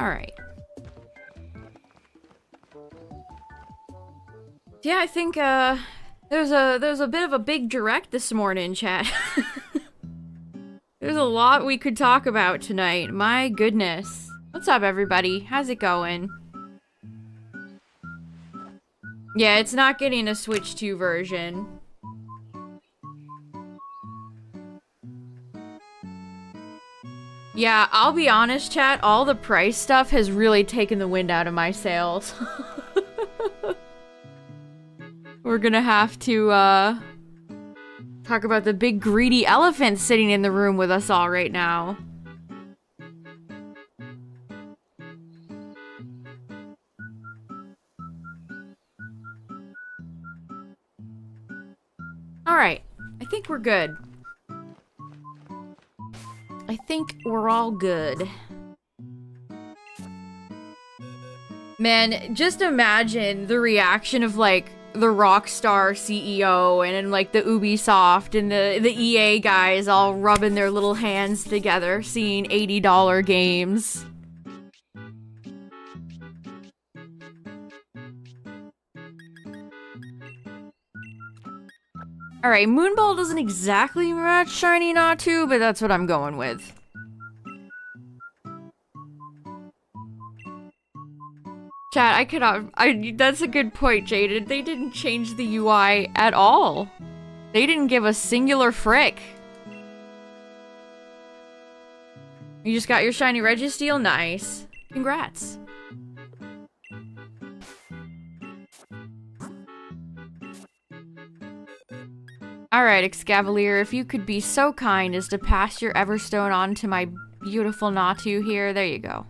Alright. Yeah, I think, there's a bit of a big direct this morning, chat. There's a lot we could talk about tonight. My goodness. What's up, everybody? How's it going? Yeah, it's not getting a Switch 2 version. Yeah, I'll be honest, chat, all the price stuff has really taken the wind out of my sails. We're gonna have to, talk about the big greedy elephant sitting in the room with us all right now. Alright, I think we're good. I think we're all good. Man, just imagine the reaction of, like, the Rockstar CEO and like the Ubisoft and the EA guys all rubbing their little hands together, seeing $80 games. Alright, Moonball doesn't exactly match Shiny Natu, but that's what I'm going with. Chat, I cannot- that's a good point, Jaded. They didn't change the UI at all. They didn't give a singular frick. You just got your shiny Registeel? Nice. Congrats. Alright, Excavalier, if you could be so kind as to pass your Everstone on to my beautiful Natu here, there you go.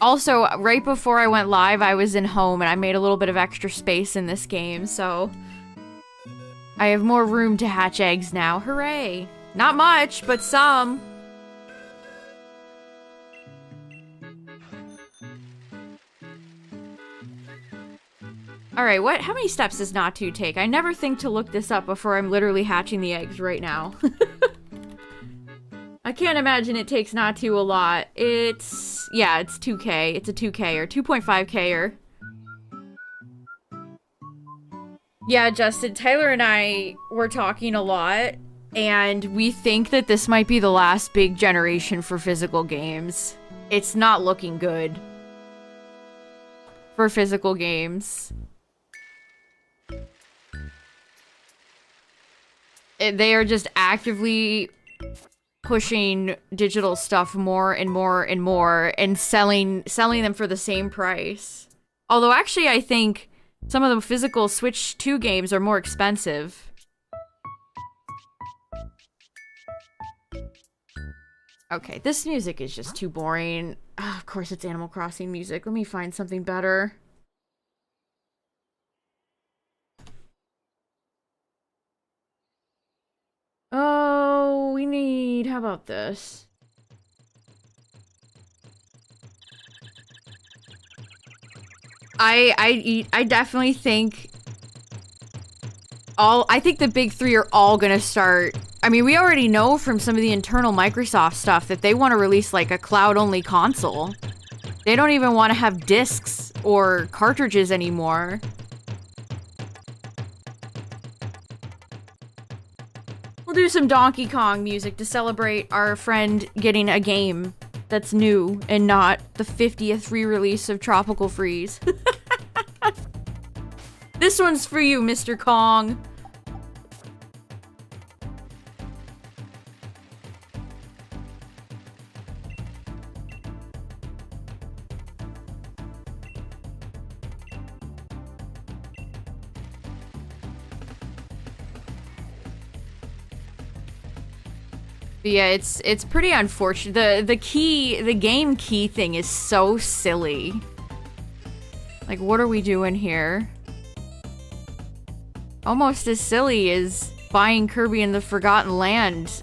Also, right before I went live, I was in home and I made a little bit of extra space in this game, so I have more room to hatch eggs now. Hooray! Not much, but some. Alright, what? How many steps does Natu take? I never think to look this up before I'm literally hatching the eggs right now. I can't imagine it takes Natu a lot. It's... yeah, it's 2k. It's a 2k or 2.5k-er. Yeah, Justin, Tyler and I were talking a lot, and we think that this might be the last big generation for physical games. It's not looking good for physical games. They are just actively pushing digital stuff more and more and more and selling them for the same price. Although actually I think some of the physical Switch 2 games are more expensive. Okay, this music is just too boring. Of course it's Animal Crossing music. Let me find something better. Oh, we need... how about this? I definitely think... I think the big three are all gonna start... I mean, we already know from some of the internal Microsoft stuff that they want to release, like, a cloud-only console. They don't even want to have discs or cartridges anymore. We'll do some Donkey Kong music to celebrate our friend getting a game that's new and not the 50th re-release of Tropical Freeze. This one's for you, Mr. Kong. Yeah, it's pretty unfortunate. The game key thing is so silly. Like, what are we doing here? Almost as silly as buying Kirby and the Forgotten Land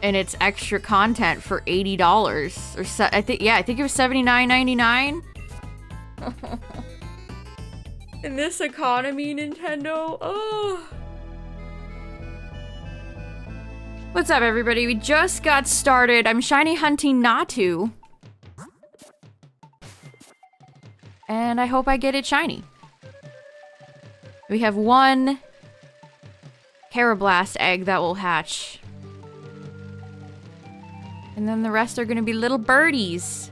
and its extra content for $80 or I think it was $79.99. In this economy, Nintendo. Oh. What's up, everybody? We just got started. I'm shiny hunting Natu. And I hope I get it shiny. We have one Carablast egg that will hatch. And then the rest are gonna be little birdies.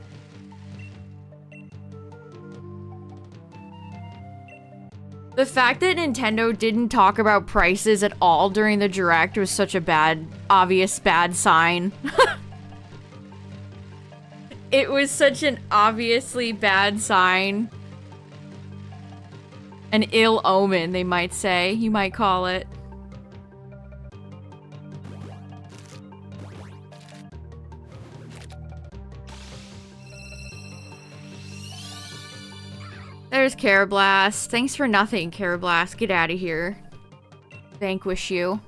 The fact that Nintendo didn't talk about prices at all during the Direct was such a obvious bad sign. It was such an obviously bad sign. An ill omen, they might say. You might call it. There's Carablast. Thanks for nothing, Carablast. Get out of here. Vanquish you.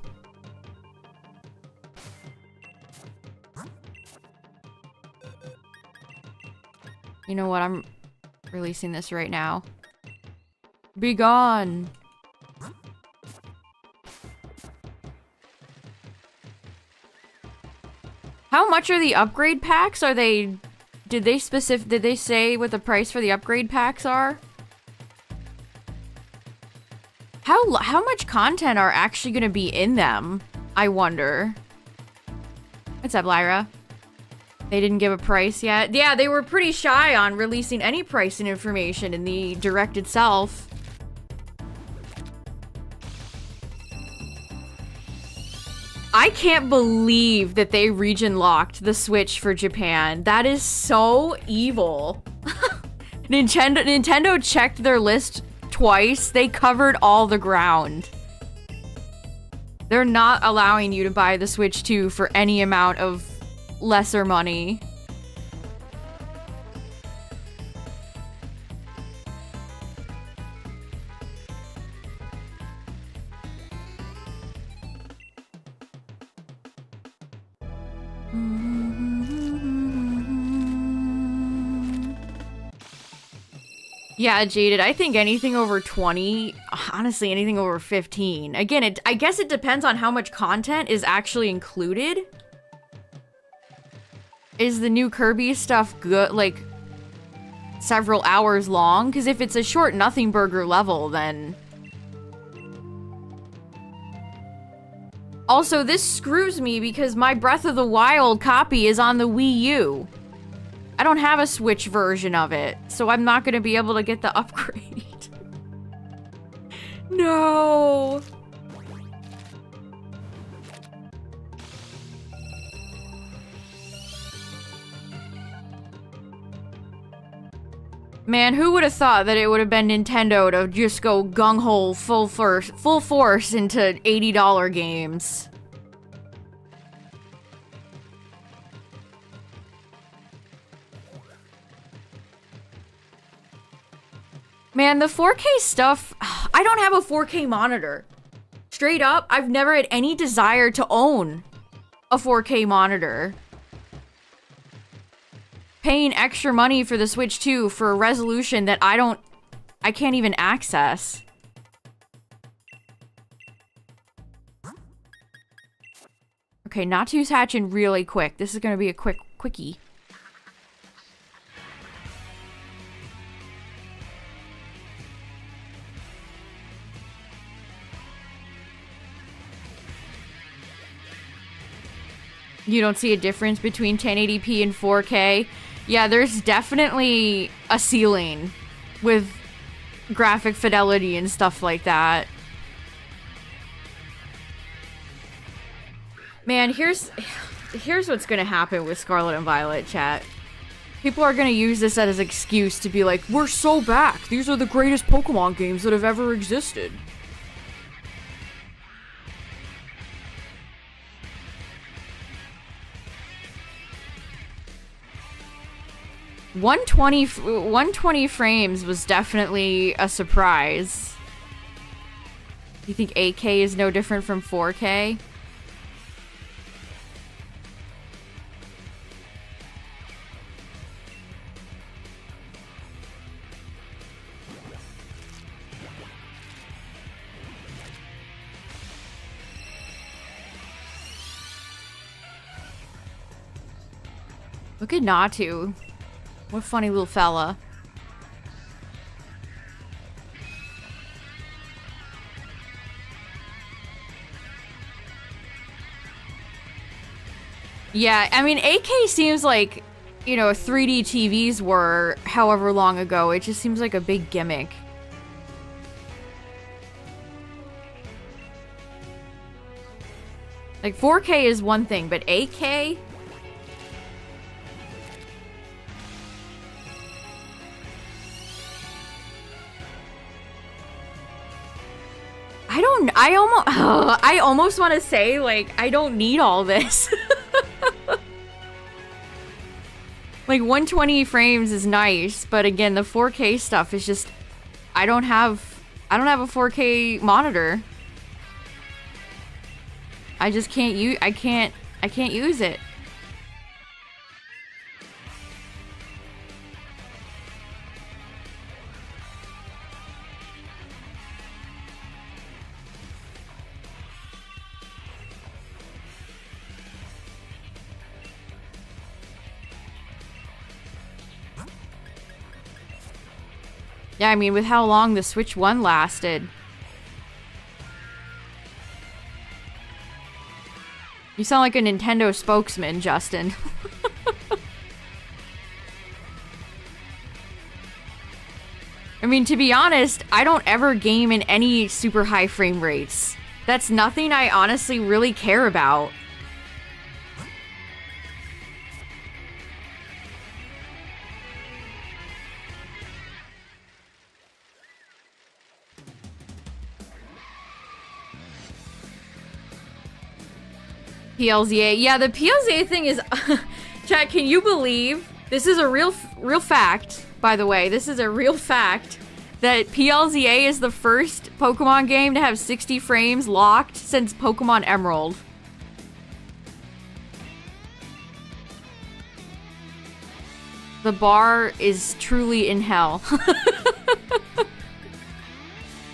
You know what? I'm releasing this right now. Be gone. How much are the upgrade packs? Are they... Did they say what the price for the upgrade packs are? How much content are actually gonna be in them? I wonder. What's up, Lyra? They didn't give a price yet. Yeah, they were pretty shy on releasing any pricing information in the Direct itself. I can't believe that they region locked the Switch for Japan. That is so evil. Nintendo checked their list twice. They covered all the ground. They're not allowing you to buy the Switch 2 for any amount of lesser money. Yeah, Jaded, I think anything over 20, honestly, anything over 15. Again, I guess it depends on how much content is actually included. Is the new Kirby stuff good, like, several hours long? Because if it's a short nothing burger level, then... Also, this screws me because my Breath of the Wild copy is on the Wii U. I don't have a Switch version of it, so I'm not gonna be able to get the upgrade. No! Man, who would have thought that it would have been Nintendo to just go gung-ho full force into $80 games? Man, the 4K stuff, I don't have a 4K monitor. Straight up, I've never had any desire to own a 4K monitor. Paying extra money for the Switch 2 for a resolution that I can't even access. Okay, Natu's hatching really quick. This is gonna be a quickie. You don't see a difference between 1080p and 4K? Yeah, there's definitely a ceiling with graphic fidelity and stuff like that. Man, here's what's gonna happen with Scarlet and Violet, chat. People are gonna use this as an excuse to be like, we're so back. These are the greatest Pokemon games that have ever existed. One 120 frames was definitely a surprise. You think 8K is no different from 4K? Look at Natu. What a funny little fella. Yeah, I mean, AK seems like, you know, 3D TVs were however long ago. It just seems like a big gimmick. Like, 4K is one thing, but AK? I almost want to say, like, I don't need all this. Like, 120 frames is nice, but again, the 4K stuff is just, I don't have a 4K monitor. I just can't use, I can't use it. Yeah, I mean, with how long the Switch 1 lasted. You sound like a Nintendo spokesman, Justin. I mean, to be honest, I don't ever game in any super high frame rates. That's nothing I honestly really care about. PLZA. Yeah, the PLZA thing is... Chat, can you believe... This is a real fact, by the way. This is a real fact that PLZA is the first Pokemon game to have 60 frames locked since Pokemon Emerald. The bar is truly in hell.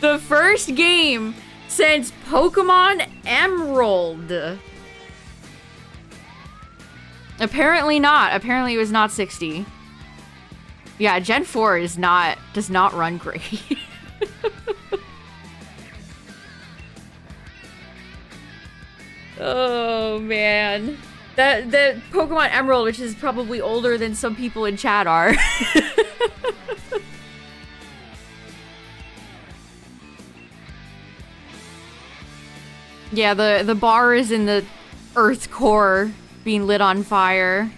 The first game since Pokemon Emerald. Apparently not. Apparently it was not 60. Yeah, Gen 4 does not run great. Oh man. The Pokemon Emerald, which is probably older than some people in chat are. Yeah, the bar is in the Earth core being lit on fire.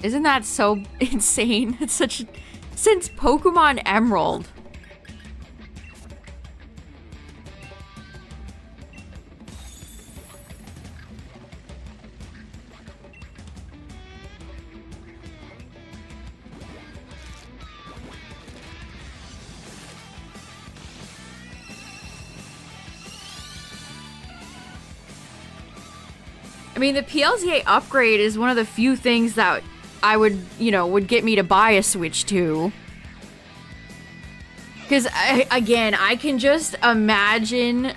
Isn't that so insane? It's such... Since Pokemon Emerald. I mean, the PLZA upgrade is one of the few things that I would, you know, would get me to buy a Switch 2. Because, again, I can just imagine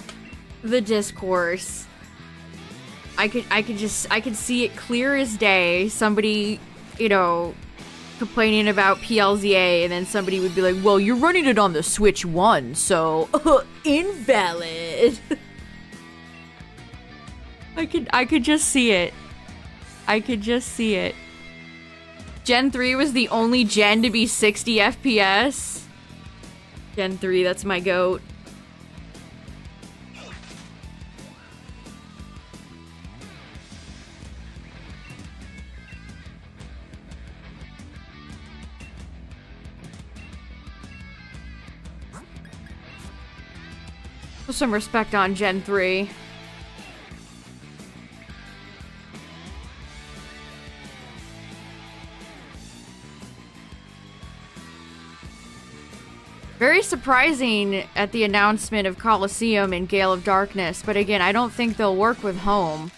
the discourse. I could see it clear as day. Somebody, you know, complaining about PLZA, and then somebody would be like, well, you're running it on the Switch 1, so invalid. I could just see it. I could just see it. Gen 3 was the only gen to be 60 FPS. Gen 3, that's my goat. Put some respect on Gen 3. Very surprising at the announcement of Coliseum and Gale of Darkness, but again, I don't think they'll work with Home.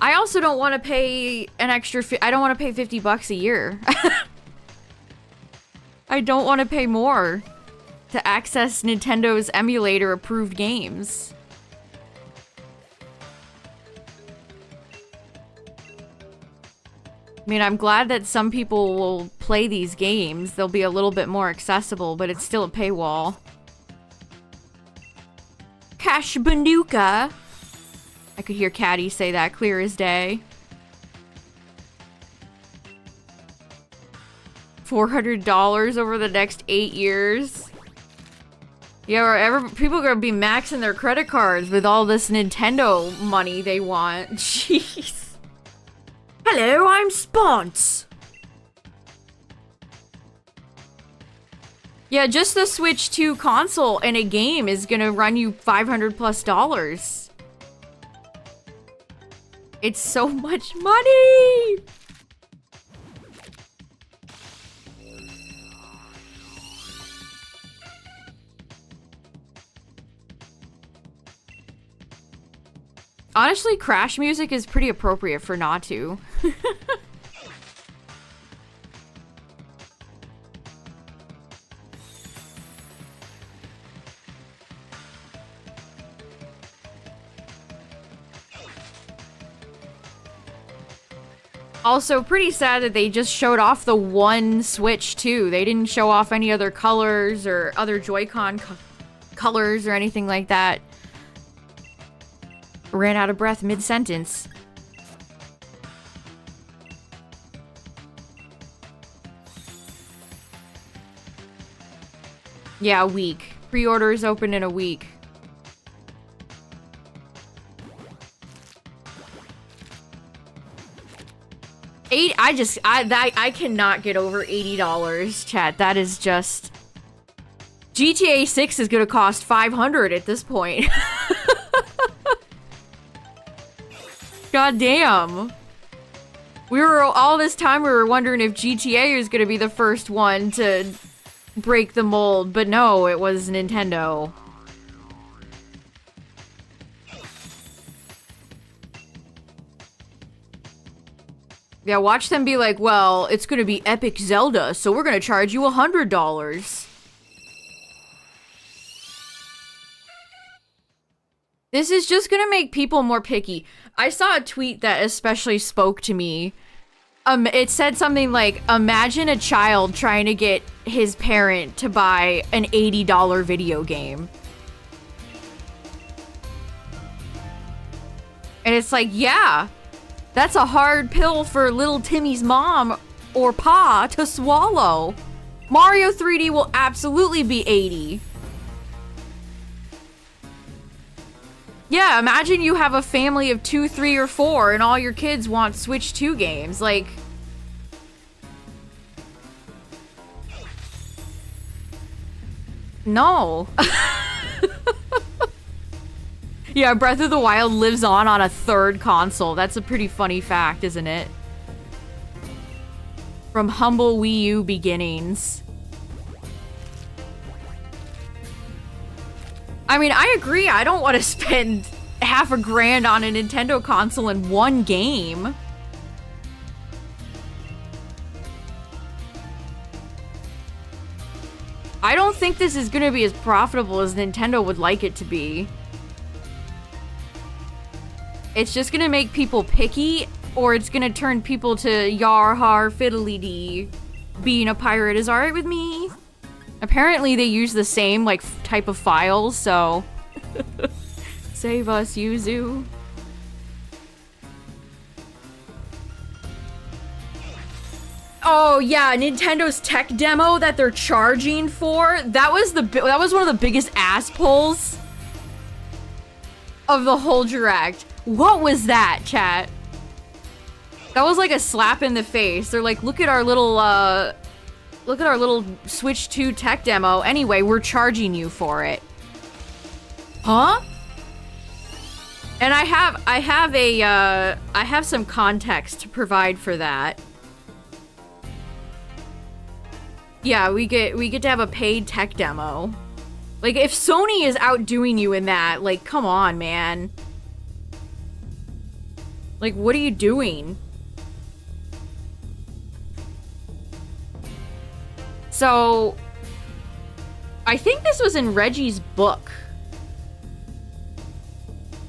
I also don't want to pay an extra... I don't want to pay $50 a year. I don't want to pay more to access Nintendo's emulator approved games. I mean, I'm glad that some people will play these games. They'll be a little bit more accessible, but it's still a paywall. Cash Banuka. I could hear Caddy say that clear as day. $400 over the next 8 years. Yeah, people are gonna be maxing their credit cards with all this Nintendo money they want. Jeez. Hello, I'm Spons. Yeah, just the Switch 2 console and a game is gonna run you $500+. It's so much money! Honestly, crash music is pretty appropriate for Natu. Also, pretty sad that they just showed off the one Switch too. They didn't show off any other colors or other Joy-Con colors or anything like that. Ran out of breath mid-sentence. Yeah, a week. Pre-orders open in a week. I cannot get over $80, chat. That is just... GTA 6 is gonna cost $500 at this point. God damn. All this time we were wondering if GTA was gonna be the first one to break the mold, but no, it was Nintendo. Yeah, watch them be like, well, it's gonna be Epic Zelda, so we're gonna charge you $100. This is just gonna make people more picky. I saw a tweet that especially spoke to me. It said something like, imagine a child trying to get his parent to buy an $80 video game. And it's like, yeah, that's a hard pill for little Timmy's mom or pa to swallow. Mario 3D will absolutely be $80. Yeah, imagine you have a family of 2, 3, or 4 and all your kids want Switch 2 games. Like... No. Yeah, Breath of the Wild lives on a third console. That's a pretty funny fact, isn't it? From humble Wii U beginnings. I mean, I agree. I don't want to spend half a grand on a Nintendo console in one game. I don't think this is going to be as profitable as Nintendo would like it to be. It's just going to make people picky, or it's going to turn people to yar har fiddly dee. Being a pirate is alright with me. Apparently they use the same, like, type of files, so... Save us, Yuzu. Oh, yeah, Nintendo's tech demo that they're charging for. That was one of the biggest ass pulls of the whole Direct. What was that, chat? That was like a slap in the face. They're like, look at our little Switch 2 tech demo. Anyway, we're charging you for it. Huh? And I have some context to provide for that. Yeah, we get to have a paid tech demo. Like, if Sony is outdoing you in that, like, come on, man. Like, what are you doing? So, I think this was in Reggie's book.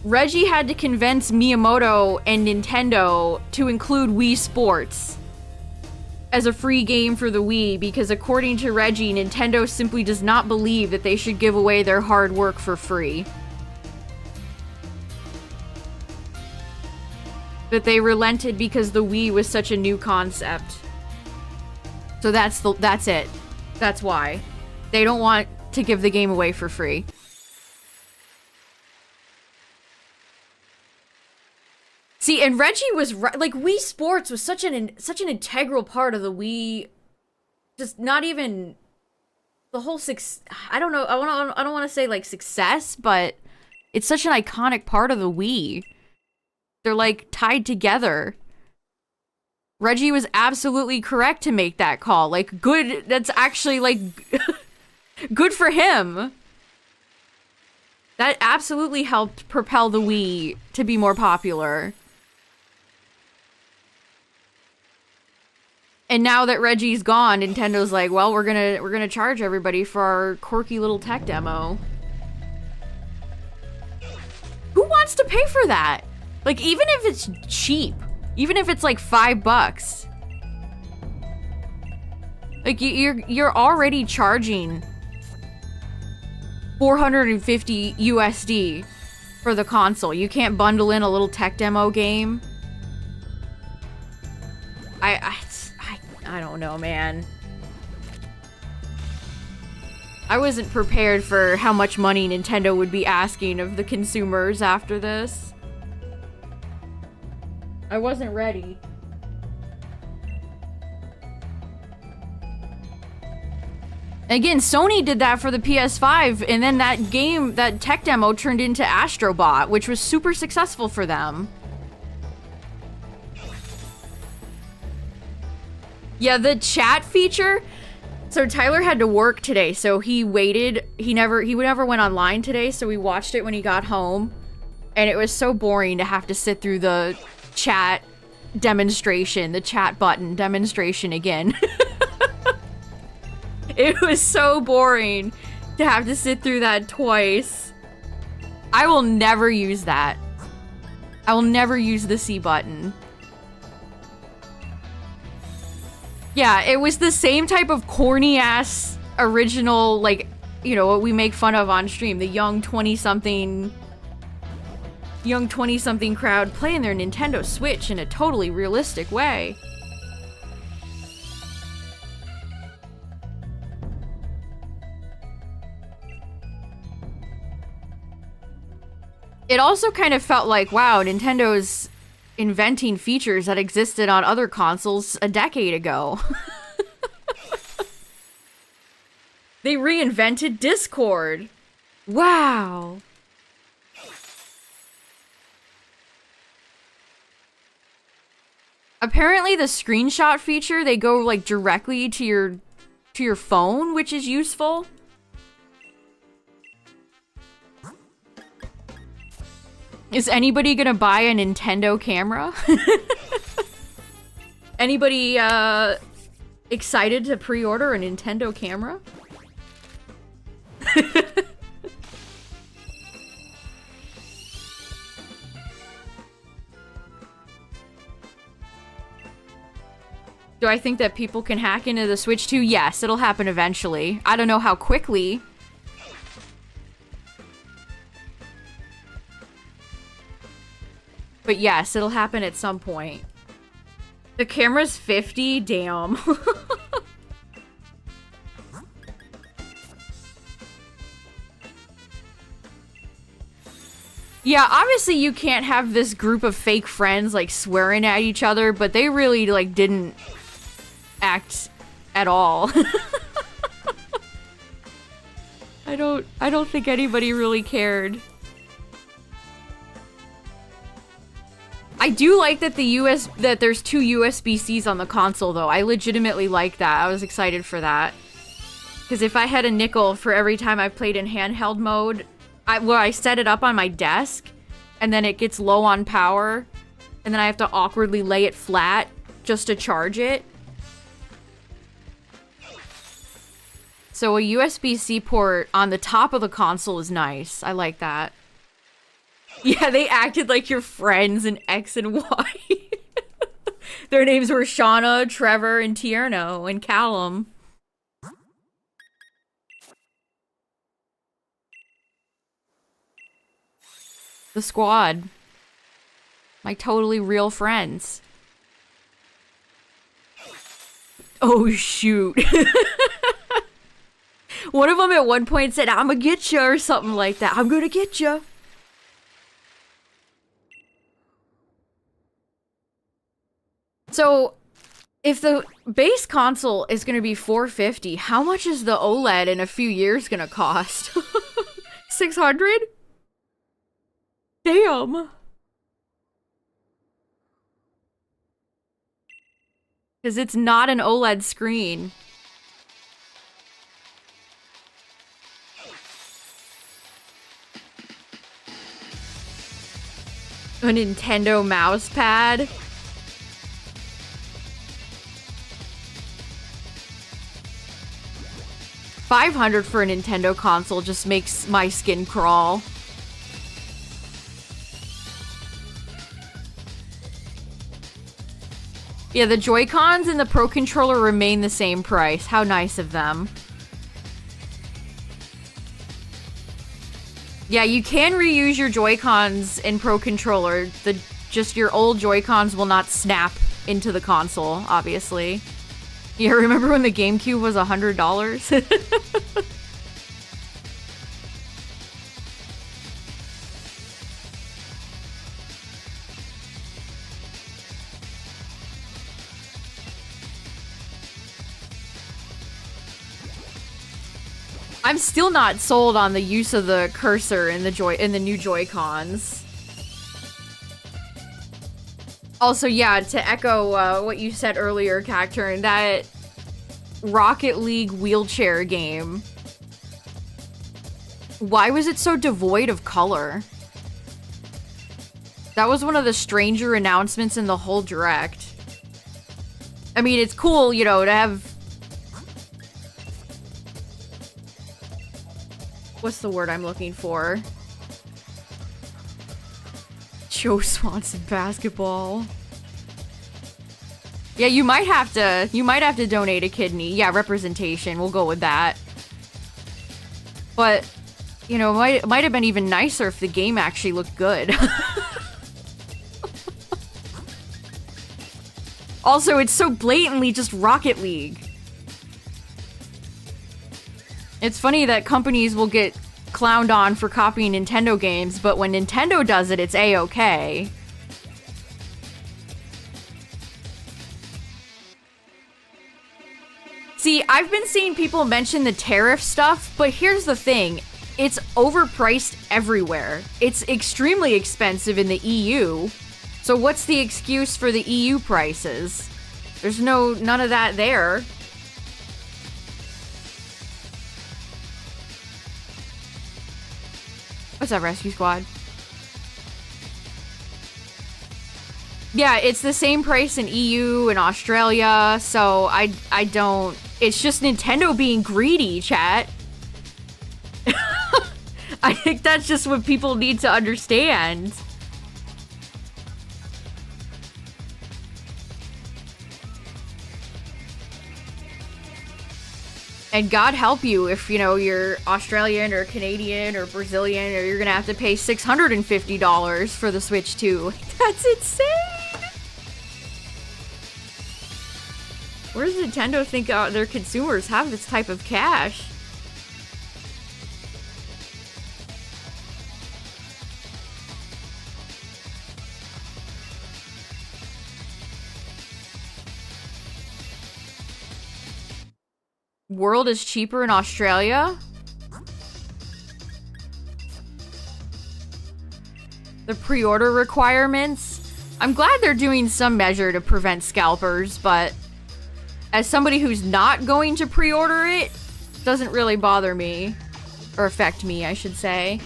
Reggie had to convince Miyamoto and Nintendo to include Wii Sports as a free game for the Wii because according to Reggie, Nintendo simply does not believe that they should give away their hard work for free. But they relented because the Wii was such a new concept. So that's it. That's why. They don't want to give the game away for free. See, and Reggie was like Wii Sports was such an integral part of the Wii. Just not even the whole I don't know. I don't want to say like success, but it's such an iconic part of the Wii. They're like tied together. Reggie was absolutely correct to make that call. Like good. That's actually like good for him. That absolutely helped propel the Wii to be more popular. And now that Reggie's gone, Nintendo's like, well, we're gonna charge everybody for our quirky little tech demo. Who wants to pay for that? Like, even if it's cheap, even if it's like $5, like you're already charging 450 USD for the console. You can't bundle in a little tech demo game. I don't know, man. I wasn't prepared for how much money Nintendo would be asking of the consumers after this. I wasn't ready. Again, Sony did that for the PS5, and then that game, that tech demo turned into Astrobot, which was super successful for them. Yeah, the chat feature. So Tyler had to work today, so he waited. He never went online today, so we watched it when he got home. And it was so boring to have to sit through the chat demonstration, the chat button demonstration again. It was so boring to have to sit through that twice. I will never use that. I will never use the C button. Yeah, it was the same type of corny-ass original, like, you know, what we make fun of on stream. The young 20-something crowd playing their Nintendo Switch in a totally realistic way. It also kind of felt like, wow, Nintendo's inventing features that existed on other consoles a decade ago. They reinvented Discord. Wow. Apparently the screenshot feature, they go like directly to your phone, which is useful. Is anybody gonna buy a Nintendo camera? Anybody excited to pre-order a Nintendo camera? Do I think that people can hack into the Switch too? Yes, it'll happen eventually. I don't know how quickly. But yes, it'll happen at some point. The camera's 50? Damn. Yeah, obviously you can't have this group of fake friends, like, swearing at each other, but they really, like, didn't act at all. I don't think anybody really cared. I do like that that there's 2 USB-Cs on the console, though. I legitimately like that. I was excited for that. Because if I had a nickel for every time I played in handheld mode, I set it up on my desk, and then it gets low on power, and then I have to awkwardly lay it flat just to charge it. So a USB-C port on the top of the console is nice. I like that. Yeah, they acted like your friends in X and Y. Their names were Shauna, Trevor, and Tierno, and Callum. The squad. My totally real friends. Oh, shoot. One of them at one point said, "I'ma get ya," or something like that. "I'm gonna get ya." So, if the base console is gonna be $450, how much is the OLED in a few years gonna cost? $600? Damn. Because it's not an OLED screen. A Nintendo mouse pad. $500 for a Nintendo console just makes my skin crawl. Yeah, the Joy-Cons and the Pro Controller remain the same price. How nice of them. Yeah, you can reuse your Joy-Cons in Pro Controller. Just your old Joy-Cons will not snap into the console, obviously. Yeah, remember when the GameCube was $100? I'm still not sold on the use of the cursor in the new Joy-Cons. Also, yeah, to echo what you said earlier, Cacturn, that Rocket League wheelchair game. Why was it so devoid of color? That was one of the stranger announcements in the whole Direct. I mean, it's cool, you know, to have... What's the word I'm looking for? Joe Swanson basketball. Yeah, you might have to donate a kidney. Yeah, representation. We'll go with that. But, you know, it might have been even nicer if the game actually looked good. Also, it's so blatantly just Rocket League. It's funny that companies will get clowned on for copying Nintendo games, but when Nintendo does it, it's A-okay. See, I've been seeing people mention the tariff stuff, but here's the thing. It's overpriced everywhere. It's extremely expensive in the EU. So what's the excuse for the EU prices? There's none of that there. What's up, Rescue Squad? Yeah, it's the same price in EU and Australia, so I don't... It's just Nintendo being greedy, chat. I think that's just what people need to understand. And God help you if, you know, you're Australian or Canadian or Brazilian, or you're gonna have to pay $650 for the Switch 2. That's insane! Where does Nintendo think their consumers have this type of cash? World is cheaper in Australia? The pre-order requirements? I'm glad they're doing some measure to prevent scalpers, but as somebody who's not going to pre-order it, doesn't really bother me. Or affect me, I should say.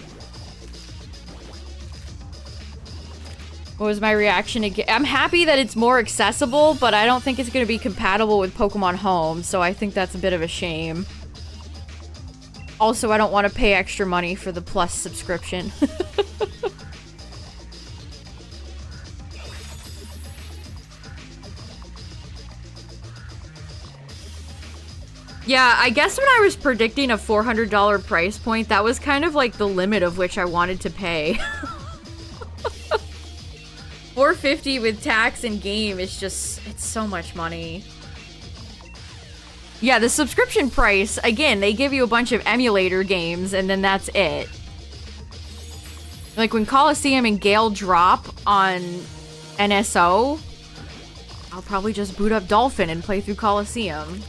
What was my reaction again? I'm happy that it's more accessible, but I don't think it's going to be compatible with Pokemon Home, so I think that's a bit of a shame. Also, I don't want to pay extra money for the Plus subscription. Yeah, I guess when I was predicting a $400 price point, that was kind of like the limit of which I wanted to pay. $450 with tax and game is just, it's so much money. Yeah, the subscription price, again, they give you a bunch of emulator games and then that's it. Like when Coliseum and Gale drop on NSO, I'll probably just boot up Dolphin and play through Coliseum.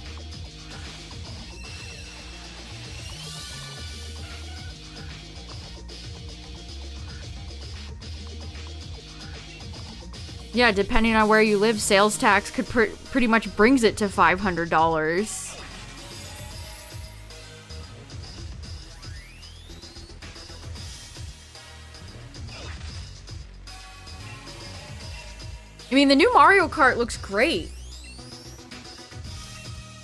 Yeah, depending on where you live, sales tax could pretty much brings it to $500. I mean, the new Mario Kart looks great.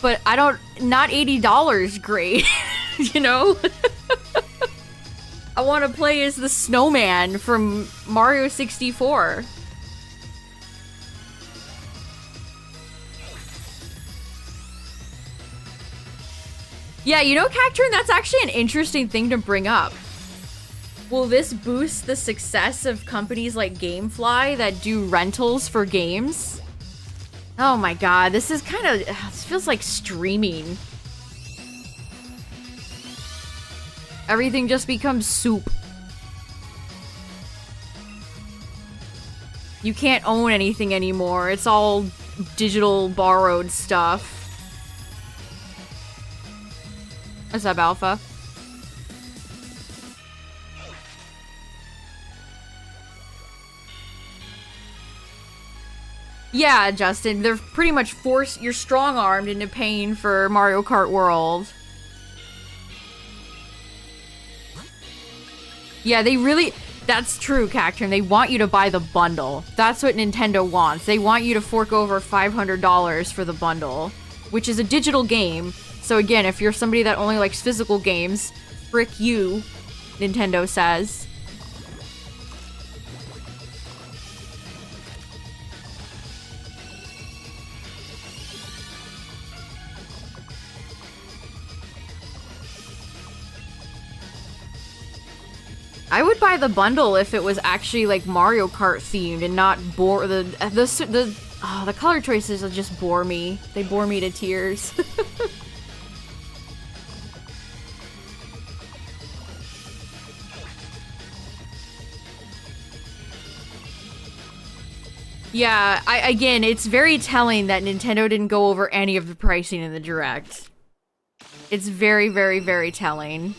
But not $80 great, you know? I want to play as the snowman from Mario 64. Yeah, you know, Cacturn, that's actually an interesting thing to bring up. Will this boost the success of companies like Gamefly that do rentals for games? Oh my god, this is kind of... This feels like streaming. Everything just becomes soup. You can't own anything anymore. It's all digital borrowed stuff. What's up, Alpha? Yeah, Justin, they're pretty much you're strong-armed into paying for Mario Kart World. Yeah, they really... That's true, Cacturn. They want you to buy the bundle. That's what Nintendo wants. They want you to fork over $500 for the bundle, which is a digital game. So again, if you're somebody that only likes physical games, frick you, Nintendo says. I would buy the bundle if it was actually like Mario Kart themed and not bore the color choices just bore me. They bore me to tears. Yeah, again, it's very telling that Nintendo didn't go over any of the pricing in the Direct. It's very, very, very telling.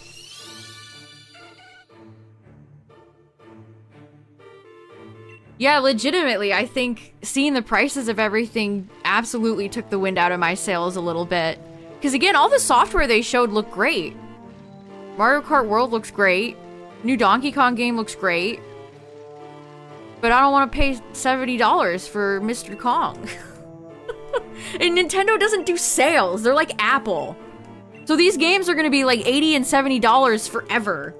Yeah, legitimately, I think seeing the prices of everything absolutely took the wind out of my sails a little bit. Because again, all the software they showed looked great. Mario Kart World looks great. New Donkey Kong game looks great. But I don't want to pay $70 for Mr. Kong. And Nintendo doesn't do sales. They're like Apple. So these games are going to be like $80 and $70 forever.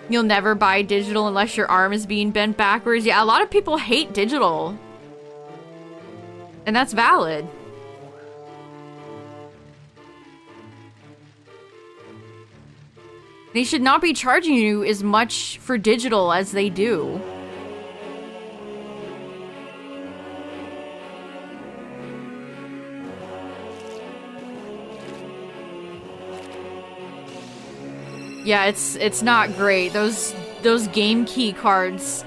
You'll never buy digital unless your arm is being bent backwards. Yeah, a lot of people hate digital. And that's valid. They should not be charging you as much for digital as they do. Yeah, it's not great. Those game key cards.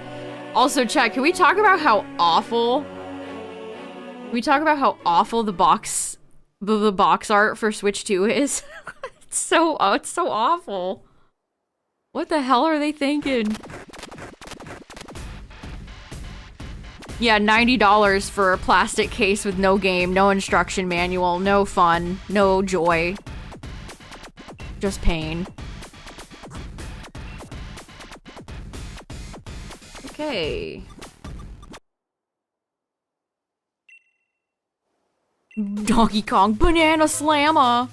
Also, chat, can we talk about how awful? Can we talk about how awful the box art for Switch 2 is? It's so awful. What the hell are they thinking? Yeah, $90 for a plastic case with no game, no instruction manual, no fun, no joy. Just pain. Okay. Donkey Kong Banana Slammer.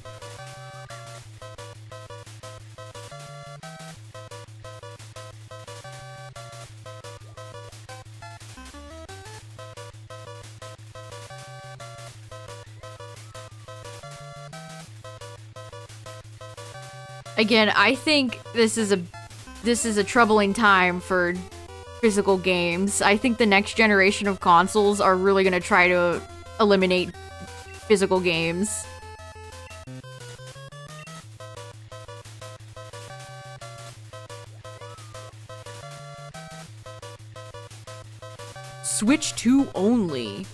Again, I think this is a troubling time for physical games. I think the next generation of consoles are really gonna try to eliminate physical games. Switch 2 only.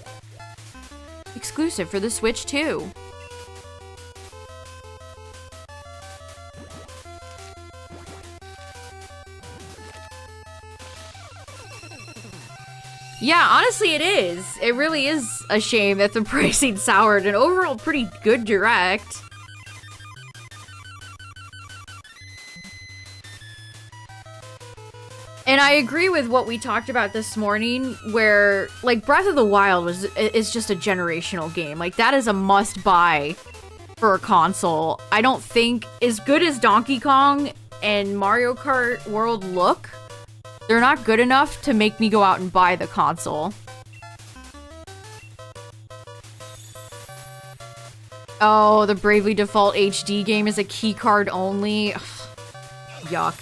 Exclusive for the Switch 2. Yeah, honestly it is. It really is a shame that the pricing soured an overall pretty good direct. And I agree with what we talked about this morning, where, like, Breath of the Wild is just a generational game. Like, that is a must-buy for a console. I don't think, as good as Donkey Kong and Mario Kart World look, they're not good enough to make me go out and buy the console. Oh, the Bravely Default HD game is a keycard only. Ugh, yuck.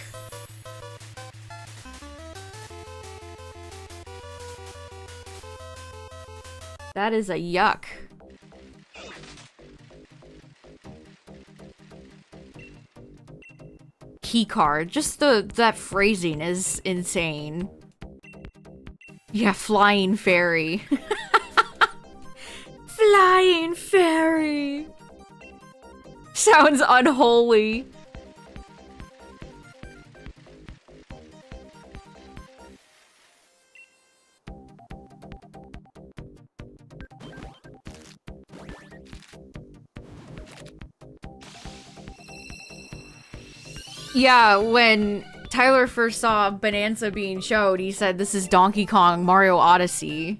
That is a yuck. Keycard. Just that phrasing is insane. Yeah, flying fairy. Flying fairy. Sounds unholy. Yeah, when Tyler first saw Bonanza being showed, he said, "This is Donkey Kong Mario Odyssey."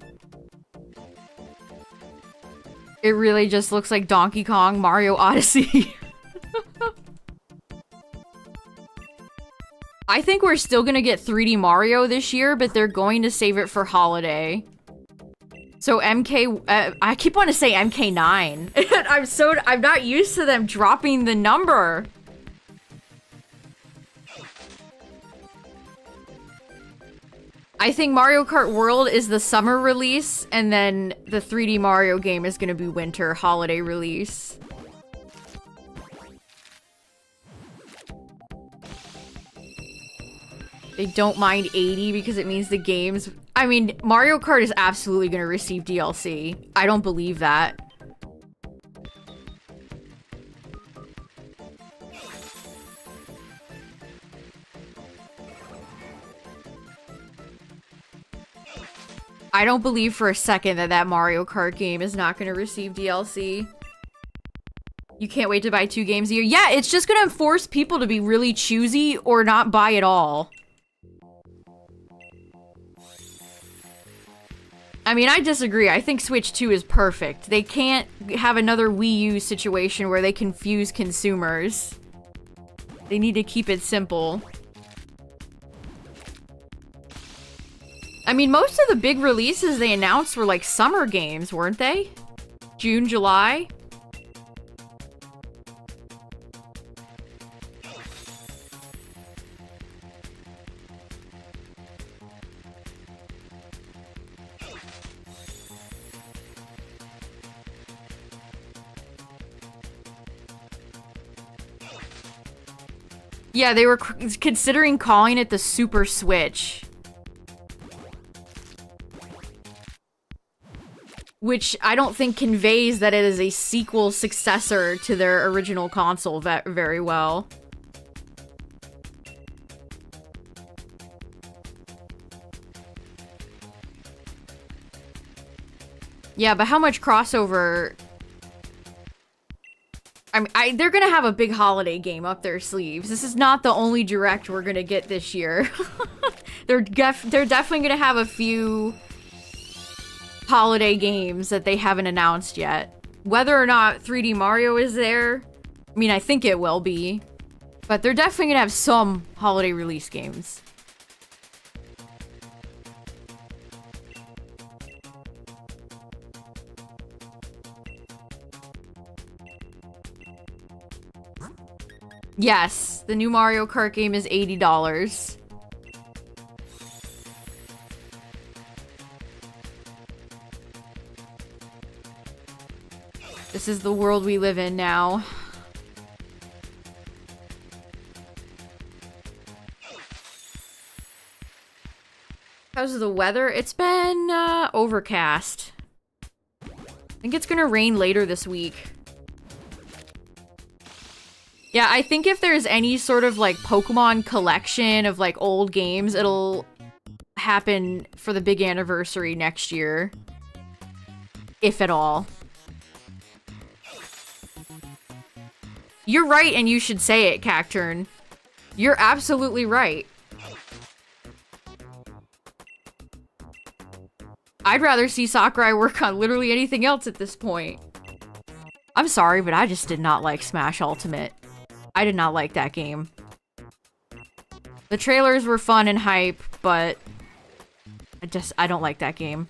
It really just looks like Donkey Kong Mario Odyssey. I think we're still gonna get 3D Mario this year, but they're going to save it for holiday. So I keep wanting to say MK9. I'm not used to them dropping the number. I think Mario Kart World is the summer release, and then the 3D Mario game is gonna be winter holiday release. They don't mind 80 because it means the games... I mean, Mario Kart is absolutely gonna receive DLC. I don't believe that. I don't believe for a second that Mario Kart game is not going to receive DLC. You can't wait to buy 2 games a year. Yeah, it's just going to force people to be really choosy or not buy at all. I mean, I disagree. I think Switch 2 is perfect. They can't have another Wii U situation where they confuse consumers. They need to keep it simple. I mean, most of the big releases they announced were like summer games, weren't they? June, July? Yeah, they were considering calling it the Super Switch. Which I don't think conveys that it is a sequel successor to their original console very well. Yeah, but how much crossover... I mean, they're gonna have a big holiday game up their sleeves. This is not the only direct we're gonna get this year. They're definitely gonna have a few holiday games that they haven't announced yet. Whether or not 3D Mario is there, I mean, I think it will be. But they're definitely gonna have some holiday release games. Yes, the new Mario Kart game is $80. This is the world we live in now. How's the weather? It's been overcast. I think it's gonna rain later this week. Yeah, I think if there's any sort of like Pokemon collection of like old games, it'll happen for the big anniversary next year. If at all. You're right, and you should say it, Cacturn. You're absolutely right. I'd rather see Sakurai work on literally anything else at this point. I'm sorry, but I just did not like Smash Ultimate. I did not like that game. The trailers were fun and hype, but I don't like that game.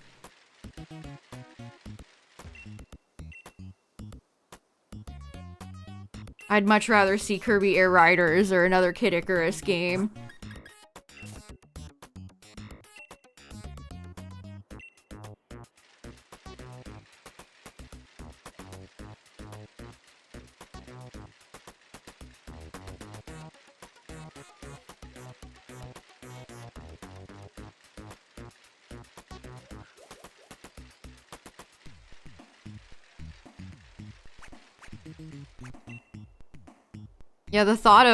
I'd much rather see Kirby Air Riders or another Kid Icarus game. Yeah, the thought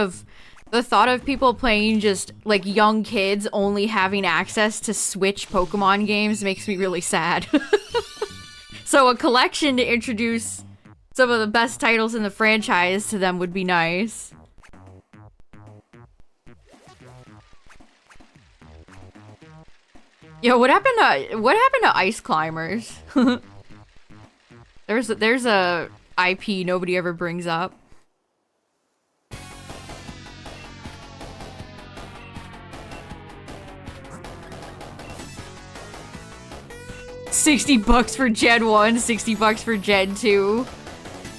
of people playing just like young kids only having access to Switch Pokemon games makes me really sad. So a collection to introduce some of the best titles in the franchise to them would be nice. Yo, what happened to Ice Climbers? There's a IP nobody ever brings up. $60 for Gen 1, $60 for Gen 2.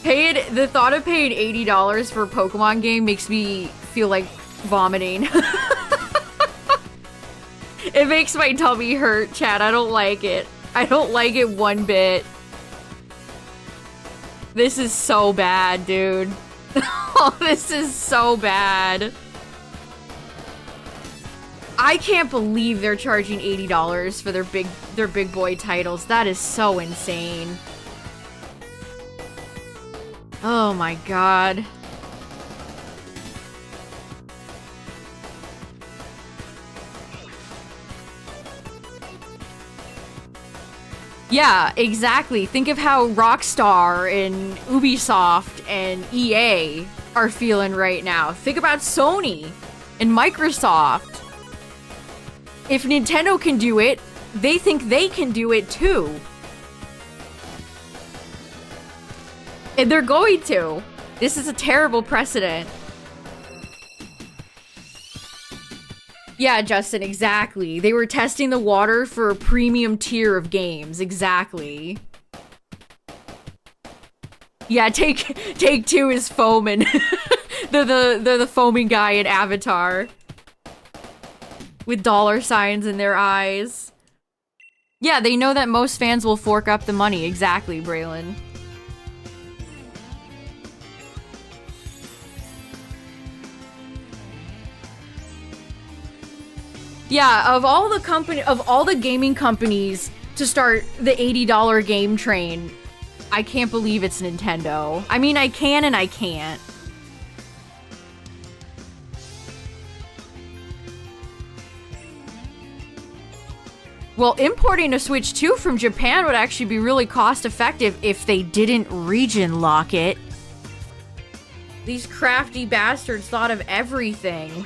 The thought of paying $80 for a Pokemon game makes me feel like vomiting. It makes my tummy hurt, chat. I don't like it. I don't like it one bit. This is so bad, dude. Oh, this is so bad. I can't believe they're charging $80 for their big boy titles. That is so insane. Oh my god. Yeah, exactly. Think of how Rockstar and Ubisoft and EA are feeling right now. Think about Sony and Microsoft. If Nintendo can do it, they think they can do it too. And they're going to. This is a terrible precedent. Yeah, Justin, exactly. They were testing the water for a premium tier of games. Exactly. Yeah, Take Two is foaming. They're the foaming guy in Avatar. With dollar signs in their eyes. Yeah, they know that most fans will fork up the money. Exactly, Braylon. Yeah, of all the gaming companies to start the $80 game train, I can't believe it's Nintendo. I mean, I can and I can't. Well, importing a Switch 2 from Japan would actually be really cost-effective if they didn't region lock it. These crafty bastards thought of everything.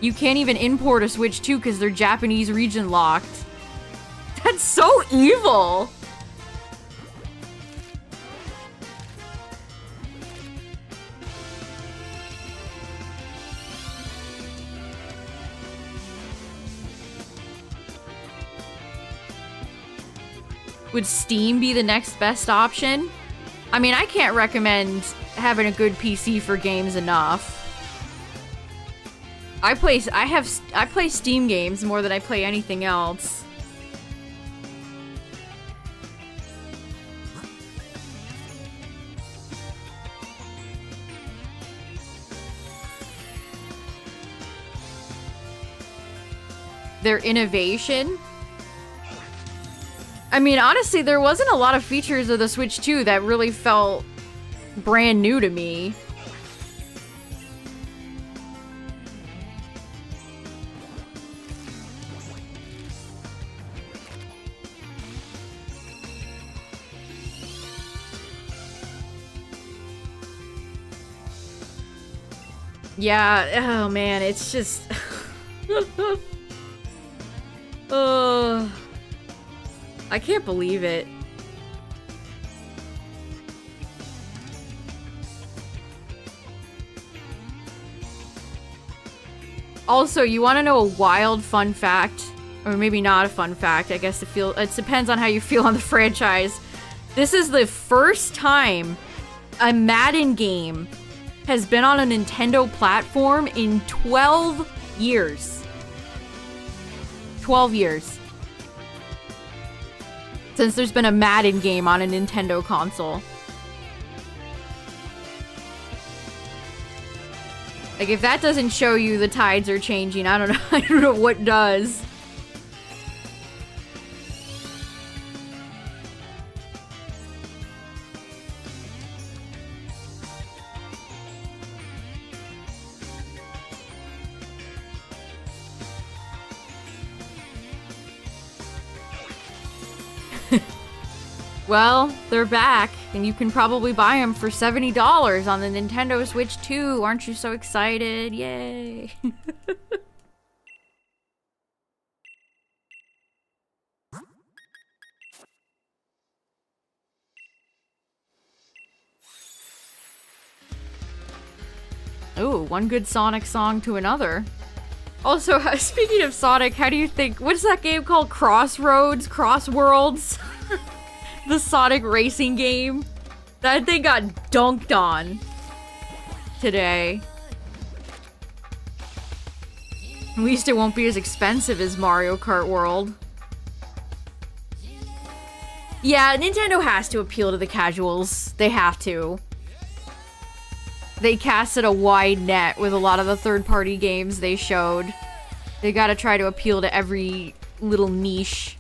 You can't even import a Switch 2 because they're Japanese region locked. That's so evil! Would Steam be the next best option? I mean, I can't recommend having a good PC for games enough. I play Steam games more than I play anything else. Their innovation. I mean, honestly, there wasn't a lot of features of the Switch 2 that really felt brand new to me. Yeah, oh man, it's just... Oh, I can't believe it. Also, you want to know a wild fun fact? Or maybe not a fun fact, I guess it depends on how you feel on the franchise. This is the first time a Madden game has been on a Nintendo platform in 12 years. 12 years. Since there's been a Madden game on a Nintendo console. Like, if that doesn't show you the tides are changing, I don't know. I don't know what does. Well, they're back, and you can probably buy them for $70 on the Nintendo Switch 2. Aren't you so excited? Yay! Ooh, one good Sonic song to another. Also, speaking of Sonic, how do you think... What's that game called? Crossroads? Crossworlds? The Sonic racing game? That thing got dunked on today. At least it won't be as expensive as Mario Kart World. Yeah, Nintendo has to appeal to the casuals. They have to. They casted a wide net with a lot of the third-party games they showed. They gotta try to appeal to every little niche.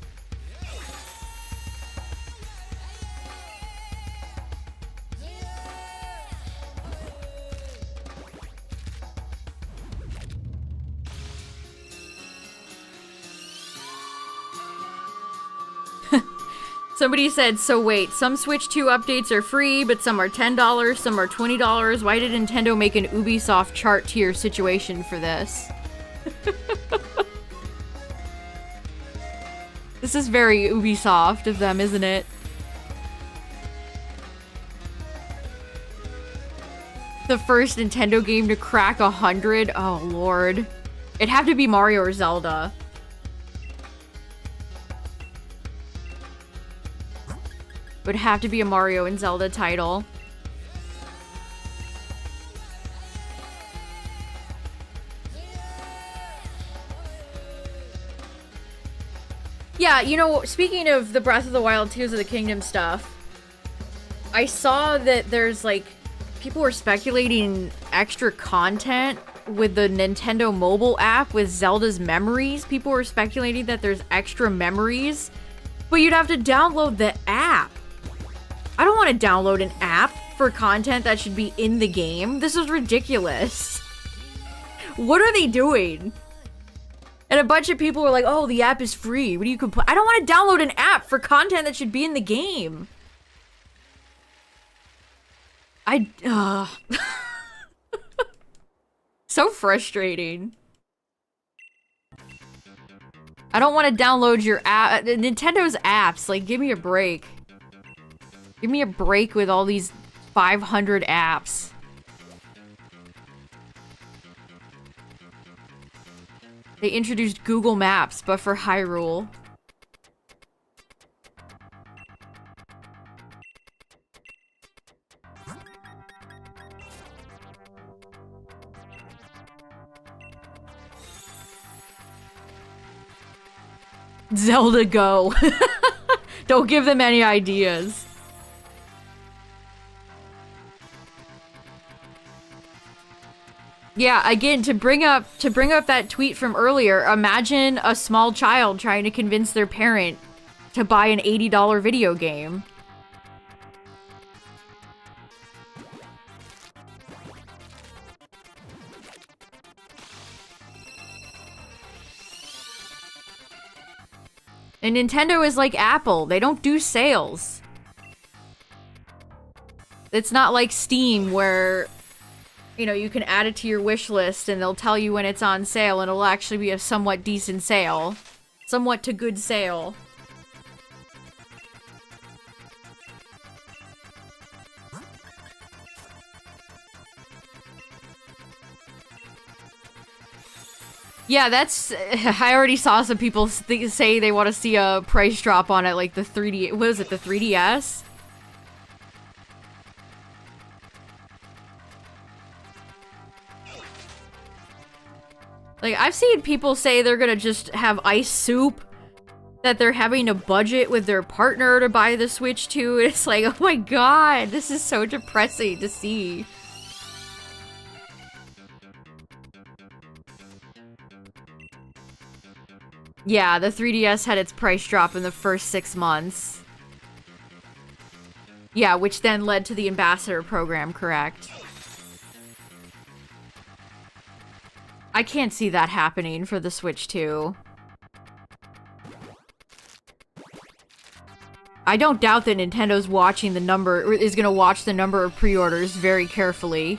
Somebody said, so wait, some Switch 2 updates are free, but some are $10, some are $20. Why did Nintendo make an Ubisoft chart tier situation for this? This is very Ubisoft of them, isn't it? The first Nintendo game to crack 100? Oh, Lord. It'd have to be Mario or Zelda. Would have to be a Mario and Zelda title. Yeah, you know, speaking of the Breath of the Wild Tears of the Kingdom stuff, I saw that there's like, people were speculating extra content with the Nintendo mobile app with Zelda's memories. People were speculating that there's extra memories, but you'd have to download the app. I don't want to download an app for content that should be in the game. This is ridiculous. What are they doing? And a bunch of people were like, oh, the app is free. What do you complain? I don't want to download an app for content that should be in the game. So frustrating. I don't want to download your app. Nintendo's apps. Like, give me a break. Give me a break with all these 500 apps. They introduced Google Maps, but for Hyrule. Zelda Go. Don't give them any ideas. Yeah, again, to bring up that tweet from earlier, imagine a small child trying to convince their parent to buy an $80 video game. And Nintendo is like Apple. They don't do sales. It's not like Steam where, you know, you can add it to your wish list and they'll tell you when it's on sale and it'll actually be a somewhat decent sale. Somewhat to good sale. Yeah, that's... I already saw some people say they want to see a price drop on it, like the 3D... What is it, the 3DS? Like, I've seen people say they're gonna just have ice soup, that they're having to budget with their partner to buy the Switch too. It's like, oh my god, this is so depressing to see. Yeah, the 3DS had its price drop in the first 6 months. Yeah, which then led to the Ambassador program, correct? I can't see that happening for the Switch 2. I don't doubt that Nintendo's watching the number, or is gonna watch the number of pre-orders very carefully.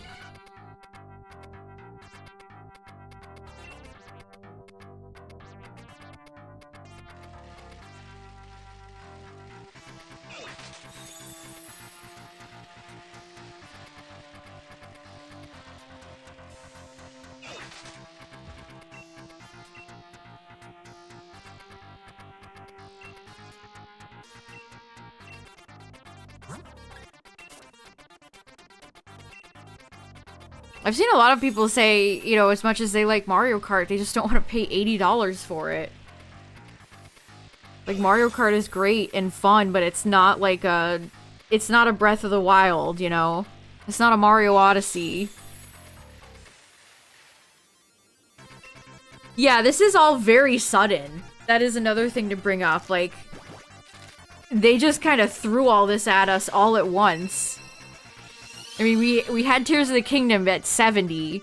I've seen a lot of people say, you know, as much as they like Mario Kart, they just don't want to pay $80 for it. Like, Mario Kart is great and fun, but it's not like a... It's not a Breath of the Wild, you know? It's not a Mario Odyssey. Yeah, this is all very sudden. That is another thing to bring up. Like, they just kind of threw all this at us all at once. I mean, we had Tears of the Kingdom at $70.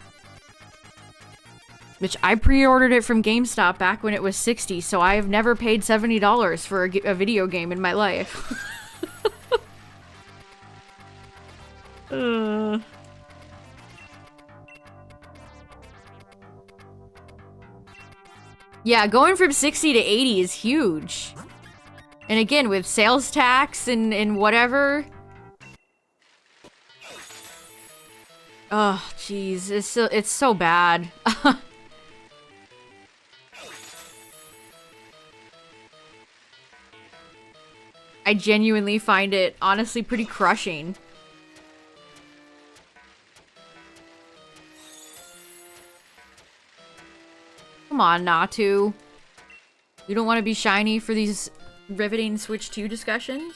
Which I pre-ordered it from GameStop back when it was $60, so I have never paid $70 for a video game in my life. Yeah, going from 60 to 80 is huge. And again, with sales tax and whatever... Oh, jeez, it's so bad. I genuinely find it, honestly, pretty crushing. Come on, Natu. You don't want to be shiny for these riveting Switch 2 discussions?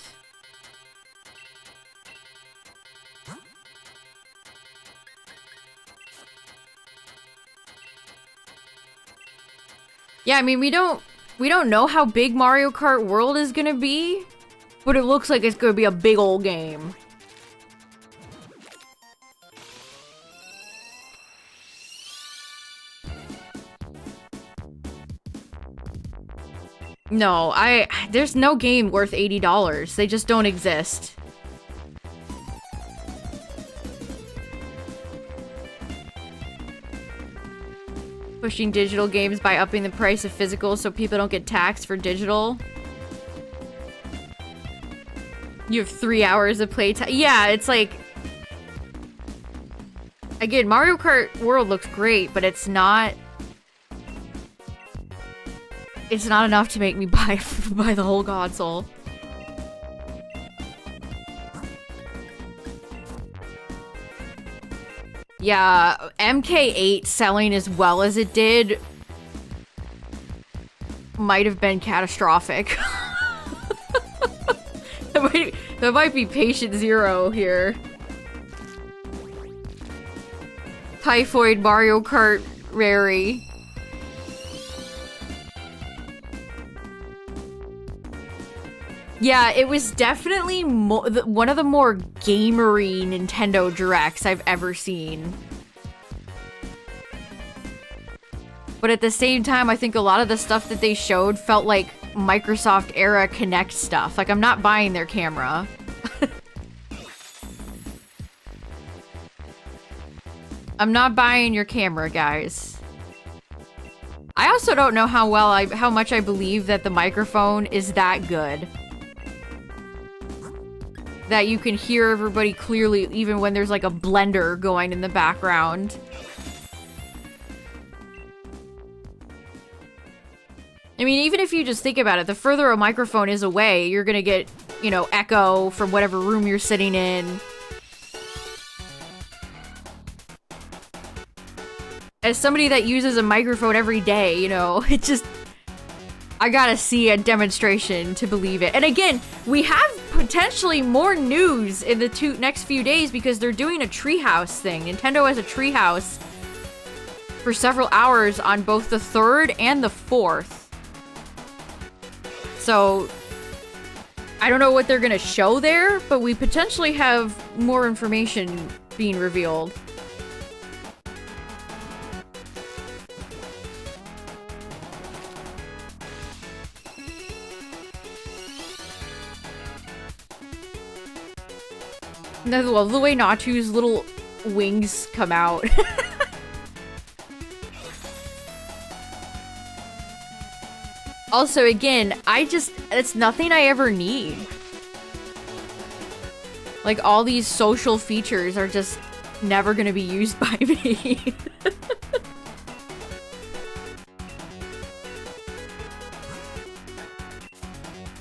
Yeah, I mean, we don't know how big Mario Kart World is gonna be, but it looks like it's gonna be a big old game. No, there's no game worth $80. They just don't exist. Pushing digital games by upping the price of physical so people don't get taxed for digital. You have 3 hours of playtime. Yeah, it's like... Again, Mario Kart World looks great, but it's not... It's not enough to make me buy the whole console. Yeah, MK8 selling as well as it did might have been catastrophic. That might be patient zero here. Typhoid Mario Kart Rary. Yeah, it was definitely one of the more gamery Nintendo Directs I've ever seen. But at the same time, I think a lot of the stuff that they showed felt like Microsoft era Kinect stuff. Like, I'm not buying their camera. I'm not buying your camera, guys. I also don't know how much I believe that the microphone is that good. That you can hear everybody clearly even when there's like a blender going in the background. I mean, even if you just think about it, the further a microphone is away, you're gonna get, you know, echo from whatever room you're sitting in. As somebody that uses a microphone every day, you know, it just... I gotta see a demonstration to believe it. And again, we have potentially more news in the next few days because they're doing a treehouse thing. Nintendo has a treehouse for several hours on both the 3rd and the 4th. So, I don't know what they're gonna show there, but we potentially have more information being revealed. I love the way Natu's little wings come out. Also, again, it's nothing I ever need. Like, all these social features are just never gonna be used by me. But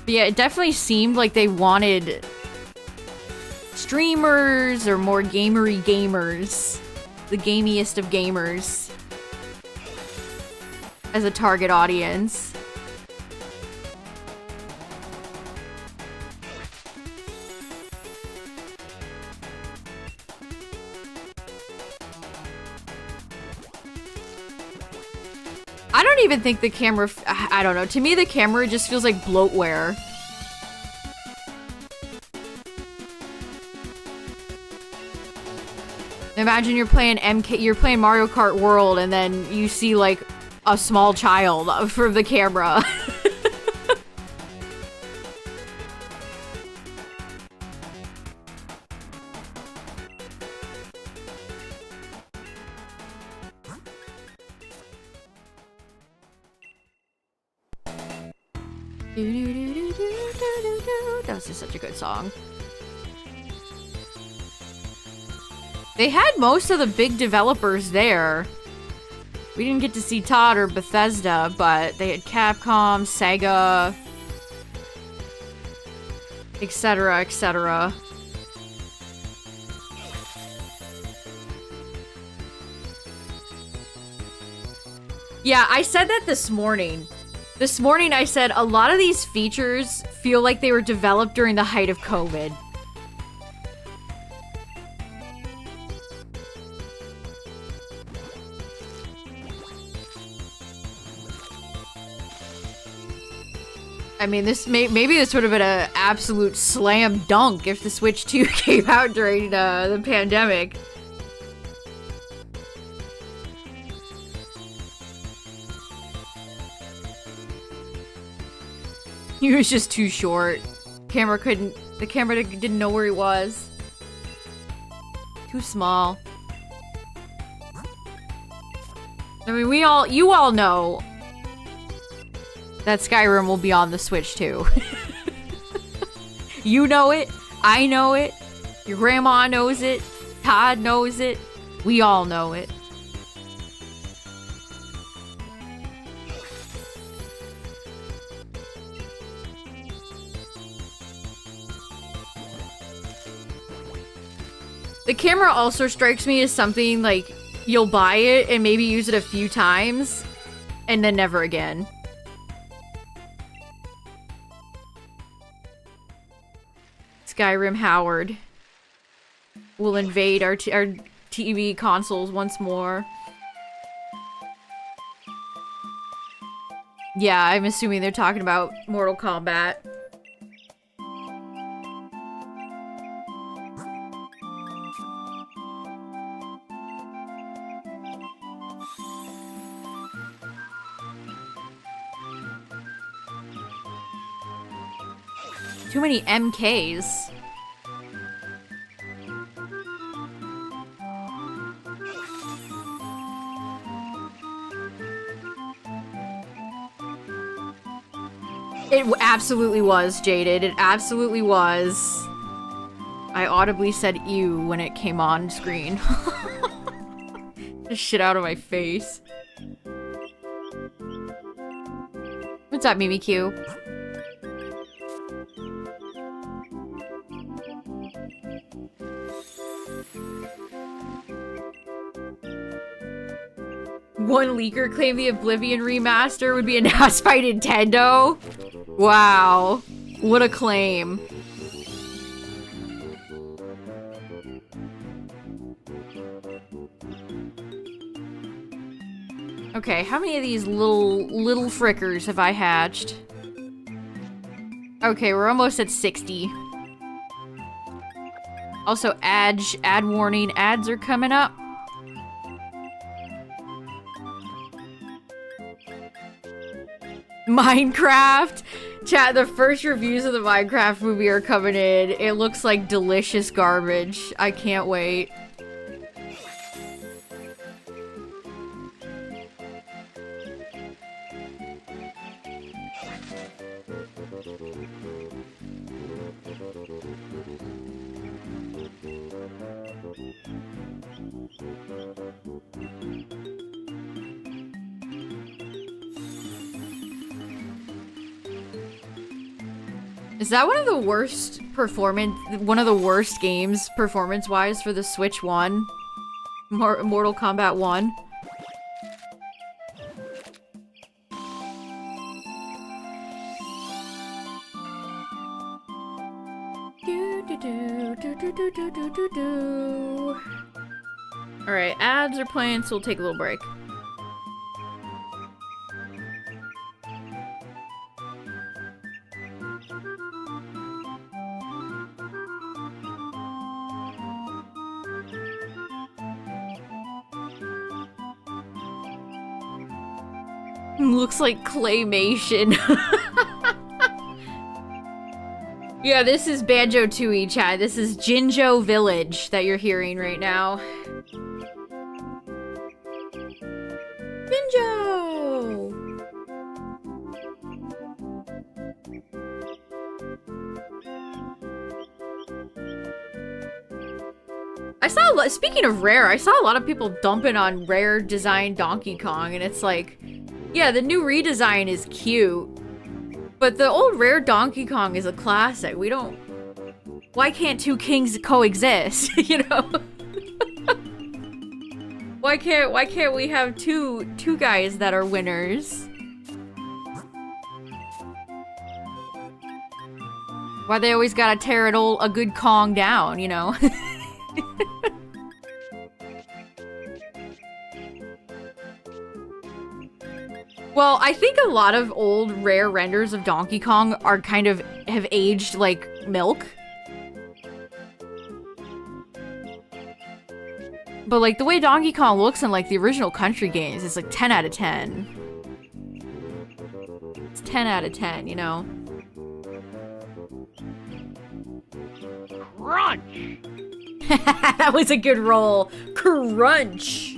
yeah, it definitely seemed like they wanted streamers or more gamery gamers, the gamiest of gamers, as a target audience. I don't even think the camera, I don't know, to me the camera just feels like bloatware. Imagine you're playing Mario Kart World and then you see like a small child from the camera. That was just such a good song. They had most of the big developers there. We didn't get to see Todd or Bethesda, but they had Capcom, Sega, etc., etc. Yeah, I said that this morning. This morning I said a lot of these features feel like they were developed during the height of COVID. I mean, maybe this would have been an absolute slam dunk if the Switch 2 came out during the pandemic. He was just too short. The camera didn't know where he was. Too small. I mean, you all know that Skyrim will be on the Switch too. You know it. I know it. Your grandma knows it. Todd knows it. We all know it. The camera also strikes me as something like you'll buy it and maybe use it a few times and then never again. Skyrim Howard will invade our TV consoles once more. Yeah, I'm assuming they're talking about Mortal Kombat. Too many MKs. It absolutely was, Jaded. It absolutely was. I audibly said ew when it came on screen. Just shit out of my face. What's up, Mimikyu? One leaker claimed the Oblivion remaster would be announced by Nintendo. Wow. What a claim. Okay, how many of these little frickers have I hatched? Okay, we're almost at 60. Also, ad warning, ads are coming up. Minecraft! Chat, the first reviews of the Minecraft movie are coming in. It looks like delicious garbage. I can't wait. Is that one of the worst games performance-wise for the Switch 1? Mortal Kombat 1? Alright, ads are playing, so we'll take a little break. Looks like claymation. Yeah, this is Banjo-Tooie, chat. This is Jinjo Village that you're hearing right now. Jinjo! I saw a lot, speaking of Rare, I saw a lot of people dumping on Rare design Donkey Kong, and it's like, yeah, the new redesign is cute, but the old Rare Donkey Kong is a classic. We don't... Why can't two kings coexist, you know? Why can't we have two guys that are winners? Why they always gotta tear a good Kong down, you know? Well, I think a lot of old Rare renders of Donkey Kong are kind of have aged like milk. But like the way Donkey Kong looks in like the original Country games, it's like 10 out of 10. It's 10 out of 10, you know? Crunch! That was a good roll. Crunch!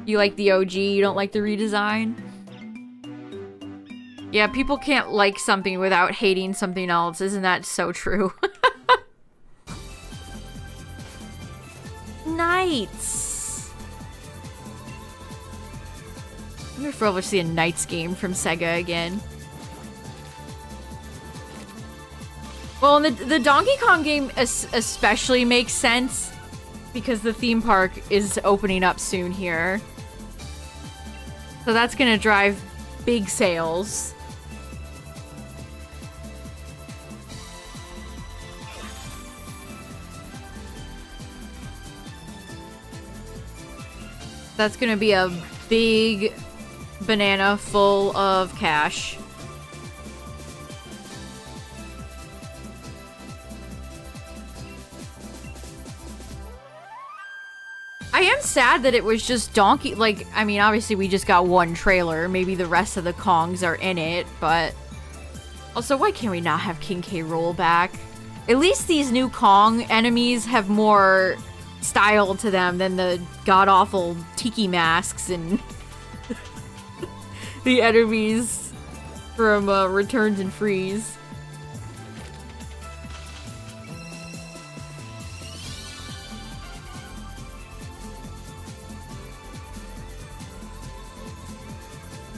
You like the OG, you don't like the redesign? Yeah, people can't like something without hating something else. Isn't that so true? Knights! I wonder if we'll ever see a Knights game from Sega again. Well, the Donkey Kong game especially makes sense because the theme park is opening up soon here. So that's gonna drive big sales. That's gonna be a big banana full of cash. I am sad that it was just Donkey, like, I mean, obviously we just got one trailer. Maybe the rest of the Kongs are in it, but... Also, why can't we not have King K. Rool back? At least these new Kong enemies have more style to them than the god-awful tiki masks and the enemies from Returns and Freeze.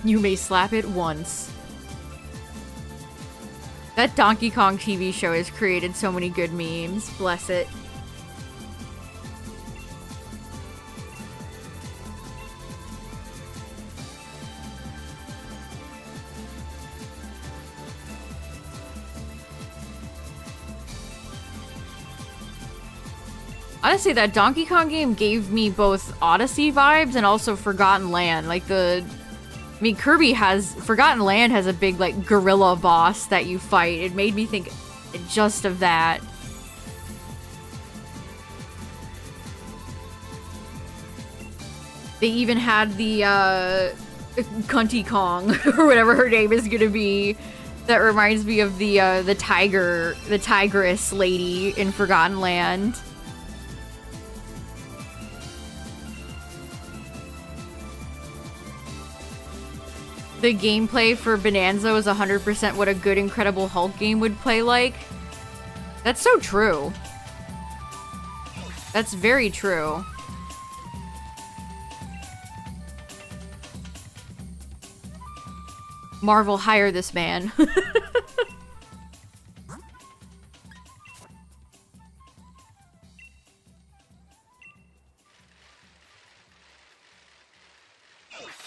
You may slap it once. That Donkey Kong TV show has created so many good memes. Bless it. Honestly, that Donkey Kong game gave me both Odyssey vibes and also Forgotten Land. Like I mean, Forgotten Land has a big, like, gorilla boss that you fight. It made me think just of that. They even had the, Cunty Kong, or whatever her name is gonna be. That reminds me of the tigress lady in Forgotten Land. The gameplay for Bonanza is 100% what a good Incredible Hulk game would play like. That's so true. That's very true. Marvel, hire this man.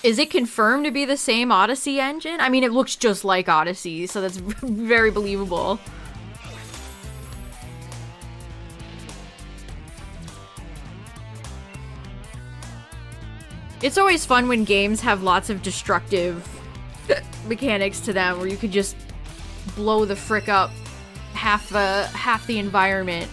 Is it confirmed to be the same Odyssey engine? I mean, it looks just like Odyssey, so that's very believable. It's always fun when games have lots of destructive mechanics to them, where you could just blow the frick up half the environment.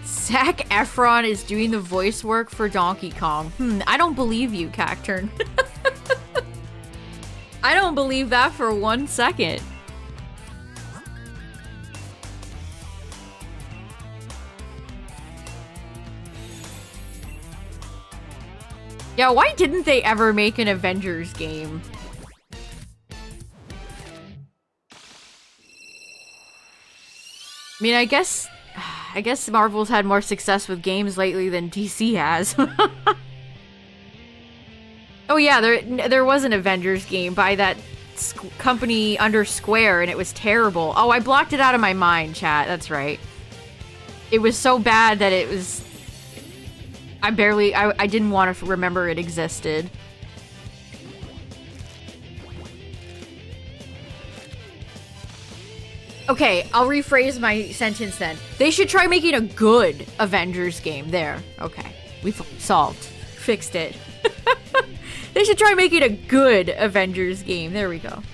Zac Efron is doing the voice work for Donkey Kong. I don't believe you, Cacturn. I don't believe that for 1 second. Yeah, why didn't they ever make an Avengers game? I mean, I guess Marvel's had more success with games lately than DC has. Oh yeah, there was an Avengers game by that company under Square, and it was terrible. Oh, I blocked it out of my mind, chat. That's right. It was so bad that it was... I didn't want to remember it existed. Okay, I'll rephrase my sentence then. They should try making a good Avengers game. There. Okay. We've solved. Fixed it. They should try making a good Avengers game. There we go.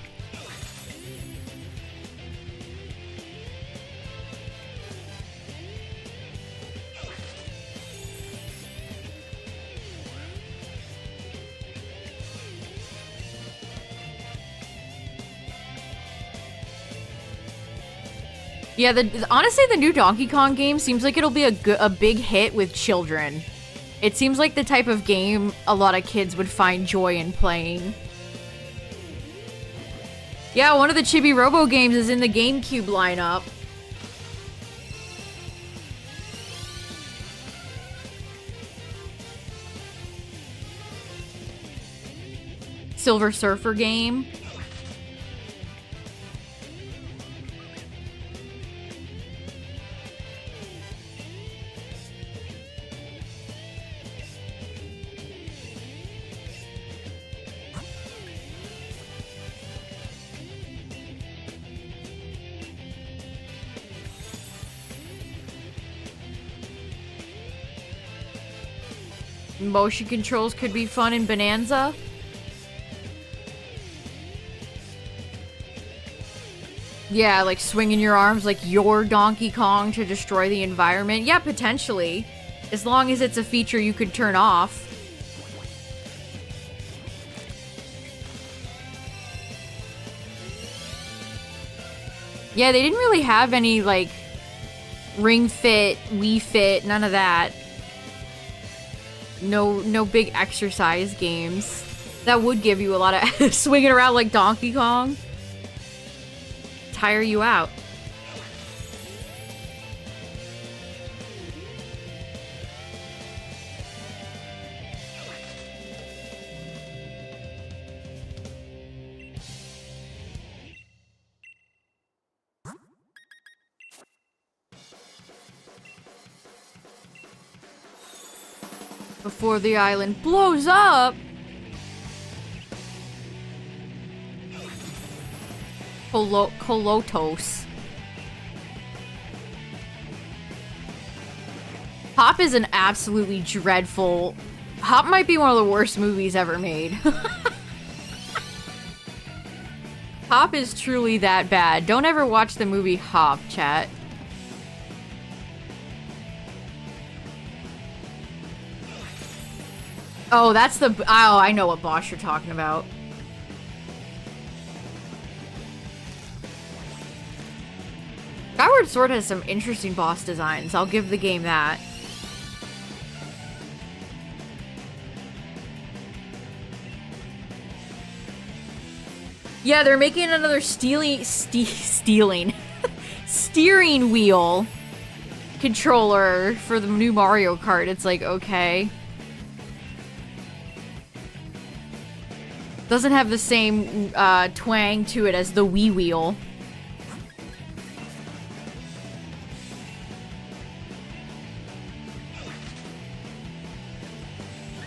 Yeah, honestly, the new Donkey Kong game seems like it'll be a big hit with children. It seems like the type of game a lot of kids would find joy in playing. Yeah, one of the Chibi Robo games is in the GameCube lineup. Silver Surfer game. motion controls could be fun in Bonanza. Yeah, like swinging your arms like you're Donkey Kong to destroy the environment. Yeah, potentially. As long as it's a feature you could turn off. Yeah, they didn't really have any, like, Ring Fit, Wii Fit, none of that. No big exercise games. That would give you a lot of swinging around like Donkey Kong. Tire you out. Before the island blows up! Kolotos. Hop is an absolutely dreadful... Hop might be one of the worst movies ever made. Hop is truly that bad. Don't ever watch the movie Hop, chat. Oh, that's the... Oh, I know what boss you're talking about. Skyward Sword has some interesting boss designs. I'll give the game that. Yeah, they're making another steering wheel controller for the new Mario Kart. It's like, okay. Doesn't have the same twang to it as the Wii wheel.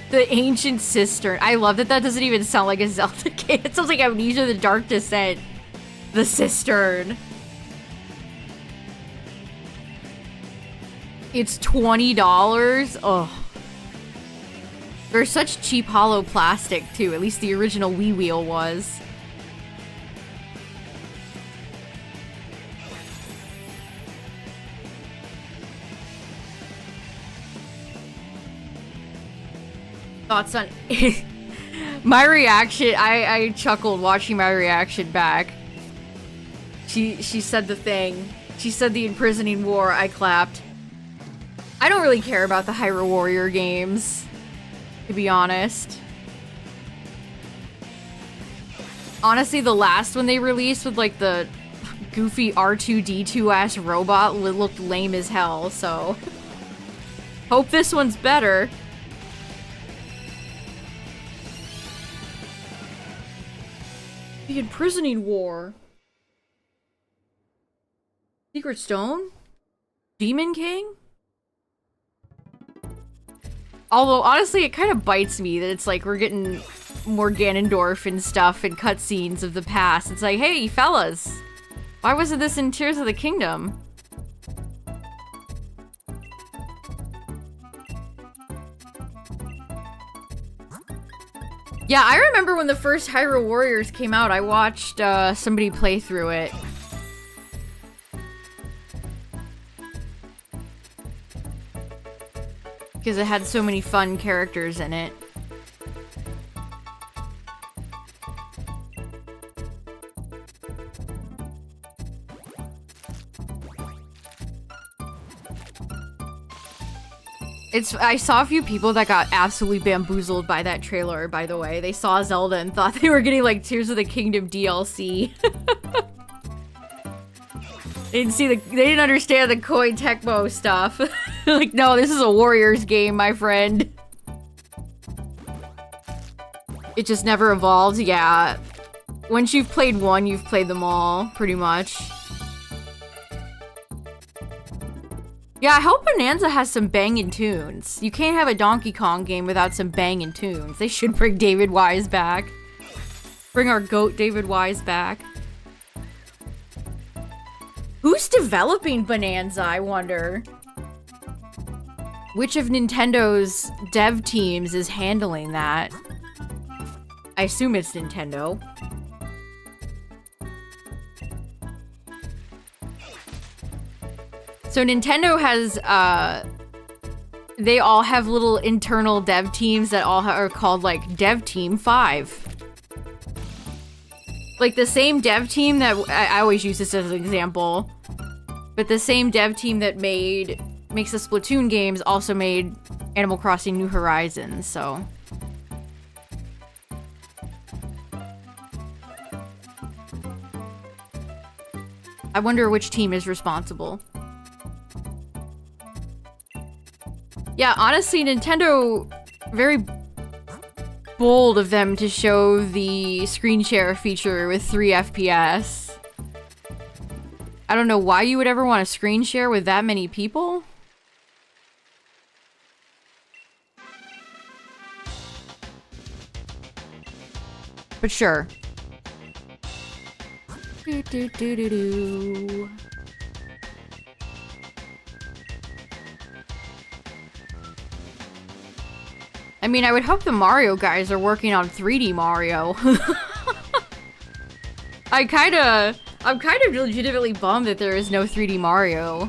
The Ancient Cistern. I love that that doesn't even sound like a Zelda game. It sounds like Amnesia the Dark Descent. The Cistern. It's $20? Ugh. They're such cheap hollow plastic, too. At least the original Wii wheel was. Thoughts on... My reaction... I chuckled watching my reaction back. She said the thing. She said the imprisoning war. I clapped. I don't really care about the Hyrule Warrior games, to be honest. Honestly, the last one they released with, like, the goofy R2-D2-ass robot looked lame as hell, so... Hope this one's better. The imprisoning war. Secret Stone? Demon King? Although, honestly, it kind of bites me that it's like we're getting more Ganondorf and stuff and cutscenes of the past. It's like, hey, fellas, why wasn't this in Tears of the Kingdom? Yeah, I remember when the first Hyrule Warriors came out, I watched somebody play through it. Because it had so many fun characters in it. I saw a few people that got absolutely bamboozled by that trailer, by the way. They saw Zelda and thought they were getting, like, Tears of the Kingdom DLC. They didn't understand the Koei Tecmo stuff. Like, no, this is a Warriors game, my friend. It just never evolves, yeah. Once you've played one, you've played them all, pretty much. Yeah, I hope Bonanza has some bangin' tunes. You can't have a Donkey Kong game without some bangin' tunes. They should bring David Wise back. Bring our GOAT David Wise back. Who's developing Bonanza, I wonder? Which of Nintendo's dev teams is handling that? I assume it's Nintendo. So Nintendo has, they all have little internal dev teams that all are called, like, Dev Team 5. Like, the same dev team that, I always use this as an example, but the same dev team that makes the Splatoon games also made Animal Crossing New Horizons, so. I wonder which team is responsible. Yeah, honestly, Nintendo, very bold of them to show the screen share feature with 3 FPS. I don't know why you would ever want to screen share with that many people. But sure. Do, do, do, do, do. I mean, I would hope the Mario guys are working on 3D Mario. I'm kind of legitimately bummed that there is no 3D Mario.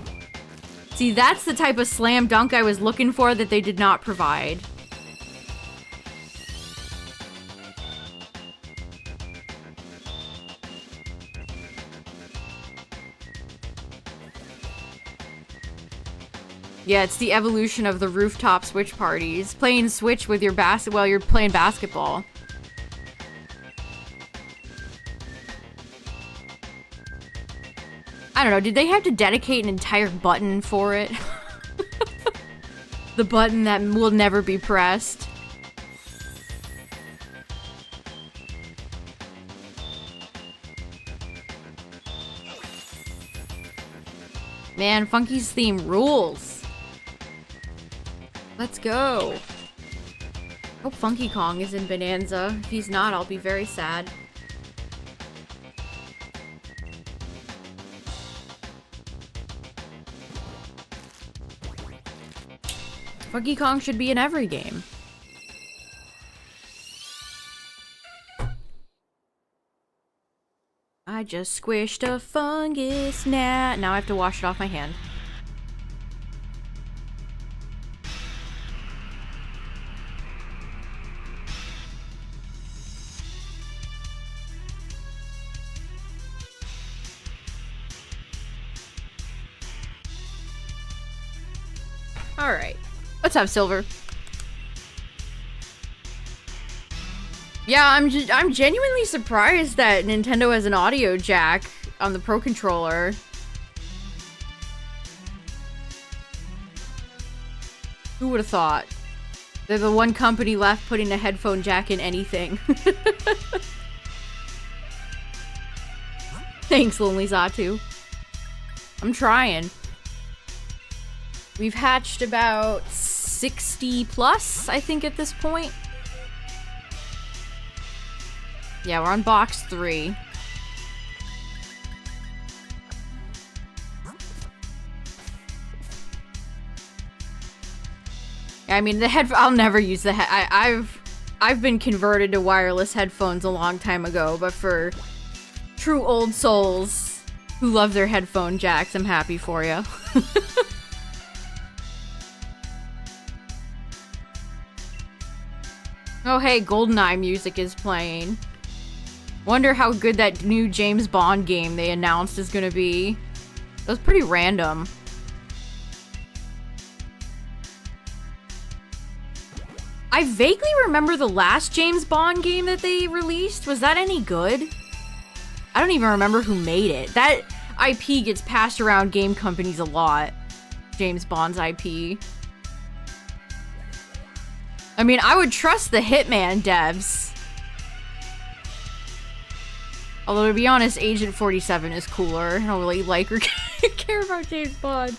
See, that's the type of slam dunk I was looking for that they did not provide. Yeah, it's the evolution of the rooftop Switch parties. Playing Switch with your while you're playing basketball. I don't know, did they have to dedicate an entire button for it? The button that will never be pressed. Man, Funky's theme rules. Let's go. Hope Funky Kong is in Bonanza. If he's not, I'll be very sad. Funky Kong should be in every game. I just squished a fungus gnat. Now I have to wash it off my hand. Alright. Let's have Silver. Yeah, I'm genuinely surprised that Nintendo has an audio jack on the Pro Controller. Who would have thought? They're the one company left putting a headphone jack in anything. Thanks, Lonely Zatu. I'm trying. We've hatched about 60 plus, I think, at this point. Yeah, we're on box 3. I mean, I'll never use the I've been converted to wireless headphones a long time ago, but for true old souls who love their headphone jacks, I'm happy for you. Oh hey, GoldenEye music is playing. Wonder how good that new James Bond game they announced is gonna be. That was pretty random. I vaguely remember the last James Bond game that they released. Was that any good? I don't even remember who made it. That IP gets passed around game companies a lot. James Bond's IP. I mean, I would trust the Hitman devs. Although, to be honest, Agent 47 is cooler. I don't really like or care about James Bond.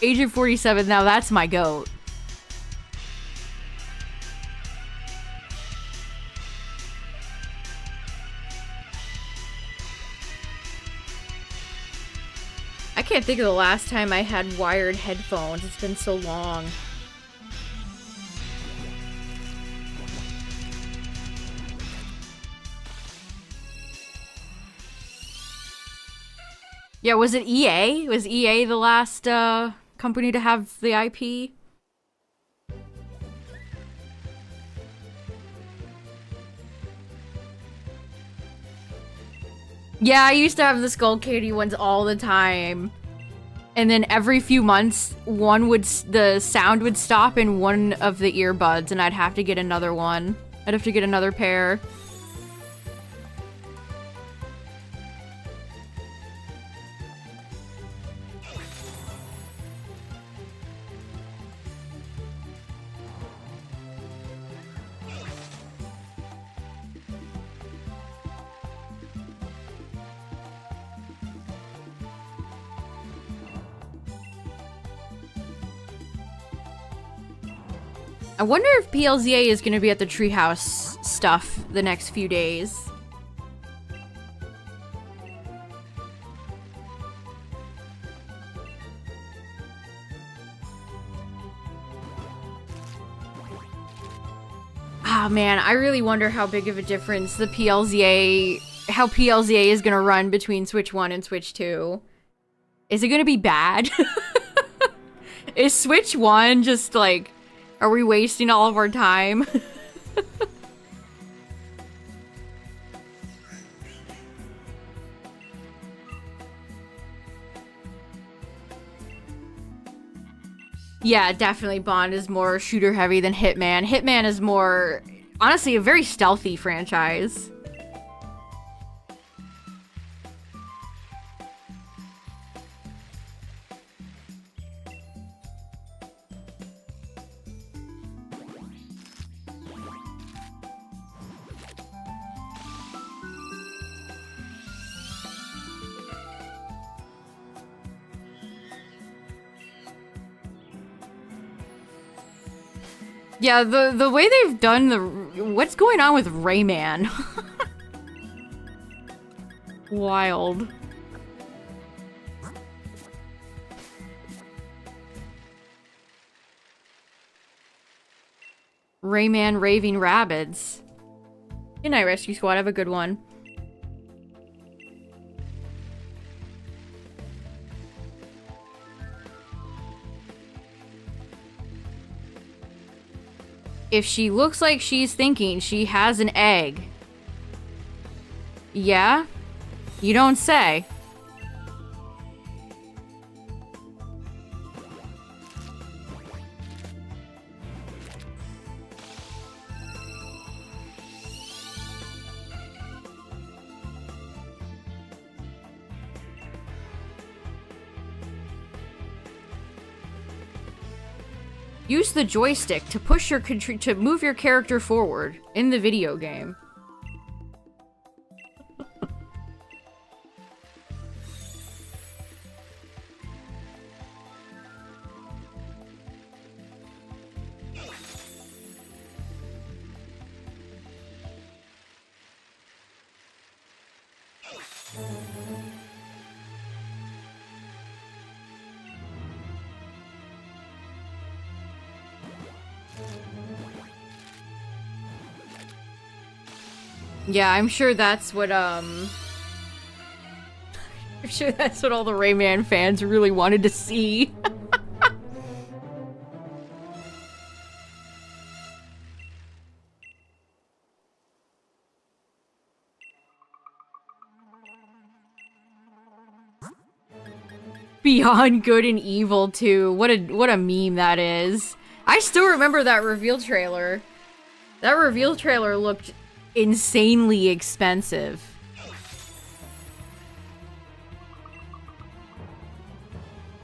Agent 47, now that's my goat. I can't think of the last time I had wired headphones. It's been so long. Yeah, was it EA? Was EA the last company to have the IP? Yeah, I used to have the Skull Candy ones all the time. And then every few months, the sound would stop in one of the earbuds, and I'd have to get another one. I'd have to get another pair. I wonder if PLZA is going to be at the treehouse stuff the next few days. Ah, man, I really wonder how big of a difference how PLZA is going to run between Switch 1 and Switch 2. Is it going to be bad? Is Switch 1 just like... Are we wasting all of our time? Yeah, definitely Bond is more shooter heavy than Hitman. Hitman is more, honestly, a very stealthy franchise. Yeah, the way they've done what's going on with Rayman? Wild. Rayman Raving Rabbids. Good night, Rescue Squad. Have a good one. If she looks like she's thinking, she has an egg. Yeah? You don't say. Use the joystick to push to move your character forward in the video game. Yeah, I'm sure that's what, I'm sure that's what all the Rayman fans really wanted to see. Beyond Good and Evil 2. What a meme that is. I still remember that reveal trailer. That reveal trailer looked insanely expensive.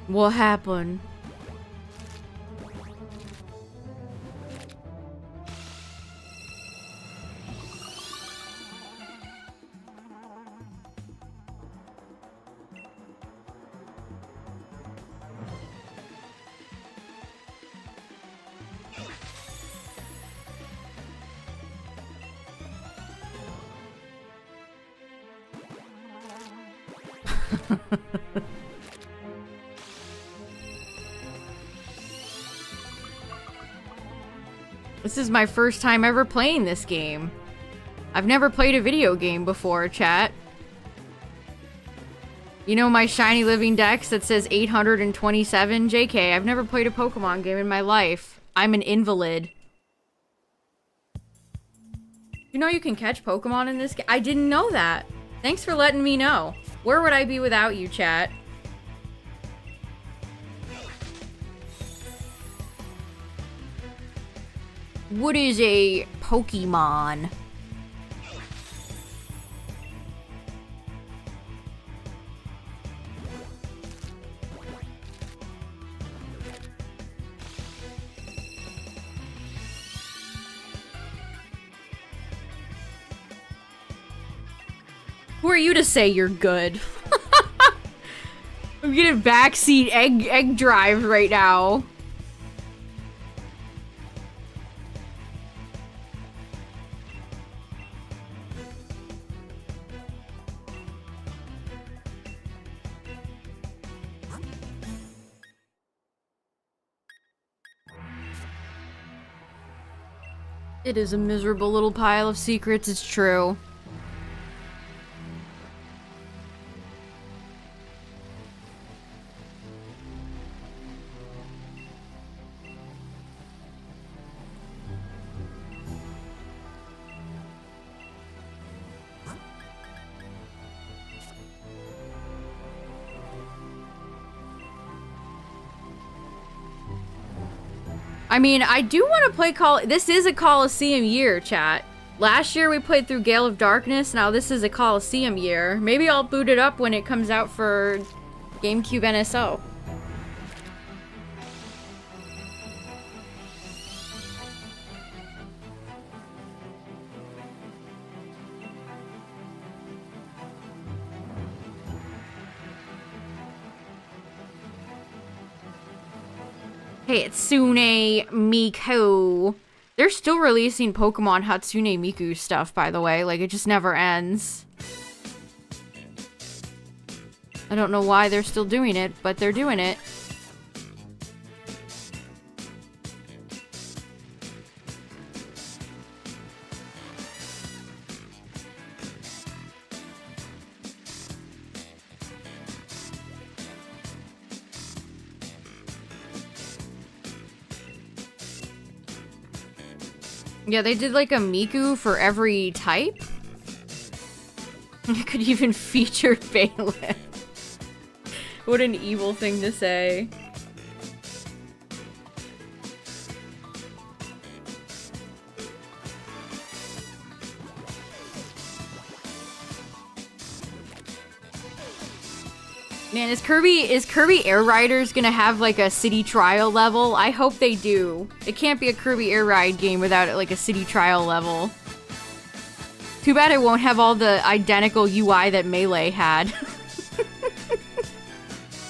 What happened? This is my first time ever playing this game. I've never played a video game before, chat. You know my shiny living dex that says 827? JK, I've never played a Pokemon game in my life. I'm an invalid. You know you can catch Pokemon in this game? I didn't know that. Thanks for letting me know. Where would I be without you, chat? What is a Pokemon? Who are you to say you're good? I'm getting backseat egg drive right now. It is a miserable little pile of secrets, it's true. I mean, I do want to play this is a Coliseum year, chat. Last year we played through Gale of Darkness, now this is a Coliseum year. Maybe I'll boot it up when it comes out for GameCube NSO. Hey, it's Hatsune Miku. They're still releasing Pokemon Hatsune Miku stuff, by the way. Like, it just never ends. I don't know why they're still doing it, but they're doing it. Yeah, they did like a Miku for every type. It could even feature Bailiff. What an evil thing to say. Man, is Kirby Air Riders gonna have like a city trial level? I hope they do. It can't be a Kirby Air Ride game without like a city trial level. Too bad it won't have all the identical UI that Melee had.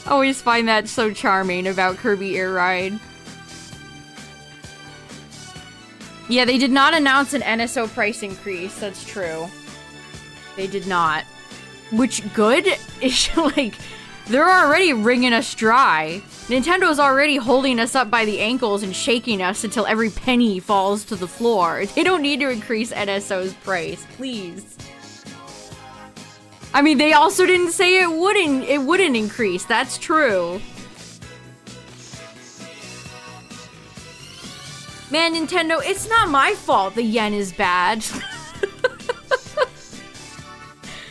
Always find that so charming about Kirby Air Ride. Yeah, they did not announce an NSO price increase, that's true. They did not. Which, good? It's like... They're already wringing us dry. Nintendo's already holding us up by the ankles and shaking us until every penny falls to the floor. They don't need to increase NSO's price, please. I mean, they also didn't say it wouldn't increase. That's true. Man, Nintendo, it's not my fault the yen is bad.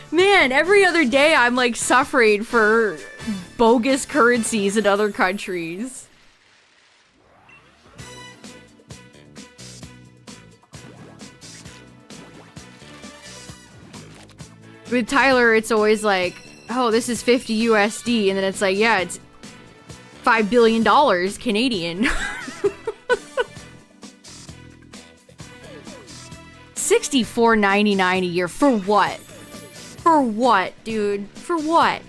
Man, every other day I'm like suffering for bogus currencies in other countries. With Tyler, it's always like, oh, this is 50 USD, and then it's like, yeah, it's $5 billion Canadian. $64.99 a year for what? For what, dude? For what?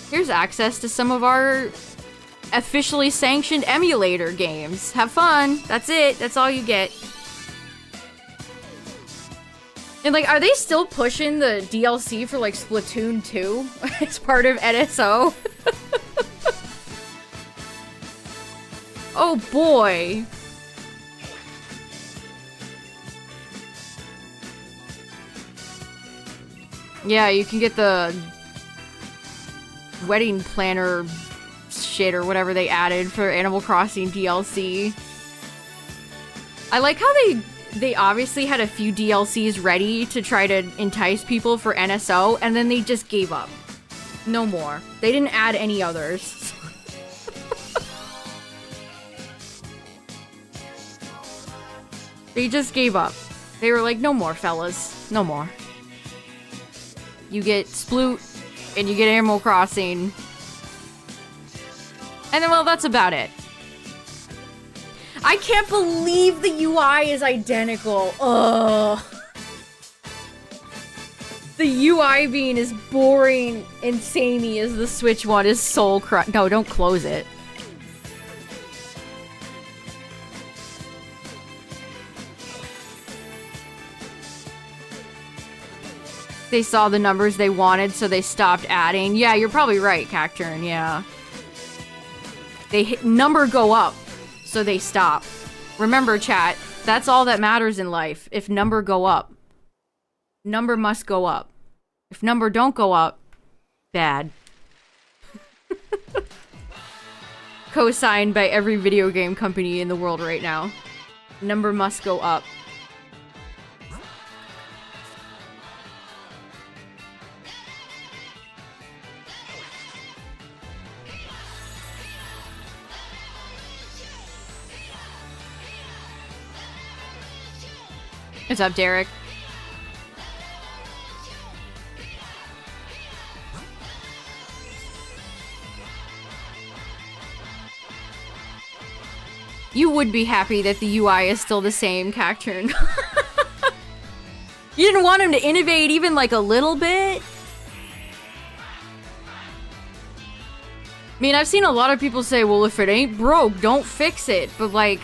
Here's access to some of our officially sanctioned emulator games. Have fun. That's it. That's all you get. And like, are they still pushing the DLC for like Splatoon 2 as part of NSO? Oh boy. Yeah, you can get the wedding planner shit or whatever they added for Animal Crossing DLC. I like how they obviously had a few DLCs ready to try to entice people for NSO, and then they just gave up. No more. They didn't add any others. They just gave up. They were like, no more, fellas. No more. You get Sploot, and you get Animal Crossing. And then, well, that's about it. I can't believe the UI is identical. Ugh. The UI being as boring and samey as the Switch one is soul crush. No, don't close it. They saw the numbers they wanted, so they stopped adding. Yeah, you're probably right, Cacturn, yeah. They hit number go up, so they stop. Remember, chat, that's all that matters in life. If number go up. Number must go up. If number don't go up, bad. Co-signed by every video game company in the world right now. Number must go up. What's up, Derek? You would be happy that the UI is still the same, Cacturn. You didn't want him to innovate even like a little bit? I mean, I've seen a lot of people say, well, if it ain't broke, don't fix it. But like,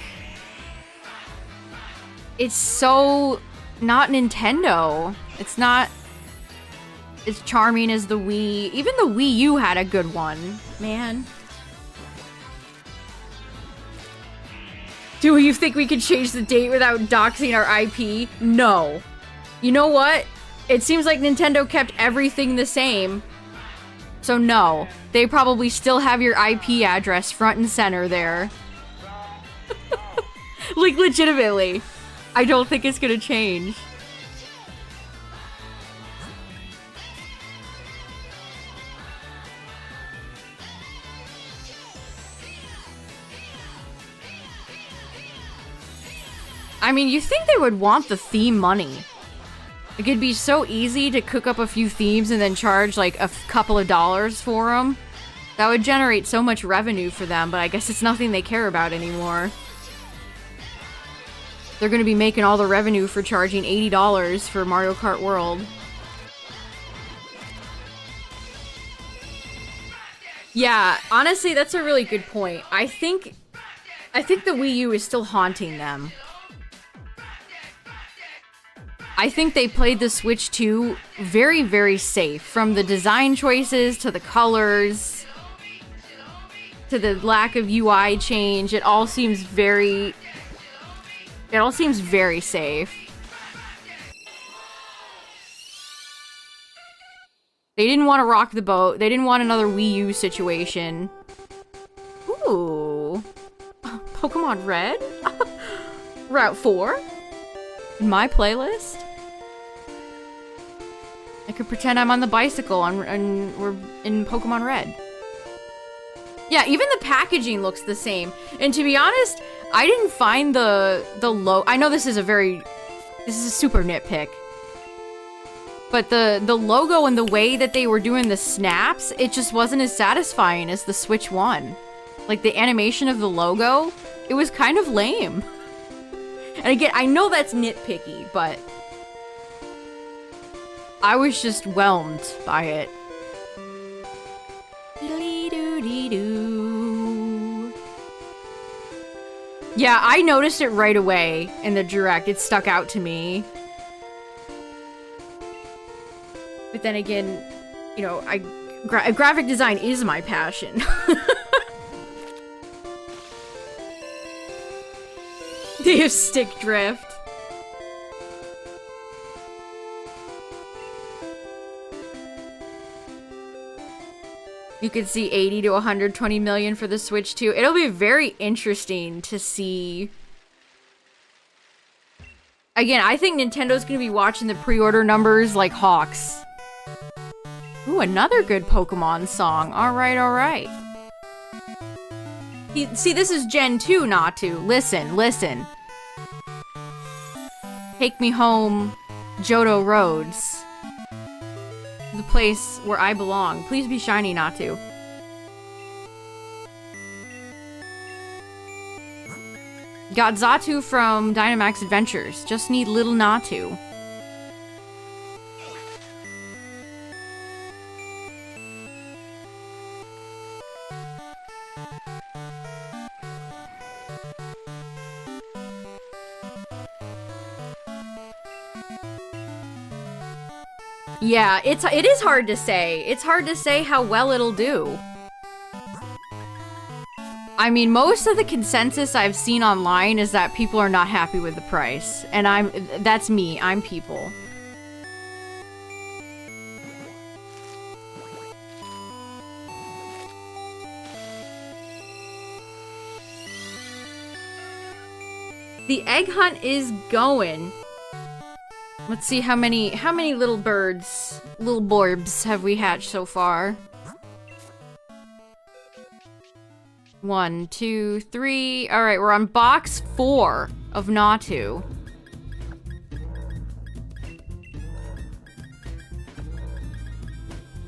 it's so not Nintendo. It's not as charming as the Wii. Even the Wii U had a good one, man. Do you think we can change the date without doxing our IP? No. You know what? It seems like Nintendo kept everything the same. So no. They probably still have your IP address front and center there. Like, legitimately. I don't think it's gonna change. I mean, you think they would want the theme money. It could be so easy to cook up a few themes and then charge like a couple of dollars for them. That would generate so much revenue for them, but I guess it's nothing they care about anymore. They're gonna be making all the revenue for charging $80 for Mario Kart World. Yeah, honestly, that's a really good point. I think the Wii U is still haunting them. I think they played the Switch 2 very, very safe. From the design choices, to the colors, to the lack of UI change. It all seems very safe. They didn't want to rock the boat. They didn't want another Wii U situation. Ooh. Pokemon Red? Route 4? In my playlist? I could pretend I'm on the bicycle and we're in Pokemon Red. Yeah, even the packaging looks the same. And to be honest, I didn't find the logo. I know this is a super nitpick. But the logo and the way that they were doing the snaps, it just wasn't as satisfying as the Switch 1. Like, the animation of the logo, it was kind of lame. And again, I know that's nitpicky, but I was just whelmed by it. Yeah, I noticed it right away in the Direct. It stuck out to me. But then again, you know, graphic design is my passion. They have stick drift. You could see 80 to 120 million for the Switch too. It'll be very interesting to see. Again, I think Nintendo's gonna be watching the pre-order numbers like hawks. Ooh, another good Pokemon song. Alright, alright. See, this is Gen 2, Natu. Listen, listen. Take me home, Johto Roads. The place where I belong. Please be shiny, Natu. Got Xatu from Dynamax Adventures. Just need little Natu. Yeah, it is hard to say. It's hard to say how well it'll do. I mean, most of the consensus I've seen online is that people are not happy with the price. And that's me. I'm people. The egg hunt is going. Let's see how many little birds, little borbs have we hatched so far. 1, 2, 3. All right, we're on box 4 of Natu.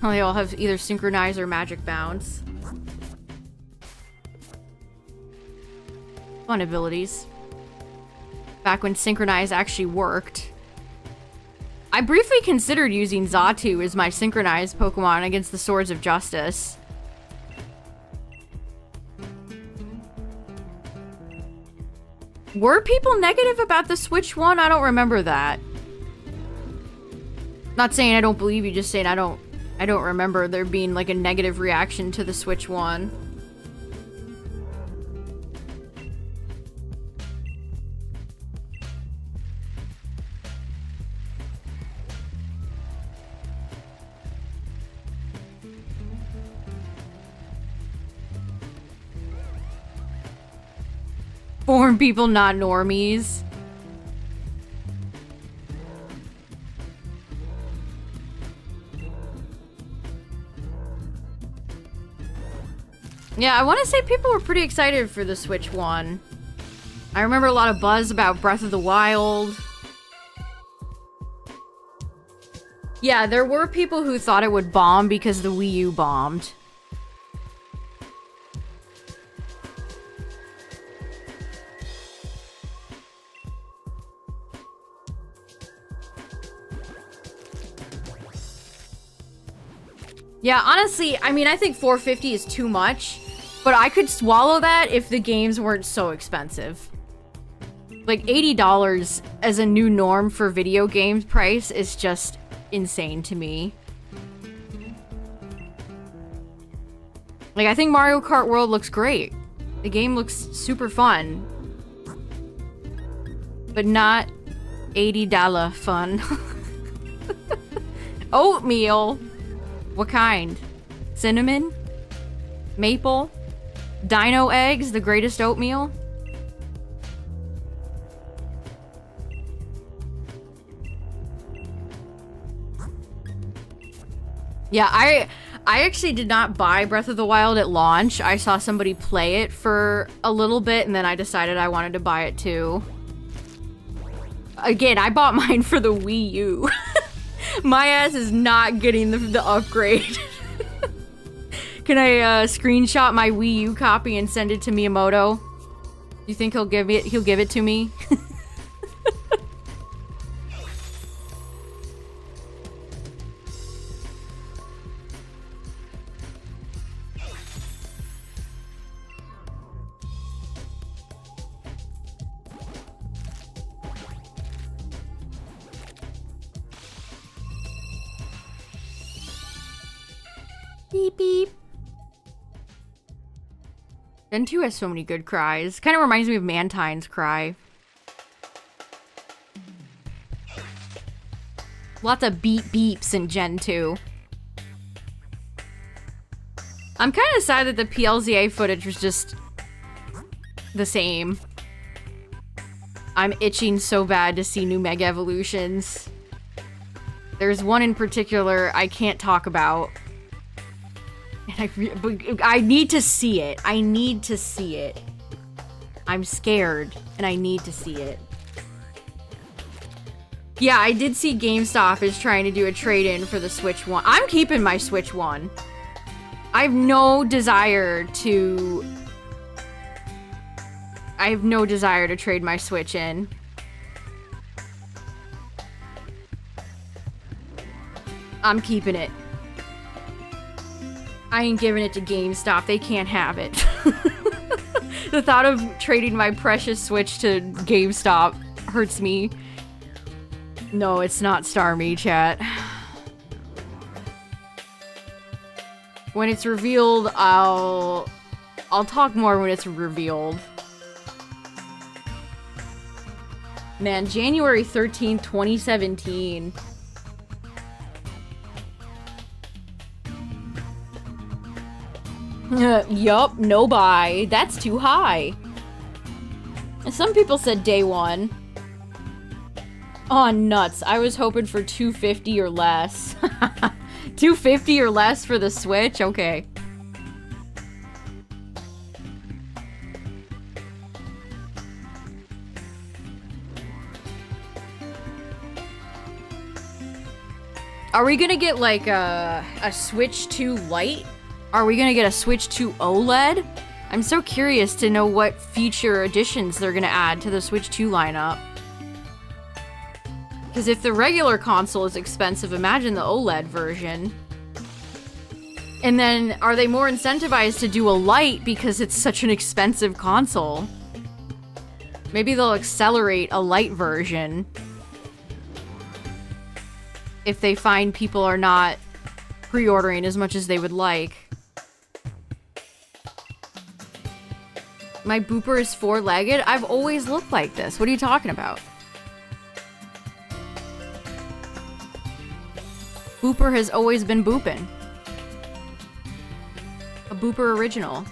Oh, they all have either Synchronize or Magic Bounce. Fun abilities. Back when Synchronize actually worked. I briefly considered using Xatu as my synchronized Pokemon against the Swords of Justice. Were people negative about the Switch one? I don't remember that. Not saying I don't believe you, just saying I don't remember there being like a negative reaction to the Switch one. Foreign people, not normies. Yeah, I want to say people were pretty excited for the Switch one. I remember a lot of buzz about Breath of the Wild. Yeah, there were people who thought it would bomb because the Wii U bombed. Yeah, honestly, I mean, I think $450 is too much, but I could swallow that if the games weren't so expensive. Like, $80 as a new norm for video games price is just insane to me. Like, I think Mario Kart World looks great. The game looks super fun. But not $80 fun. Oatmeal. What kind? Cinnamon? Maple? Dino eggs, the greatest oatmeal? Yeah, I actually did not buy Breath of the Wild at launch. I saw somebody play it for a little bit and then I decided I wanted to buy it too. Again, I bought mine for the Wii U. My ass is not getting the upgrade. Can I screenshot my Wii U copy and send it to Miyamoto? You think he'll give it to me? Beep, beep. Gen 2 has so many good cries. Kind of reminds me of Mantine's cry. Lots of beep beeps in Gen 2. I'm kind of sad that the PLZA footage was just the same. I'm itching so bad to see new Mega Evolutions. There's one in particular I can't talk about. And I need to see it. I need to see it. I'm scared, and I need to see it. Yeah, I did see GameStop is trying to do a trade-in for the Switch 1. I'm keeping my Switch 1. I have no desire to... I have no desire to trade my Switch in. I'm keeping it. I ain't giving it to GameStop. They can't have it. The thought of trading my precious Switch to GameStop hurts me. No, it's not Starmie, chat. When it's revealed, I'll talk more when it's revealed. Man, January 13th, 2017. Yup, no buy. That's too high. And some people said day one. Oh, nuts. I was hoping for $250 or less. $250 or less for the Switch? Okay. Are we gonna get like a Switch 2 Lite? Are we gonna get a Switch 2 OLED? I'm so curious to know what feature additions they're gonna add to the Switch 2 lineup. Because if the regular console is expensive, imagine the OLED version. And then, are they more incentivized to do a Lite because it's such an expensive console? Maybe they'll accelerate a Lite version. If they find people are not pre-ordering as much as they would like. My booper is four-legged? I've always looked like this. What are you talking about? Booper has always been boopin'. A Booper original.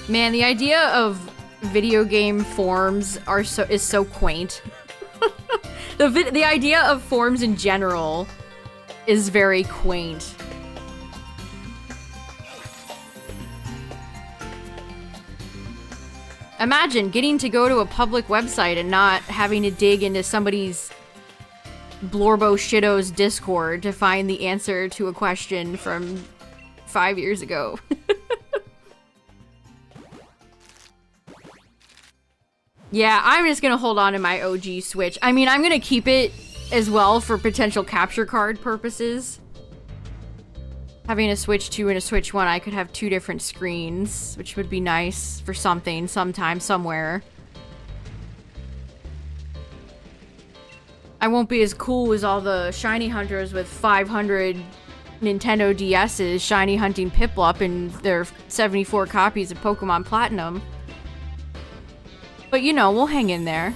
Man, the idea of video game forms is so quaint. The idea of forms in general is very quaint. Imagine getting to go to a public website and not having to dig into somebody's Blorbo Shitto's Discord to find the answer to a question from 5 years ago. Yeah, I'm just gonna hold on to my OG Switch. I mean, I'm gonna keep it as well for potential capture card purposes. Having a Switch 2 and a Switch 1, I could have two different screens, which would be nice for something, sometime, somewhere. I won't be as cool as all the shiny hunters with 500 Nintendo DS's shiny hunting Piplup and their 74 copies of Pokemon Platinum. But you know, we'll hang in there.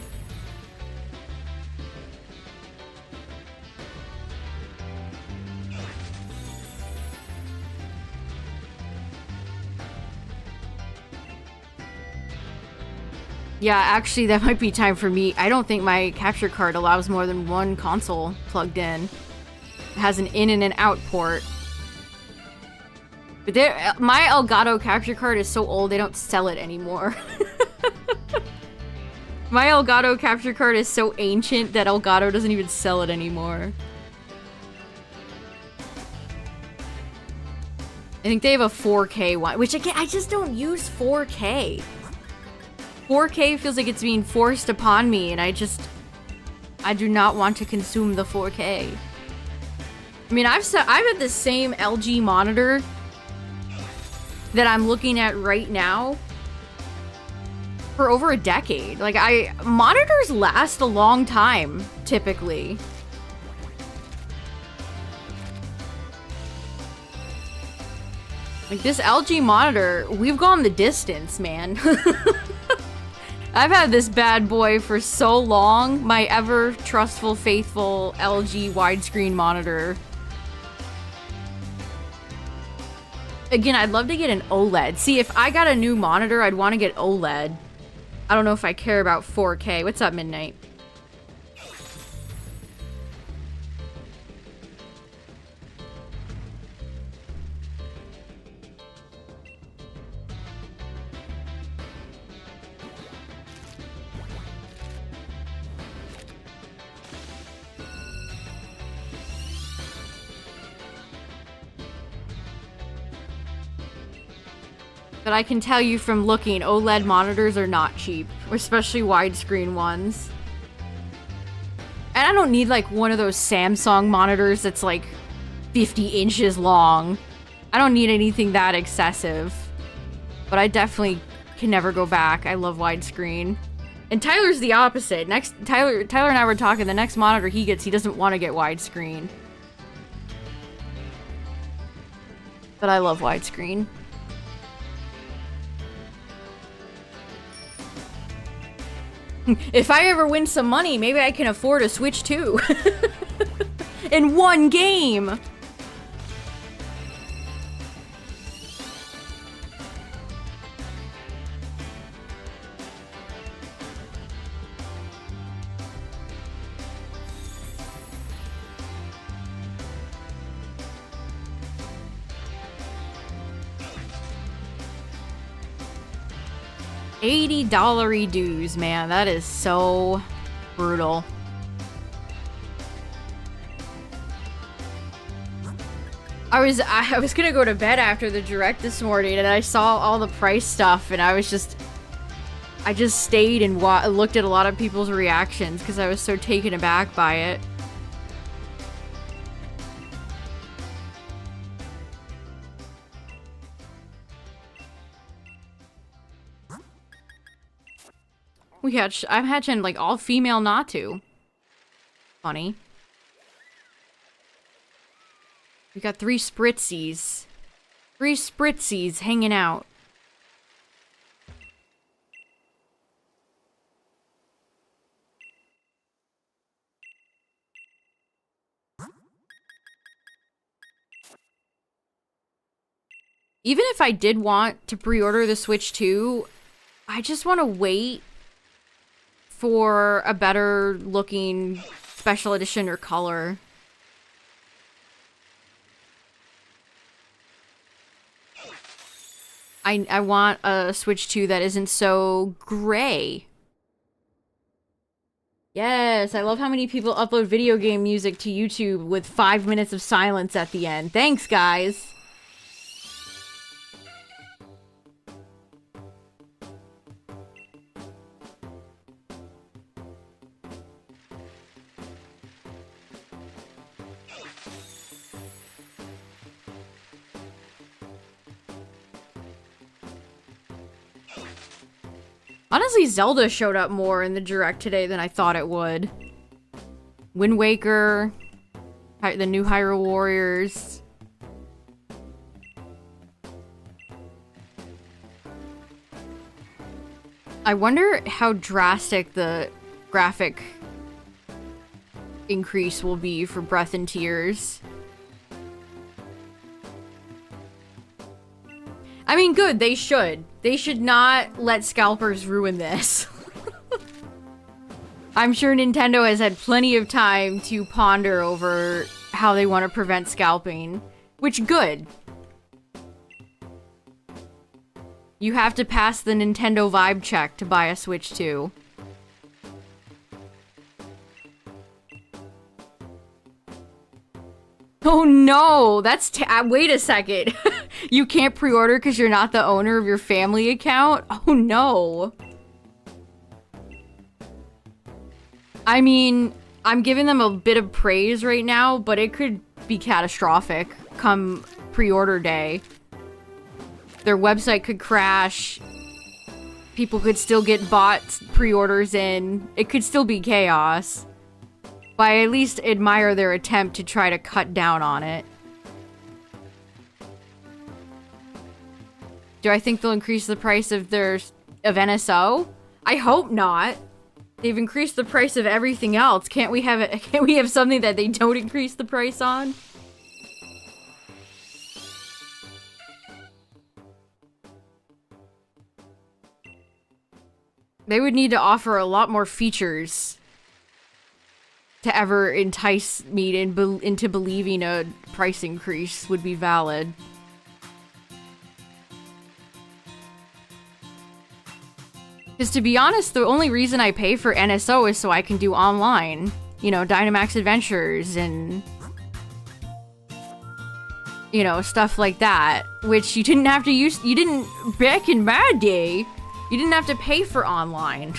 Yeah, actually, that might be time for me. I don't think my capture card allows more than one console plugged in. It has an in and an out port. But my Elgato capture card is so old, they don't sell it anymore. My Elgato capture card is so ancient that Elgato doesn't even sell it anymore. I think they have a 4K one, which again, I just don't use 4K. 4K feels like it's being forced upon me, and I do not want to consume the 4K. I mean, I've had the same LG monitor that I'm looking at right now for over a decade. Like, monitors last a long time, typically. Like, this LG monitor, we've gone the distance, man. I've had this bad boy for so long. My ever trustful, faithful LG widescreen monitor. Again, I'd love to get an OLED. See, if I got a new monitor, I'd want to get OLED. I don't know if I care about 4K. What's up, Midnight? But I can tell you from looking, OLED monitors are not cheap, especially widescreen ones. And I don't need like one of those Samsung monitors that's like 50 inches long. I don't need anything that excessive. But I definitely can never go back. I love widescreen. And Tyler's the opposite. Tyler and I were talking, the next monitor he gets, he doesn't want to get widescreen. But I love widescreen. If I ever win some money, maybe I can afford a Switch 2. In one game! $80 dues, man. That is so brutal. I was gonna go to bed after the direct this morning and I saw all the price stuff and I just stayed and looked at a lot of people's reactions because I was so taken aback by it. I'm hatching like all female Natu. Funny. We got 3 spritzies. 3 spritzies hanging out. Even if I did want to pre-order the Switch 2, I just want to wait for a better looking special edition or color. I want a Switch 2 that isn't so gray. Yes, I love how many people upload video game music to YouTube with 5 minutes of silence at the end. Thanks, guys. Honestly, Zelda showed up more in the direct today than I thought it would. Wind Waker, the new Hyrule Warriors. I wonder how drastic the graphic increase will be for Breath and Tears. I mean, good, they should. They should not let scalpers ruin this. I'm sure Nintendo has had plenty of time to ponder over how they want to prevent scalping. Which, good. You have to pass the Nintendo vibe check to buy a Switch 2. Oh no, that's wait a second. You can't pre-order because you're not the owner of your family account? Oh no. I mean, I'm giving them a bit of praise right now, but it could be catastrophic come pre-order day. Their website could crash. People could still get bot pre-orders in. It could still be chaos. But I at least admire their attempt to try to cut down on it. Do I think they'll increase the price of NSO? I hope not. They've increased the price of everything else. Can't we have something that they don't increase the price on? They would need to offer a lot more features to ever entice me into believing a price increase would be valid. Because to be honest, the only reason I pay for NSO is so I can do online. You know, Dynamax Adventures and... you know, stuff like that. Which you didn't have to use- you didn't- back in my day, you didn't have to pay for online.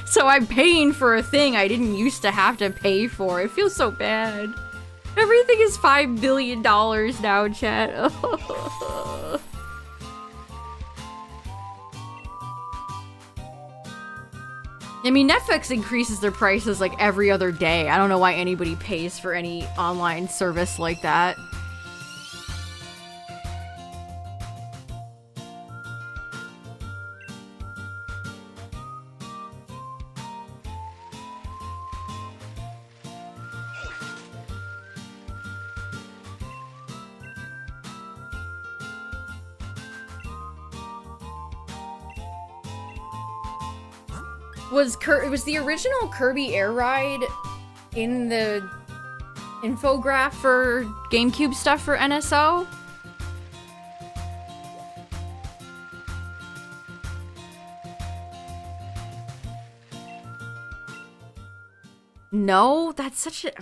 So I'm paying for a thing I didn't used to have to pay for. It feels so bad. Everything is $5 billion now, chat. I mean, Netflix increases their prices like every other day. I don't know why anybody pays for any online service like that. Was the original Kirby Air Ride in the infograph for GameCube stuff for NSO? No, that's such a...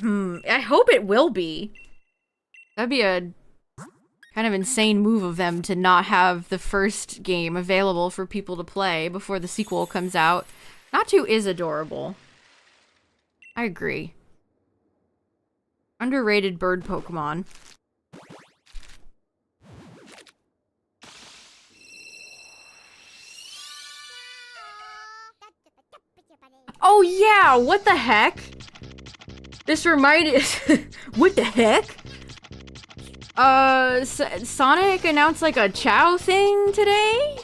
I hope it will be. That'd be a kind of insane move of them to not have the first game available for people to play before the sequel comes out. Natu is adorable. I agree. Underrated bird Pokemon. Oh yeah, what the heck? This reminded... what the heck? Sonic announced like a Chow thing today?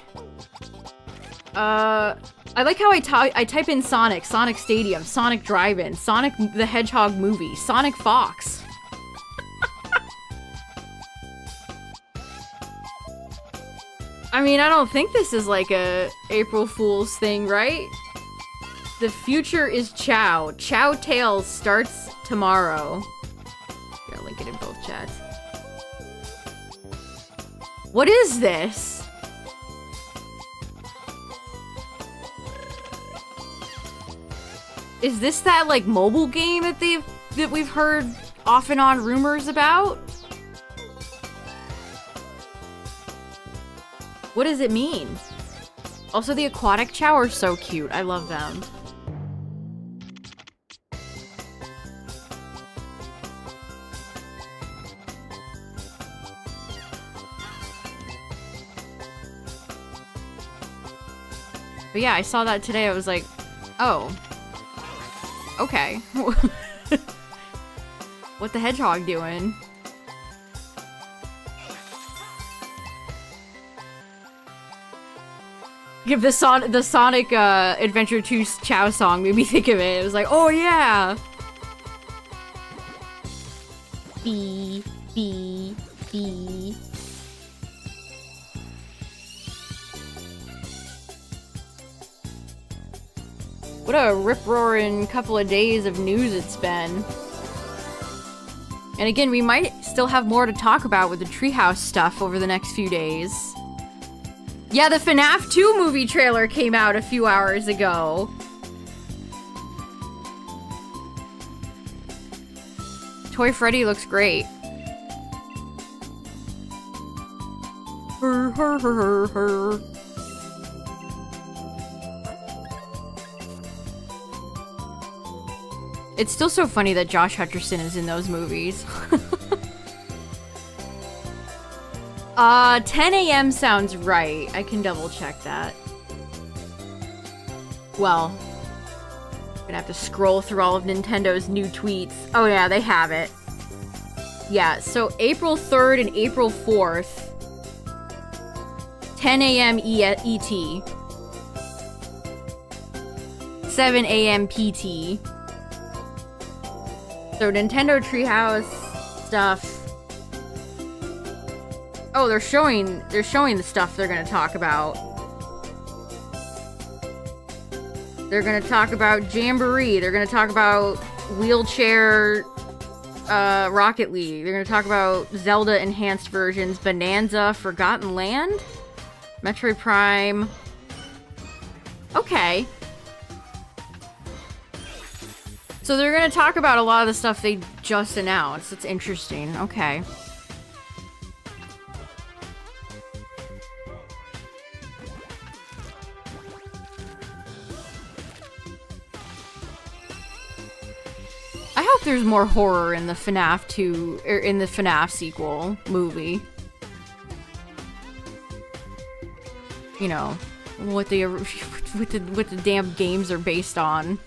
I like how I type in Sonic Stadium, Sonic Drive-In, Sonic the Hedgehog movie, Sonic Fox. I mean, I don't think this is like a April Fool's thing, right? The future is Chow. Chow Tales starts tomorrow. Here, I'll link it in both chats. What is this? Is this that, like, mobile game that we've heard off and on rumors about? What does it mean? Also, the aquatic Chow are so cute. I love them. But yeah, I saw that today. I was like, oh. Okay. What the hedgehog doing? Give the Sonic Adventure 2 Chow song made me think of it. It was like, oh yeah. B. What a rip-roaring couple of days of news it's been. And again, we might still have more to talk about with the Treehouse stuff over the next few days. Yeah, the FNAF 2 movie trailer came out a few hours ago. Toy Freddy looks great. Her. It's still so funny that Josh Hutcherson is in those movies. 10 a.m. sounds right. I can double check that. Well, gonna have to scroll through all of Nintendo's new tweets. Oh yeah, they have it. Yeah, so April 3rd and April 4th, 10 a.m. ET, 7 a.m. PT. So Nintendo Treehouse stuff. Oh, they're showing the stuff they're gonna talk about. They're gonna talk about Jamboree. They're gonna talk about Wheelchair Rocket League. They're gonna talk about Zelda enhanced versions, Bonanza, Forgotten Land, Metroid Prime. Okay. So they're gonna talk about a lot of the stuff they just announced. It's interesting. Okay. I hope there's more horror in the FNAF 2, or in the FNAF sequel movie. You know, what the damn games are based on.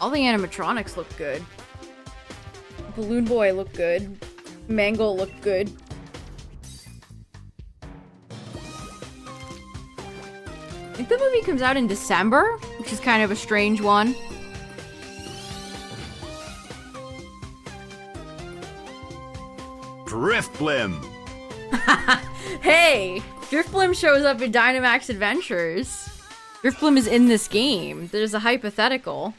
All the animatronics look good. Balloon Boy looked good. Mangle looked good. I think the movie comes out in December, which is kind of a strange one. Driftblim! Hey! Driftblim shows up in Dynamax Adventures. Driftblim is in this game. There's a hypothetical.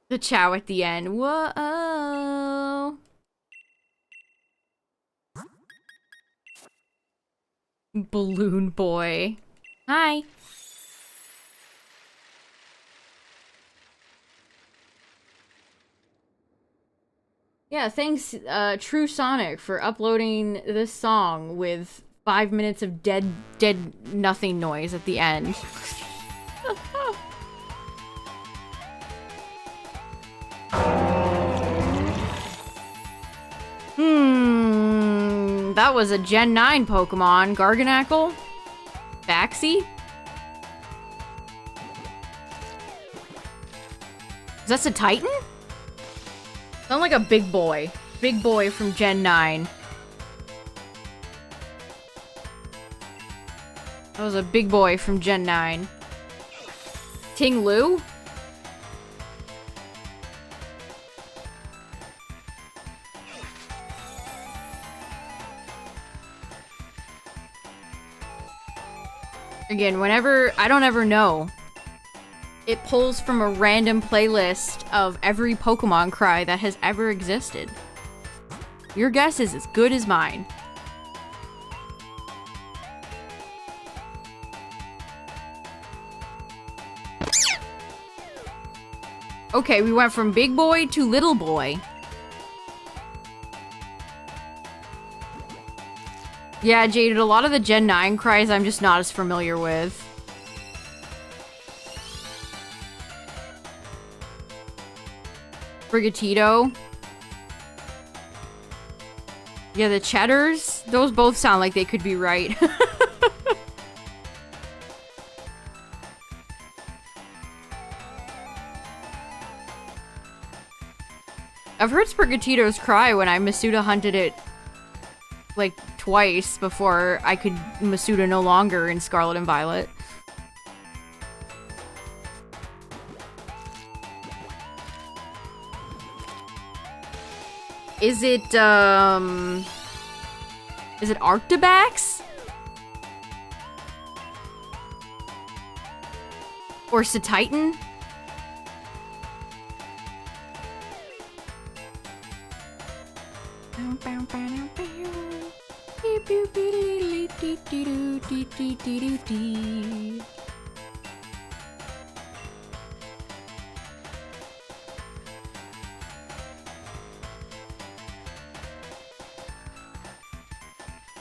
The chow at the end. Whoa. Balloon Boy. Hi. Yeah, thanks, True Sonic, for uploading this song with 5 minutes of dead nothing noise at the end. That was a Gen 9 Pokemon. Garganacl? Baxi? Is that a Titan? Sound like a big boy. Big boy from Gen 9. That was a big boy from Gen 9. Ting Lu? Again, whenever, I don't ever know. It pulls from a random playlist of every Pokemon cry that has ever existed. Your guess is as good as mine. Okay, we went from big boy to little boy. Yeah, Jaded, a lot of the Gen 9 cries I'm just not as familiar with. Brigatito. Yeah, the Cheddars, those both sound like they could be right. I've heard Sprigatito's cry when I Masuda hunted it like twice before I could Masuda no longer in Scarlet and Violet. Is it Arctibax? Or Satitan?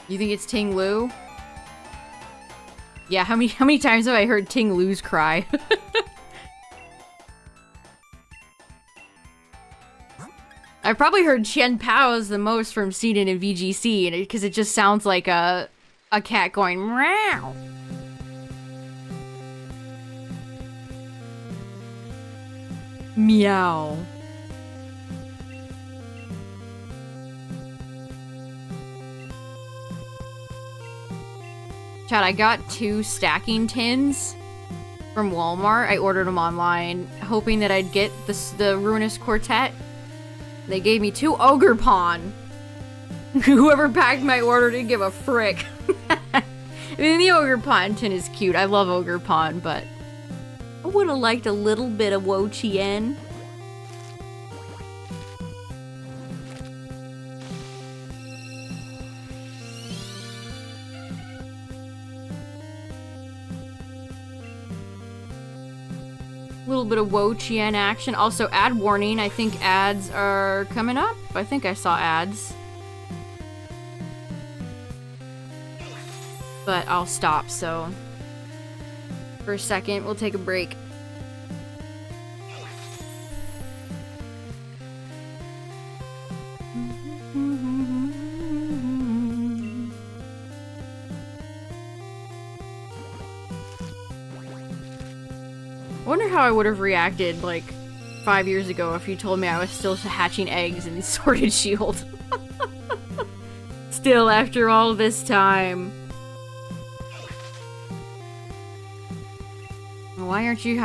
You think it's Ting Lu? Yeah, how many times have I heard Ting Lu's cry? I've probably heard Chen Pao's the most from Seedon and VGC, because it just sounds like a cat going meow. Meow. Chad, I got 2 stacking tins from Walmart. I ordered them online, hoping that I'd get the Ruinous Quartet. They gave me 2 Ogre Pawn. Whoever packed my order didn't give a frick. I mean, the Ogre Pawn tin is cute. I love Ogre Pawn, but I would have liked a little bit of Wo Chien. A little bit of Wo Chien action. Also, ad warning. I think ads are coming up. I think I saw ads. But I'll stop, so... For a second, we'll take a break. I wonder how I would have reacted, like, 5 years ago if you told me I was still hatching eggs in Sword and Shield. Still, after all this time. Why aren't you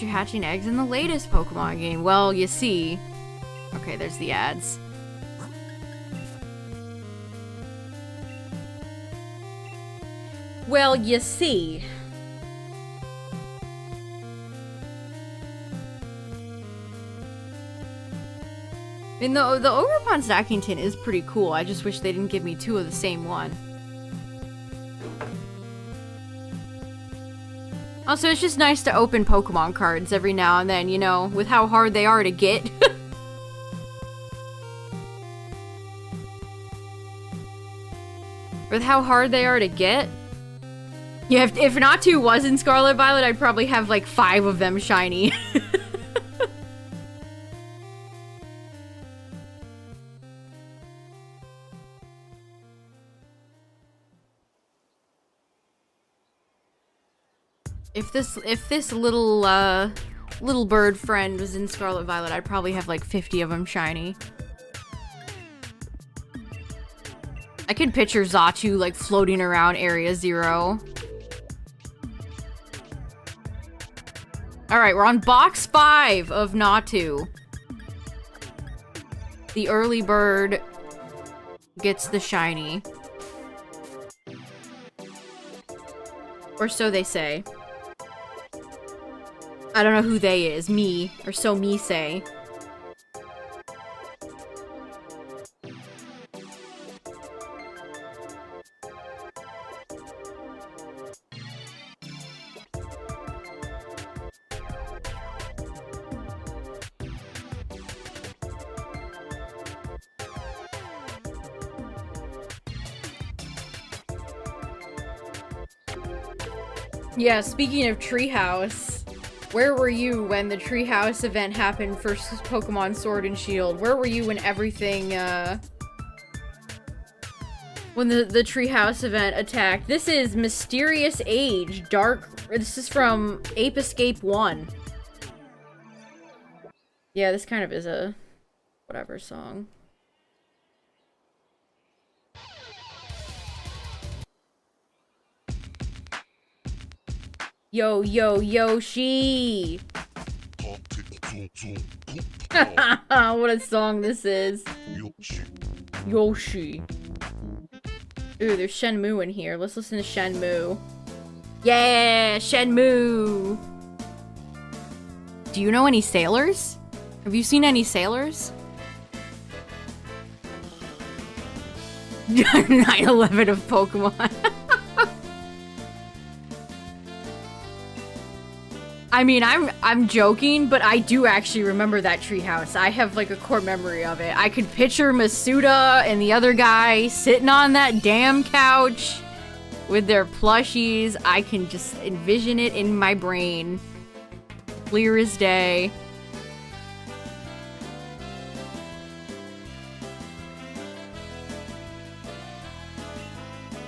hatching eggs in the latest Pokemon game? Well, you see. Okay, there's the ads. Well, you see. I mean, the Ogre Pawn stacking tin is pretty cool. I just wish they didn't give me 2 of the same one. Also, it's just nice to open Pokemon cards every now and then, you know, with how hard they are to get. With how hard they are to get. Yeah, if Natu was in Scarlet Violet, I'd probably have like 5 of them shiny. If this little little bird friend was in Scarlet Violet, I'd probably have like 50 of them shiny. I could picture Xatu like floating around Area 0. Alright, we're on box 5 of Natu. The early bird gets the shiny. Or so they say. I don't know who they is. Me. Or so me say. Yeah, speaking of Treehouse, where were you when the Treehouse event happened for Pokemon Sword and Shield? Where were you when everything, when the Treehouse event attacked? This is Mysterious Age, Dark... This is from Ape Escape 1. Yeah, this kind of is a... whatever song. Yo, yo, Yoshi! What a song this is. Yoshi. Ooh, there's Shenmue in here. Let's listen to Shenmue. Yeah, Shenmue! Do you know any sailors? Have you seen any sailors? 9/11 of Pokemon. I mean, I'm joking, but I do actually remember that treehouse. I have like a core memory of it. I could picture Masuda and the other guy sitting on that damn couch. with their plushies. I can just envision it in my brain. Clear as day.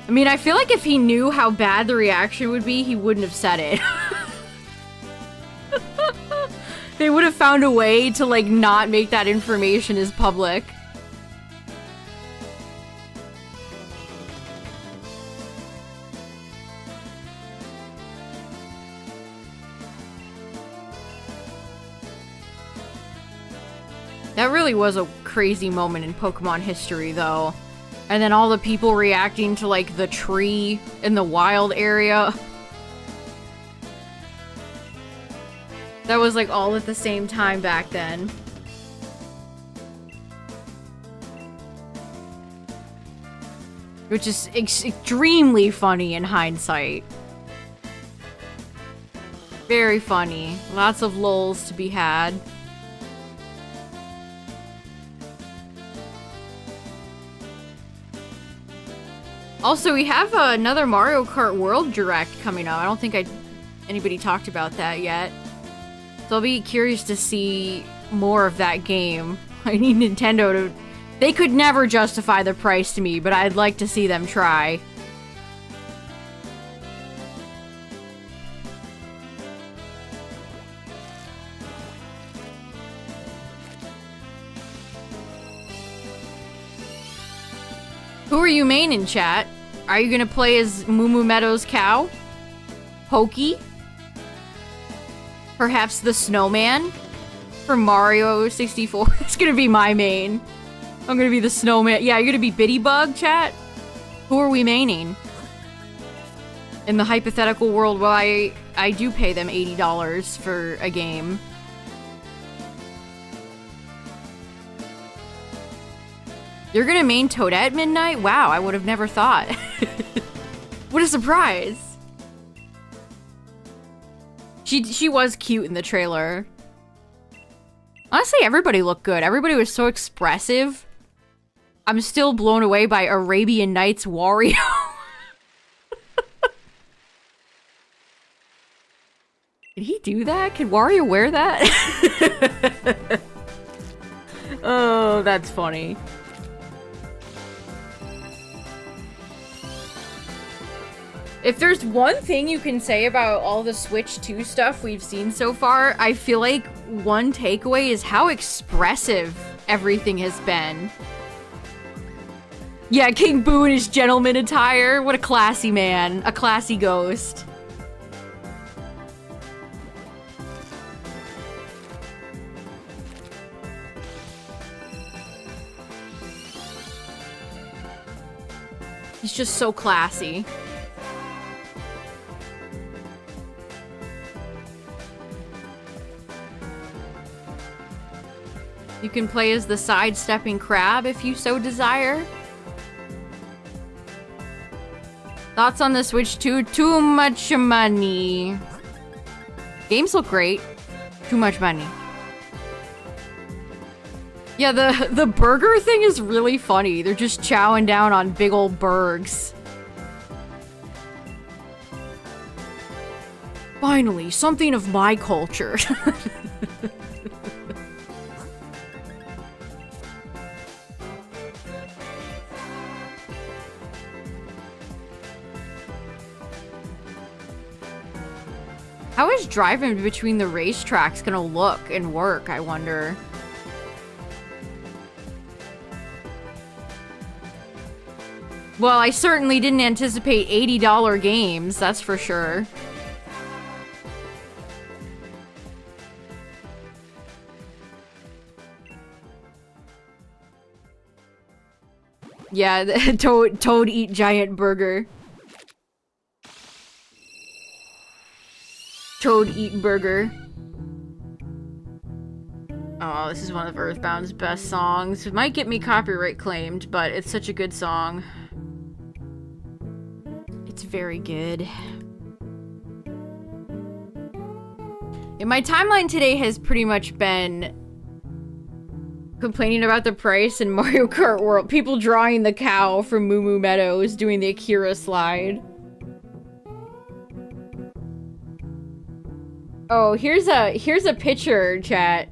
I mean, I feel like if he knew how bad the reaction would be, he wouldn't have said it. They would have found a way to, like, not make that information as public. That really was a crazy moment in Pokemon history, though. And then all the people reacting to, like, the tree in the wild area. That was, like, all at the same time back then. Which is extremely funny in hindsight. Very funny. Lots of lulz to be had. Also, we have another Mario Kart World Direct coming up. I don't think anybody talked about that yet. So I'll be curious to see more of that game. I need Nintendo to... They could never justify the price to me, but I'd like to see them try. Who are you maining, chat? Are you gonna play as Moo Moo Meadows' cow? Pokey? Perhaps the snowman? From Mario 64? It's gonna be my main. I'm gonna be the snowman. Yeah, you're gonna be Biddybug, chat? Who are we maining? In the hypothetical world, well, I do pay them $80 for a game. You're gonna main Toadette Midnight? Wow, I would have never thought. What a surprise. She was cute in the trailer. Honestly, everybody looked good. Everybody was so expressive. I'm still blown away by Arabian Nights Wario. Did he do that? Can Wario wear that? Oh, that's funny. If there's one thing you can say about all the Switch 2 stuff we've seen so far, I feel like one takeaway is how expressive everything has been. Yeah, King Boo in his gentleman attire. What a classy man. A classy ghost. He's just so classy. You can play as the sidestepping crab if you so desire. Thoughts on the Switch 2? Too much money. Games look great. Too much money. Yeah, the burger thing is really funny. They're just chowing down on big old burgers. Finally, something of my culture. How is driving between the racetracks gonna look and work, I wonder? Well, I certainly didn't anticipate $80 games, that's for sure. Yeah, Toad eat giant burger. Toad eat burger. Oh, this is one of Earthbound's best songs. It might get me copyright claimed, but it's such a good song. It's very good. And my timeline today has pretty much been complaining about the price in Mario Kart World. People drawing the cow from Moo Moo Meadows doing the Akira slide. Oh, here's a picture, chat.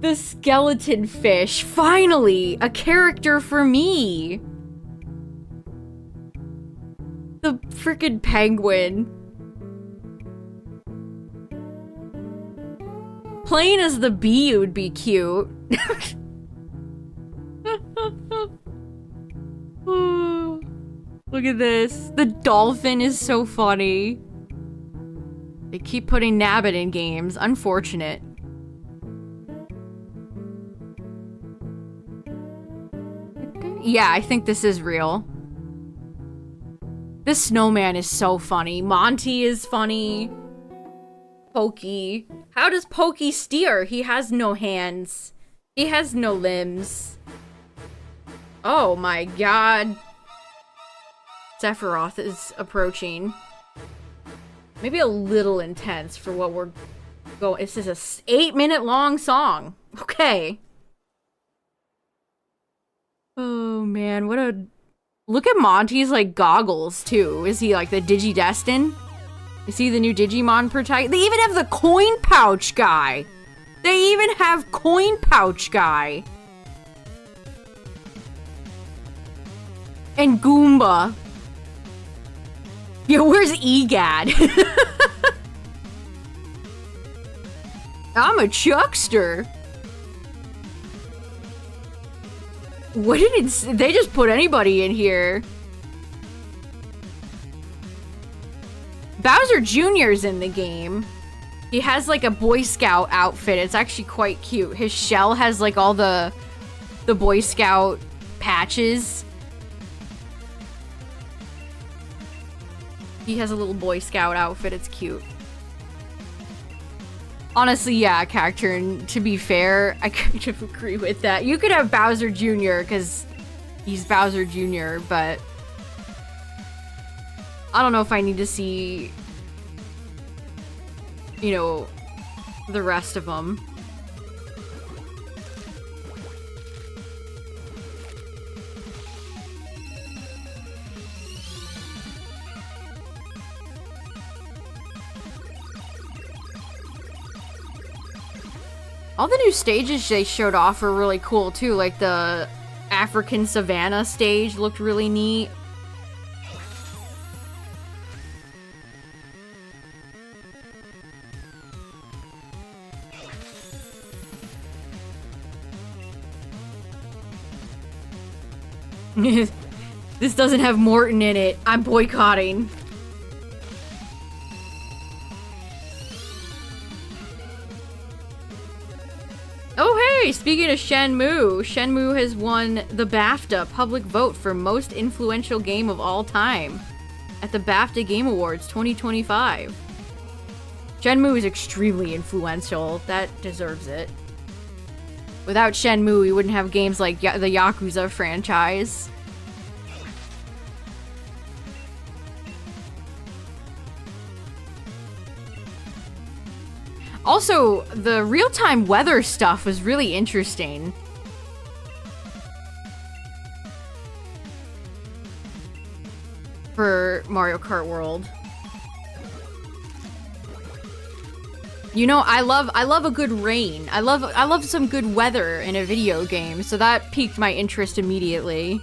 The skeleton fish. Finally, a character for me. The frickin' penguin. Playing as the bee would be cute. Look at this. The dolphin is so funny. They keep putting Nabbit in games. Unfortunate. Yeah, I think this is real. This snowman is so funny. Monty is funny. Pokey. How does Pokey steer? He has no hands. He has no limbs. Oh my god. Sephiroth is approaching. Maybe a little intense for what we're going. This is a 8-minute long song. Okay. Oh man, what a... Look at Monty's, like, goggles, too. Is he, like, the Digidestin? Is he the new Digimon protagonist? They even have the coin pouch guy! They even have coin pouch guy! And Goomba. Yo, where's EGAD? I'm a chuckster. What did it... They just put anybody in here. Bowser Jr.'s in the game. He has like a Boy Scout outfit. It's actually quite cute. His shell has like all the Boy Scout patches. He has a little Boy Scout outfit. It's cute. Honestly, yeah, character, and to be fair, I kind of agree with that. You could have Bowser Jr. because he's Bowser Jr., but I don't know if I need to see, you know, the rest of them. All the new stages they showed off were really cool too, like the African Savannah stage looked really neat. This doesn't have Morton in it. I'm boycotting. Oh hey, speaking of Shenmue, Shenmue has won the BAFTA public vote for most influential game of all time at the BAFTA Game Awards 2025. Shenmue is extremely influential. That deserves it. Without Shenmue, we wouldn't have games like the Yakuza franchise. Also, the real-time weather stuff was really interesting. For Mario Kart World. You know, I love a good rain. I love some good weather in a video game, so that piqued my interest immediately.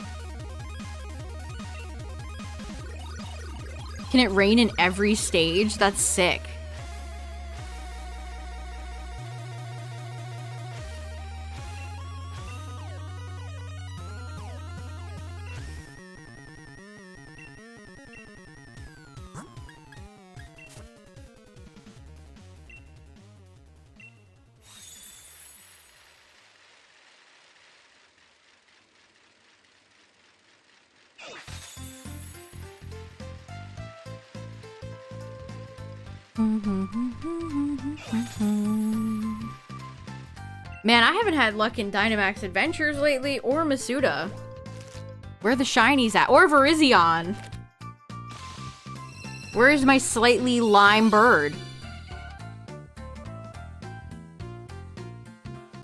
Can it rain in every stage? That's sick. Man, I haven't had luck in Dynamax Adventures lately, or Masuda. Where are the shinies at? Or Virizion. Where is my slightly lime bird?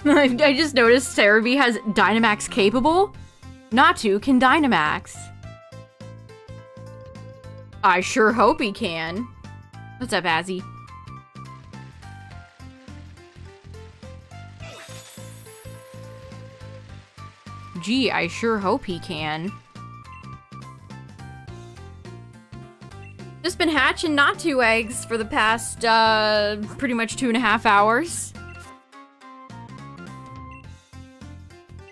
I just noticed Cerebi has Dynamax capable. Natu can Dynamax. I sure hope he can. What's up, Azzy? Gee, I sure hope he can. Just been hatching Natu eggs for the past, pretty much 2.5 hours.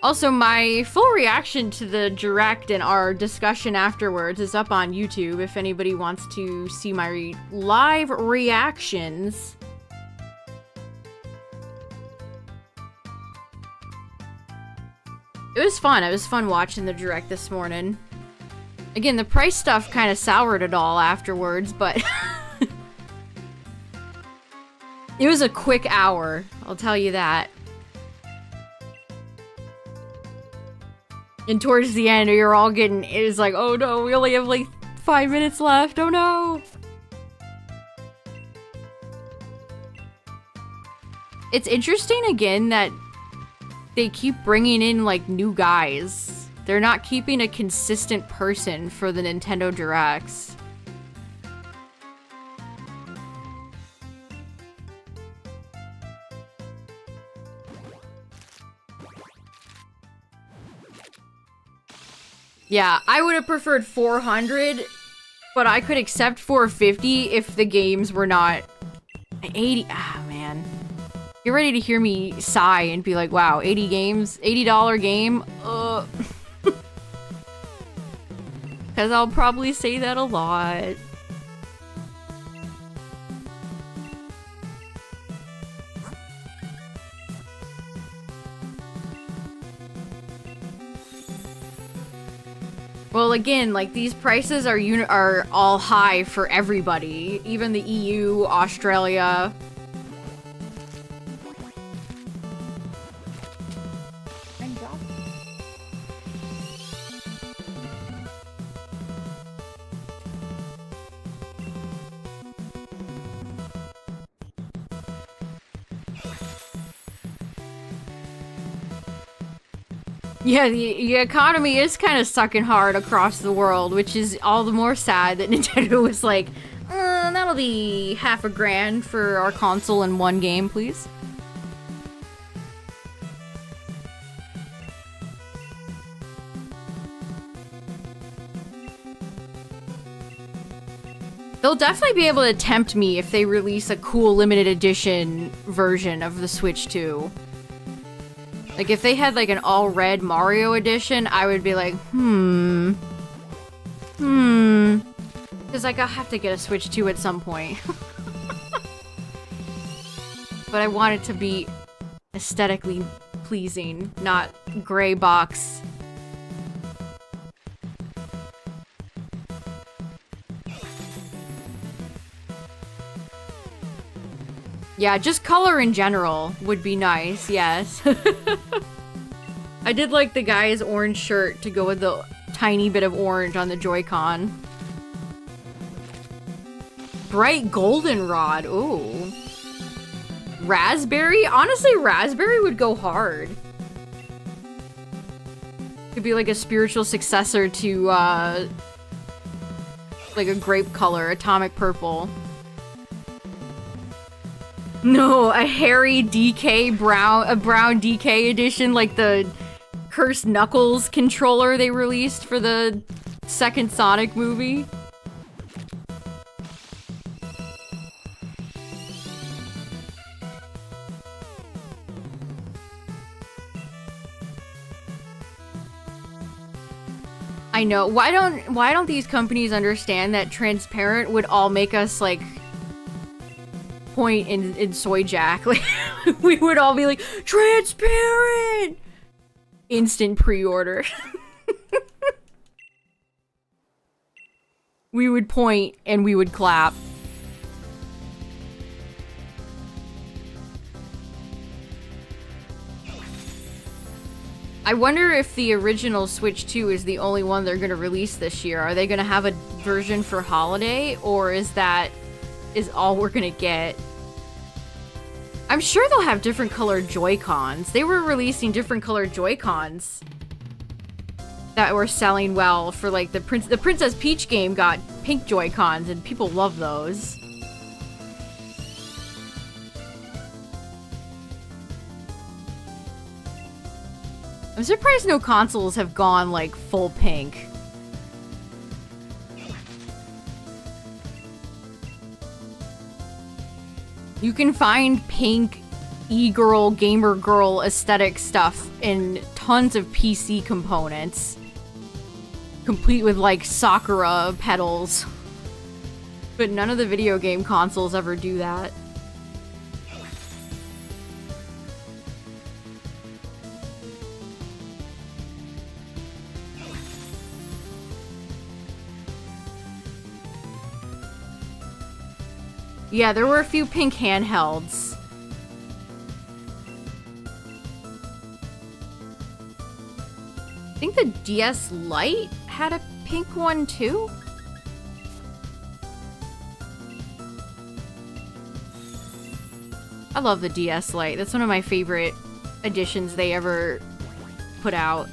Also, my full reaction to the direct and our discussion afterwards is up on YouTube if anybody wants to see my live reactions. It was fun. It was fun watching the direct this morning. Again, the price stuff kind of soured it all afterwards, but it was a quick hour, I'll tell you that. And towards the end, you're all getting, it was like, oh no, we only have like 5 minutes left, oh no! It's interesting again that they keep bringing in like new guys. They're not keeping a consistent person for the Nintendo Directs. Yeah, I would have preferred 400, but I could accept 450 if the games were not 80. Ah, man. You're ready to hear me sigh and be like, wow, 80 games? $80 game? Because I'll probably say that a lot. Well, again, like, these prices are all high for everybody. Even the EU, Australia. Yeah, the economy is kind of sucking hard across the world, which is all the more sad that Nintendo was like, that'll be $50,000 for our console in one game, please. They'll definitely be able to tempt me if they release a cool limited edition version of the Switch 2. Like, if they had, like, an all-red Mario edition, I would be like, Because, like, I'll have to get a Switch 2 at some point. But I want it to be aesthetically pleasing, not gray box. Yeah, just color in general would be nice, yes. I did like the guy's orange shirt to go with the tiny bit of orange on the Joy-Con. Bright goldenrod, ooh. Raspberry? Honestly, raspberry would go hard. Could be like a spiritual successor to, like a grape color, atomic purple. No, a hairy DK a brown DK edition, like the Cursed Knuckles controller they released for the second Sonic movie. I know. Why don't these companies understand that transparent would all make us like point in soy jack? Like we would all be like, transparent! Instant pre-order. We would point and we would clap. I wonder if the original Switch 2 is the only one they're gonna release this year. Are they gonna have a version for holiday, or is all we're gonna get? I'm sure they'll have different colored Joy-Cons. They were releasing different colored Joy-Cons that were selling well for like the Princess Peach game got pink Joy-Cons and people love those. I'm surprised no consoles have gone, like, full pink. You can find pink e-girl, gamer girl aesthetic stuff in tons of PC components. Complete with, like, Sakura petals. But none of the video game consoles ever do that. Yeah, there were a few pink handhelds. I think the DS Lite had a pink one too? I love the DS Lite. That's one of my favorite editions they ever put out.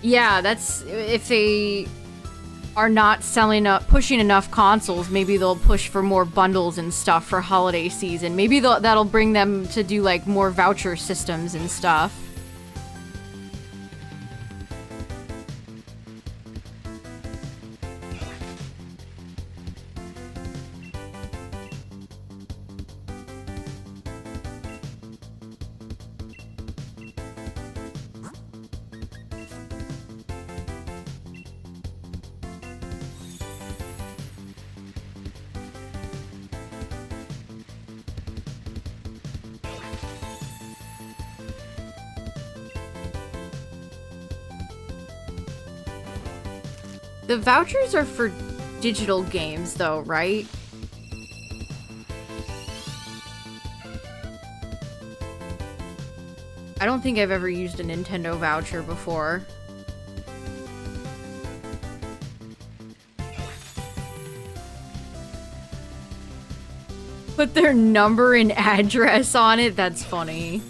Yeah, that's if they are not selling up, pushing enough consoles, maybe they'll push for more bundles and stuff for holiday season. Maybe that'll bring them to do like more voucher systems and stuff. The vouchers are for digital games, though, right? I don't think I've ever used a Nintendo voucher before. Put their number and address on it? That's funny.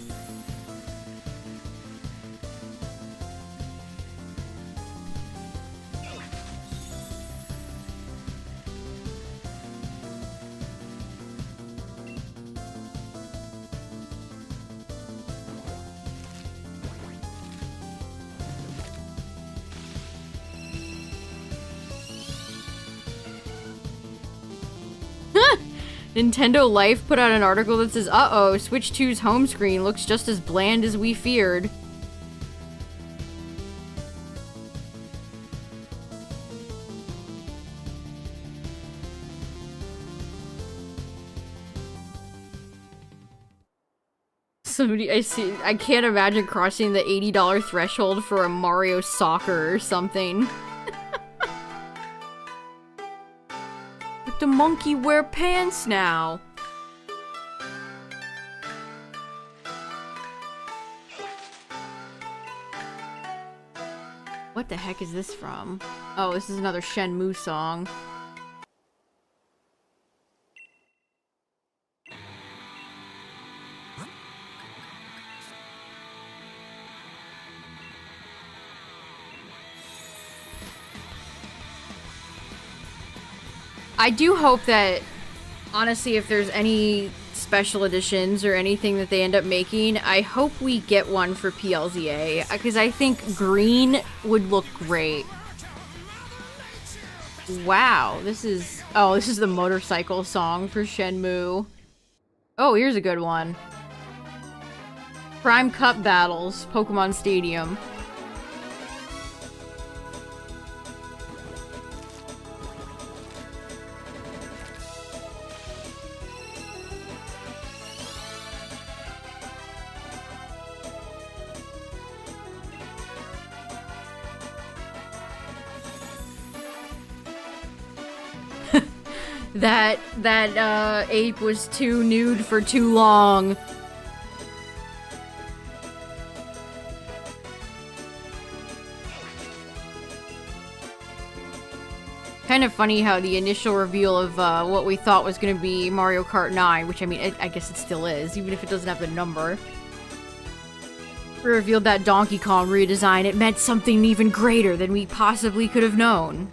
Nintendo Life put out an article that says, uh-oh, Switch 2's home screen looks just as bland as we feared. Somebody, I can't imagine crossing the $80 threshold for a Mario Soccer or something. The monkey wear pants now. What the heck is this from? Oh, this is another Shenmue song. I do hope that, honestly, if there's any special editions or anything that they end up making, I hope we get one for PLZA, because I think green would look great. Wow, this is the motorcycle song for Shenmue. Oh, here's a good one. Prime Cup Battles, Pokemon Stadium. That ape was too nude for too long. Kind of funny how the initial reveal of what we thought was going to be Mario Kart 9, which I mean, I guess it still is, even if it doesn't have the number. We revealed that Donkey Kong redesign. It meant something even greater than we possibly could have known.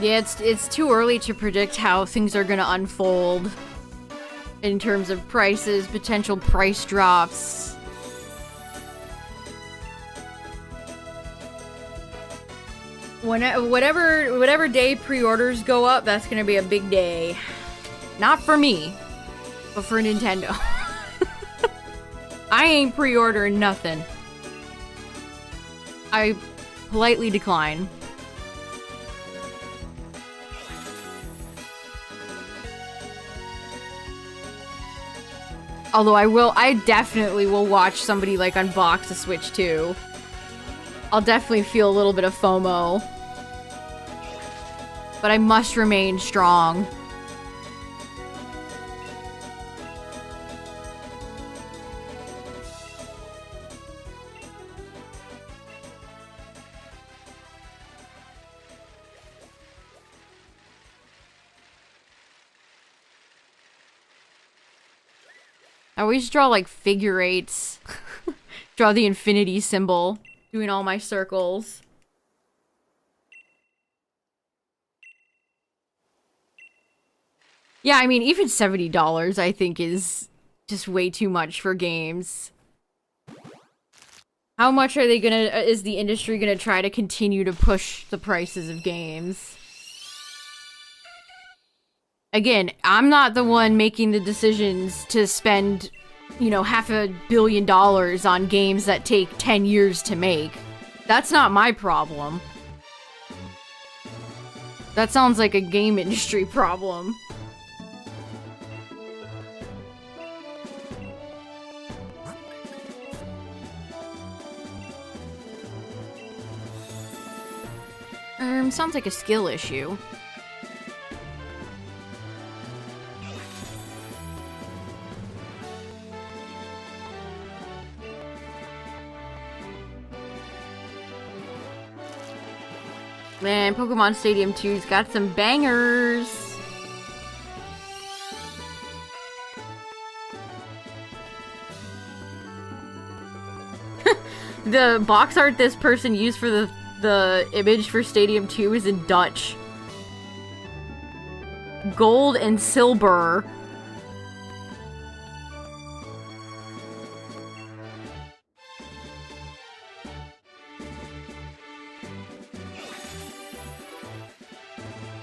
Yeah, it's too early to predict how things are gonna unfold in terms of prices, potential price drops. Whatever day pre-orders go up, that's gonna be a big day. Not for me, but for Nintendo. I ain't pre-ordering nothing. I politely decline. Although I definitely will watch somebody like unbox a Switch 2. I'll definitely feel a little bit of FOMO. But I must remain strong. I always draw like figure 8s. Draw the infinity symbol. Doing all my circles. Yeah, I mean, even $70 I think is just way too much for games. How much are they gonna, is the industry gonna try to continue to push the prices of games? Again, I'm not the one making the decisions to spend, you know, $500 million on games that take 10 years to make. That's not my problem. That sounds like a game industry problem. Sounds like a skill issue. Man, Pokemon Stadium 2's got some bangers. The box art this person used for the image for Stadium 2 is in Dutch. Gold and silver.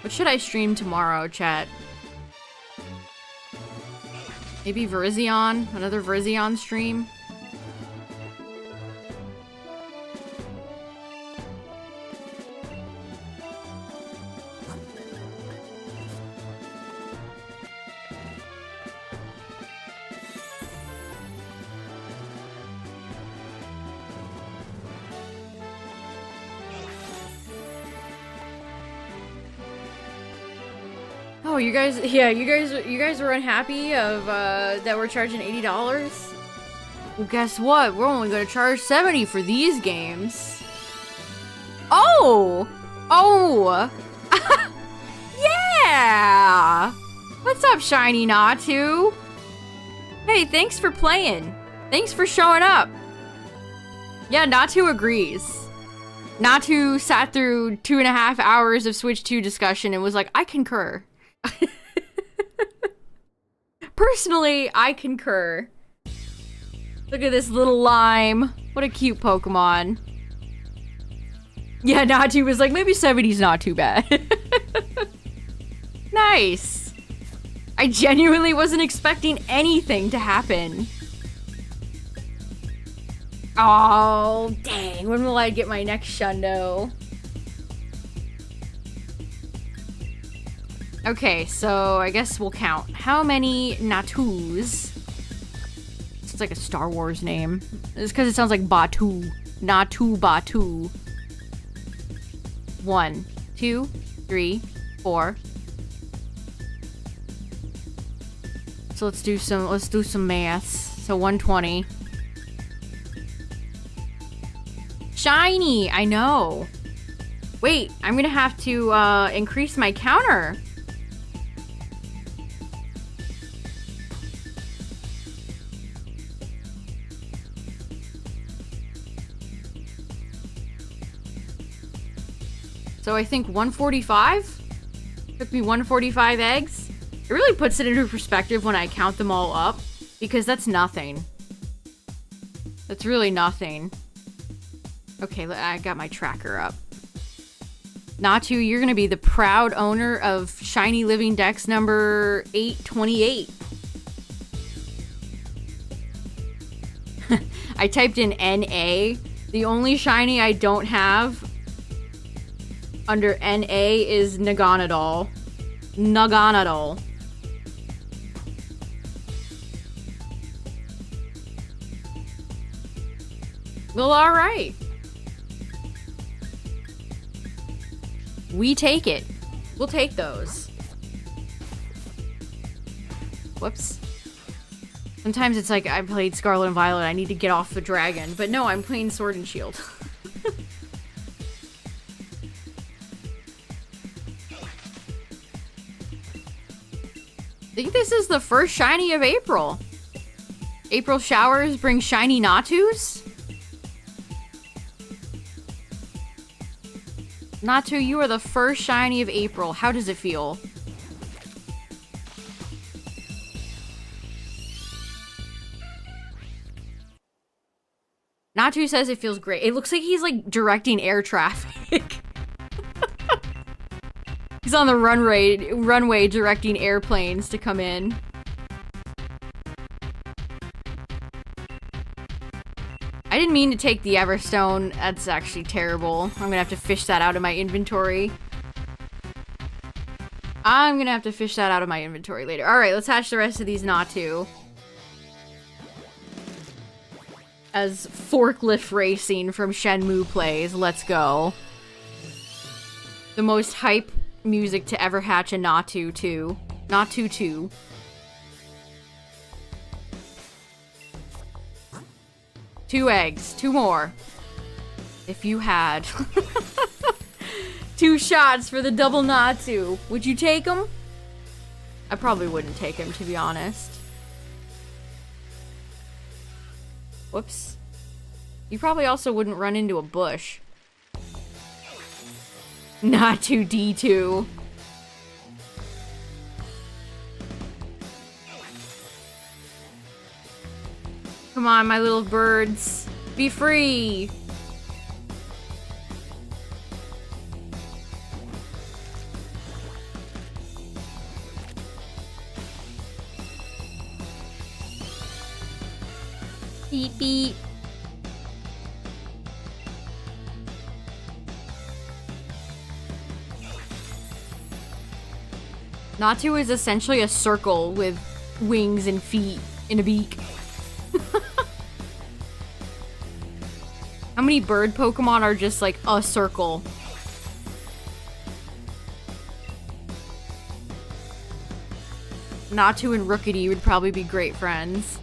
What should I stream tomorrow, chat? Maybe Virizion? Another Virizion stream? Oh, you guys, yeah, you guys were unhappy of, that we're charging $80? Well, guess what? We're only gonna charge $70 for these games. Oh! Oh! Yeah! What's up, Shiny Natu? Hey, thanks for playing. Thanks for showing up. Yeah, Natu agrees. Natu sat through 2.5 hours of Switch 2 discussion and was like, I concur. Personally, I concur. Look at this little lime. What a cute Pokemon. Yeah, Natu was like, maybe 70's not too bad. Nice. I genuinely wasn't expecting anything to happen. Oh, dang. When will I get my next Shundo? Okay, so I guess we'll count. How many Natus? It's like a Star Wars name. It's because it sounds like Batu. Natu Batu. 1, 2, 3, 4. So let's do some maths. So 120. Shiny! I know. Wait, I'm gonna have to increase my counter. So I think 145? Took me 145 eggs. It really puts it into perspective when I count them all up, because that's nothing. That's really nothing. Okay, I got my tracker up. Natu, you're gonna be the proud owner of Shiny Living Dex number 828. I typed in NA. The only shiny I don't have under NA is Naganadol. Naganadol. Well, alright. We take it. We'll take those. Whoops. Sometimes it's like I played Scarlet and Violet, I need to get off the dragon. But no, I'm playing Sword and Shield. I think this is the first shiny of April. April showers bring shiny Natus? Natu, you are the first shiny of April. How does it feel? Natu says it feels great. It looks like he's like directing air traffic. He's on the runway directing airplanes to come in. I didn't mean to take the Everstone. That's actually terrible. I'm gonna have to fish that out of my inventory. I'm gonna have to fish that out of my inventory later. Alright, let's hatch the rest of these Natu. As forklift racing from Shenmue plays. Let's go. The most hype music to ever hatch a Natu 2. Natu 2. Two eggs. Two more. If you had. 2 shots for the double Natu. Would you take them? I probably wouldn't take him, to be honest. Whoops. You probably also wouldn't run into a bush. Natu D2. Come on, my little birds. Be free! Beep beep. Natu is essentially a circle with wings and feet and a beak. How many bird Pokemon are just like a circle? Natu and Rookity would probably be great friends.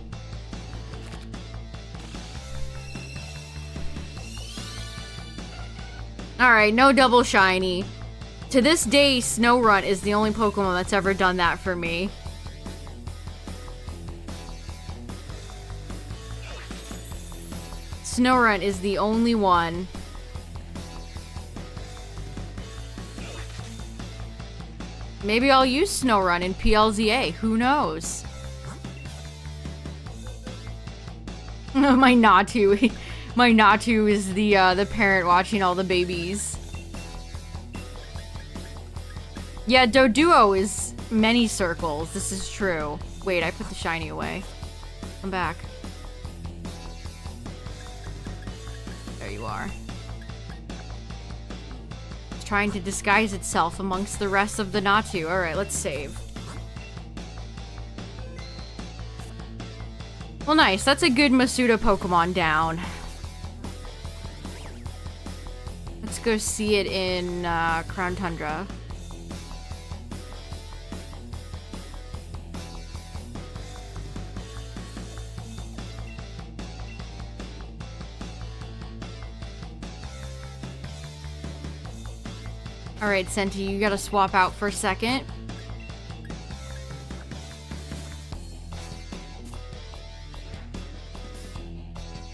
Alright, no double shiny. To this day, Snorunt is the only Pokemon that's ever done that for me. Snorunt is the only one. Maybe I'll use Snorunt in PLZA. Who knows? My Natu. My Natu is the parent watching all the babies. Yeah, Doduo is many circles. This is true. Wait, I put the shiny away. I'm back. There you are. It's trying to disguise itself amongst the rest of the Natu. Alright, let's save. Well, nice. That's a good Masuda Pokemon down. Let's go see it in Crown Tundra. Alright, Senti, you gotta swap out for a second.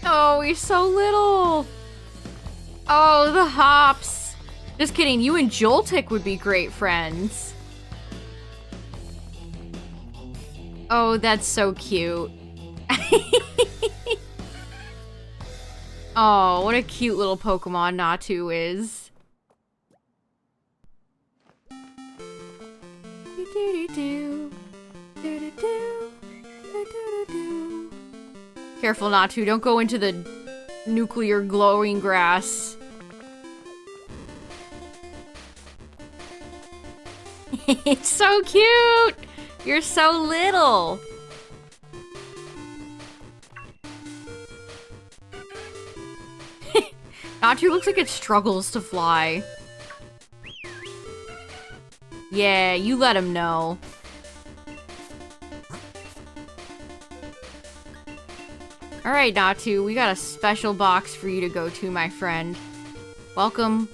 Oh, he's so little! Oh, the hops! Just kidding, you and Joltik would be great friends. Oh, that's so cute. Oh, what a cute little Pokemon Natu is. Careful, Natu. Don't go into the nuclear glowing grass. It's so cute! You're so little! Natu looks like it struggles to fly. Yeah, you let him know. Alright, Natu, we got a special box for you to go to, my friend. Welcome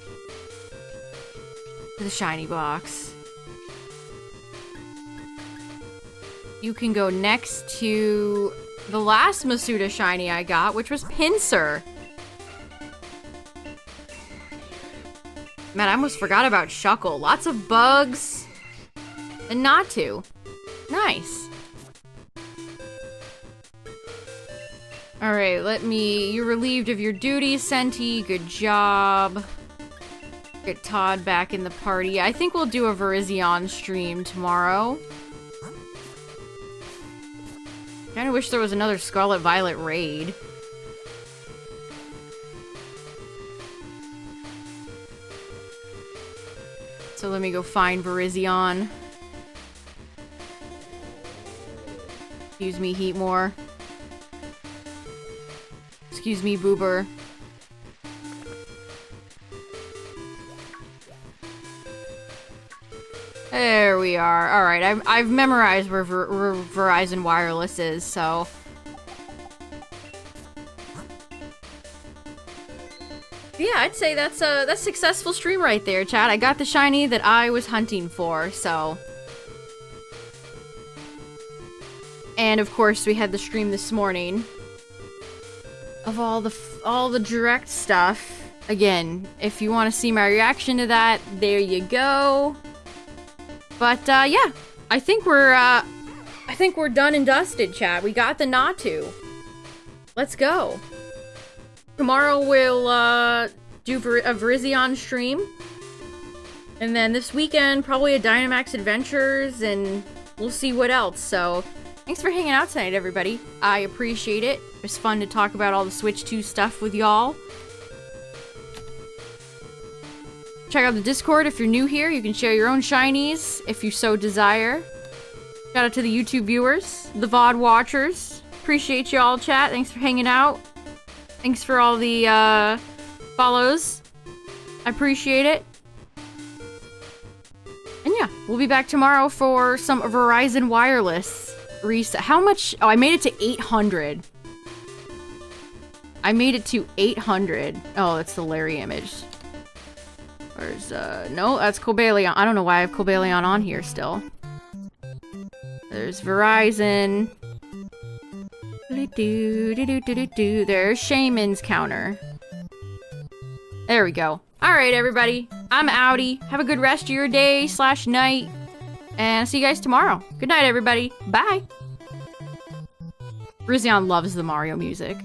to the shiny box. You can go next to the last Masuda shiny I got, which was Pinsir. Man, I almost forgot about Shuckle. Lots of bugs. And Natu. Nice. Alright, you're relieved of your duties, Senti. Good job. Get Todd back in the party. I think we'll do a Virizion stream tomorrow. Kinda wish there was another Scarlet Violet raid. So let me go find Virizion. Excuse me, Heatmore. Excuse me, Boober. There we are. Alright, I've memorized where Verizon Wireless is, so... Yeah, I'd say that's a successful stream right there, chat. I got the shiny that I was hunting for, so... And of course, we had the stream this morning of all the direct stuff. Again, if you want to see my reaction to that, there you go. But yeah, I think we're done and dusted, chat. We got the Natu. Let's go. Tomorrow we'll do a Virizion stream. And then this weekend, probably a Dynamax Adventures, and we'll see what else. So, thanks for hanging out tonight, everybody. I appreciate it. It was fun to talk about all the Switch 2 stuff with y'all. Check out the Discord if you're new here. You can share your own shinies if you so desire. Shout out to the YouTube viewers, the VOD watchers. Appreciate y'all, chat. Thanks for hanging out. Thanks for all the follows. I appreciate it. And yeah, we'll be back tomorrow for some Verizon Wireless reset. How much? Oh, I made it to 800. I made it to 800. Oh, that's the Larry image. Where's, no, that's Cobalion. I don't know why I have Cobalion on here still. There's Verizon. There's Shaman's counter. There we go. Alright, everybody. I'm outie. Have a good rest of your day / night. And I'll see you guys tomorrow. Good night, everybody. Bye. Virizion loves the Mario music.